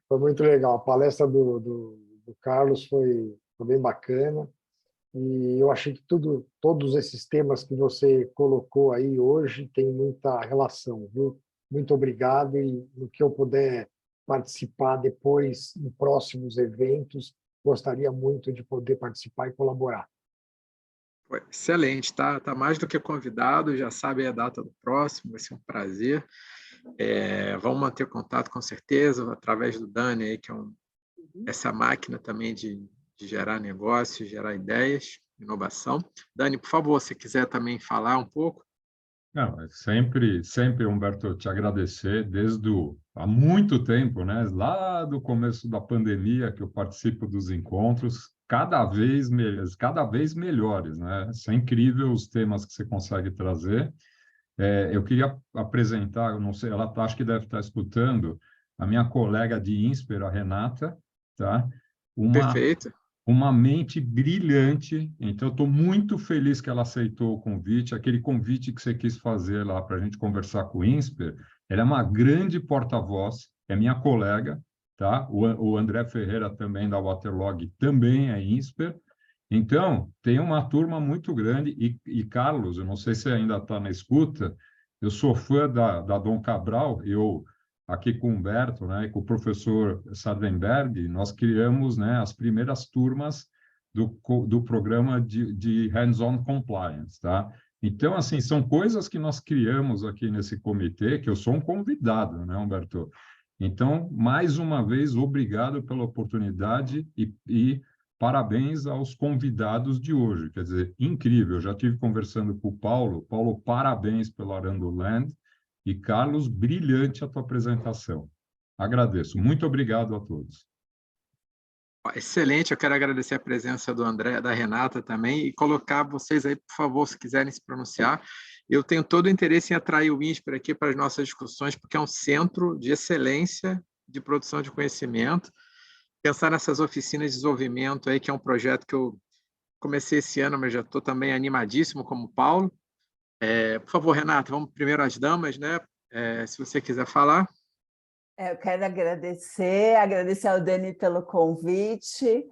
Speaker 4: Foi muito legal. A palestra do Carlos foi bem bacana. E eu achei que todos esses temas que você colocou aí hoje têm muita relação, viu? Muito obrigado, e no que eu puder participar depois em próximos eventos, gostaria muito de poder participar e colaborar.
Speaker 1: Excelente, tá mais do que convidado, já sabe a data do próximo, vai ser um prazer. Vamos manter contato com certeza, através do Dani, aí, que é essa máquina também de gerar negócios, gerar ideias, inovação. Dani, por favor, se quiser também falar um pouco.
Speaker 3: Não, sempre, Humberto, te agradecer há muito tempo, né? Lá do começo da pandemia que eu participo dos encontros, cada vez melhores, né? Isso é incrível os temas que você consegue trazer. Eu queria apresentar, não sei, ela acho que deve estar escutando, a minha colega de INSPER, a Renata, tá?
Speaker 1: Perfeito.
Speaker 3: Uma mente brilhante, então eu estou muito feliz que ela aceitou o convite, aquele convite que você quis fazer lá para a gente conversar com o INSPER. Ela é uma grande porta-voz, é minha colega, tá? O André Ferreira também da Waterlog também é INSPER. Então, tem uma turma muito grande, e Carlos, eu não sei se ainda está na escuta, eu sou fã da Dom Cabral, aqui com o Humberto, né, e com o professor Sardenberg, nós criamos, né, as primeiras turmas do programa de Hands-on Compliance, tá? Então, assim, são coisas que nós criamos aqui nesse comitê, que eu sou um convidado, né, Humberto? Então, mais uma vez, obrigado pela oportunidade e parabéns aos convidados de hoje. Quer dizer, incrível, eu já estive conversando com o Paulo. Paulo, parabéns pelo Arando Land. E, Carlos, brilhante a tua apresentação. Agradeço. Muito obrigado a todos.
Speaker 1: Excelente, eu quero agradecer a presença do André, da Renata também, e colocar vocês aí, por favor, se quiserem se pronunciar. Eu tenho todo o interesse em atrair o INSPER aqui para as nossas discussões, porque é um centro de excelência de produção de conhecimento. Pensar nessas oficinas de desenvolvimento aí, que é um projeto que eu comecei esse ano, mas já estou também animadíssimo como o Paulo. Por favor, Renata, vamos primeiro às damas, né? Se você quiser falar.
Speaker 7: Eu quero agradecer ao Dani pelo convite.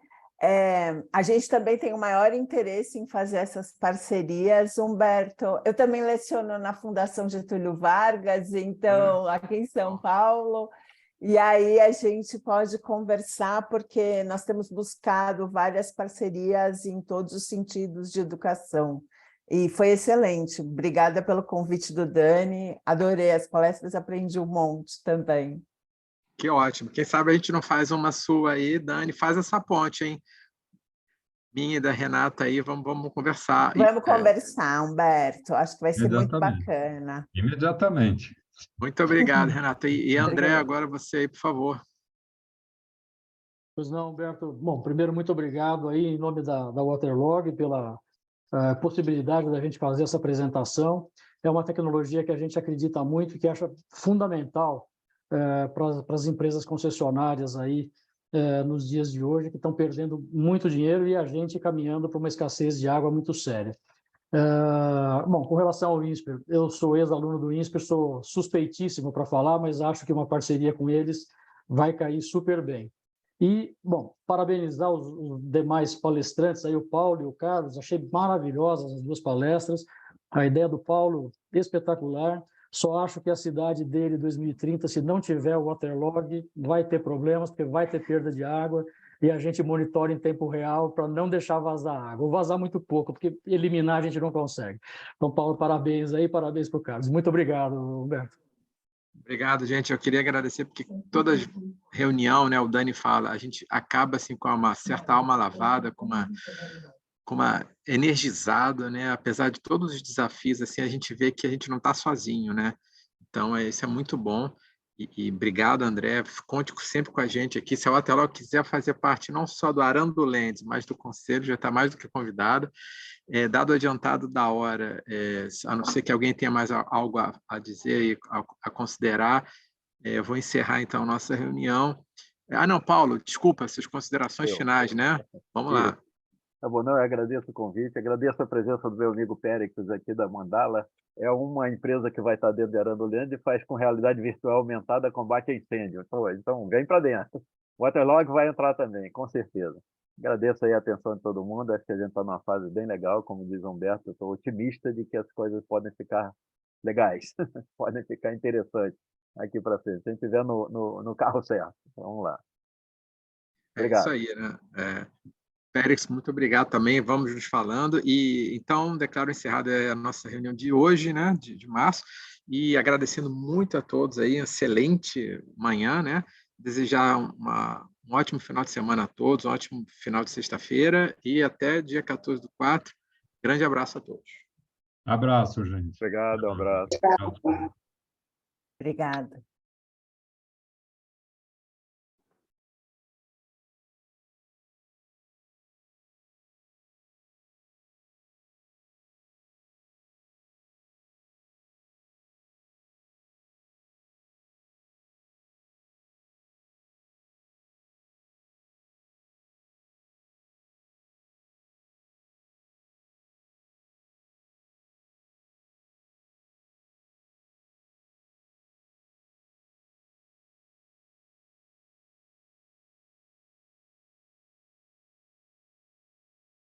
Speaker 7: A gente também tem o maior interesse em fazer essas parcerias, Humberto. Eu também leciono na Fundação Getúlio Vargas, então, aqui em São Paulo, e aí a gente pode conversar, porque nós temos buscado várias parcerias em todos os sentidos de educação. E foi excelente. Obrigada pelo convite do Dani. Adorei as palestras, aprendi um monte também.
Speaker 1: Que ótimo. Quem sabe a gente não faz uma sua aí, Dani, faz essa ponte, hein? Minha e da Renata aí, vamos conversar.
Speaker 7: Vamos conversar, Humberto. Acho que vai ser muito bacana.
Speaker 3: Imediatamente.
Speaker 1: Muito obrigado, Renata. E André, agora você aí, por favor.
Speaker 8: Pois não, Humberto. Bom, primeiro, muito obrigado aí, em nome da Waterlog, pela possibilidade da gente fazer essa apresentação. É uma tecnologia que a gente acredita muito e que acha fundamental para as empresas concessionárias aí nos dias de hoje, que estão perdendo muito dinheiro, e a gente caminhando para uma escassez de água muito séria. Bom, com relação ao INSPER, eu sou ex-aluno do INSPER, sou suspeitíssimo para falar, mas acho que uma parceria com eles vai cair super bem. E, bom, parabenizar os demais palestrantes, aí o Paulo e o Carlos, achei maravilhosas as duas palestras, a ideia do Paulo espetacular, só acho que a cidade dele, 2030, se não tiver o waterlog, vai ter problemas, porque vai ter perda de água, e a gente monitora em tempo real para não deixar vazar água, ou vazar muito pouco, porque eliminar a gente não consegue. Então, Paulo, parabéns aí, parabéns para o Carlos. Muito obrigado, Humberto.
Speaker 1: Obrigado, gente. Eu queria agradecer, porque toda reunião, né, o Dani fala, a gente acaba assim, com uma certa alma lavada, com uma energizada, né? Apesar de todos os desafios, assim, a gente vê que a gente não está sozinho, né? Então, isso é muito bom. E obrigado, André. Conte sempre com a gente aqui. Se a Waterlog quiser fazer parte não só do Arando Lands, mas do Conselho, já está mais do que convidado. Dado o adiantado da hora, a não ser que alguém tenha mais algo a dizer e a considerar, eu vou encerrar, então, nossa reunião. Não, Paulo, desculpa, suas considerações finais, né? Vamos lá.
Speaker 6: Tá bom, não, eu agradeço o convite, agradeço a presença do meu amigo Péricles aqui da Mandala. É uma empresa que vai estar dentro de Arando Land e faz com realidade virtual aumentada combate a incêndio. Então vem para dentro. O Waterlog vai entrar também, com certeza. Agradeço aí a atenção de todo mundo, acho que a gente está numa fase bem legal, como diz Humberto, eu estou otimista de que as coisas podem ficar legais, podem ficar interessantes aqui para frente, se a gente estiver no carro certo. Vamos lá. Obrigado.
Speaker 1: É isso aí, né? Pérez, muito obrigado também, vamos nos falando. E então, declaro encerrada a nossa reunião de hoje, né, de março, e agradecendo muito a todos aí, excelente manhã, né? Desejar um ótimo final de semana a todos, um ótimo final de sexta-feira e até dia 14/4. Grande abraço a todos.
Speaker 3: Abraço, gente.
Speaker 6: Obrigado, um abraço.
Speaker 7: Obrigada.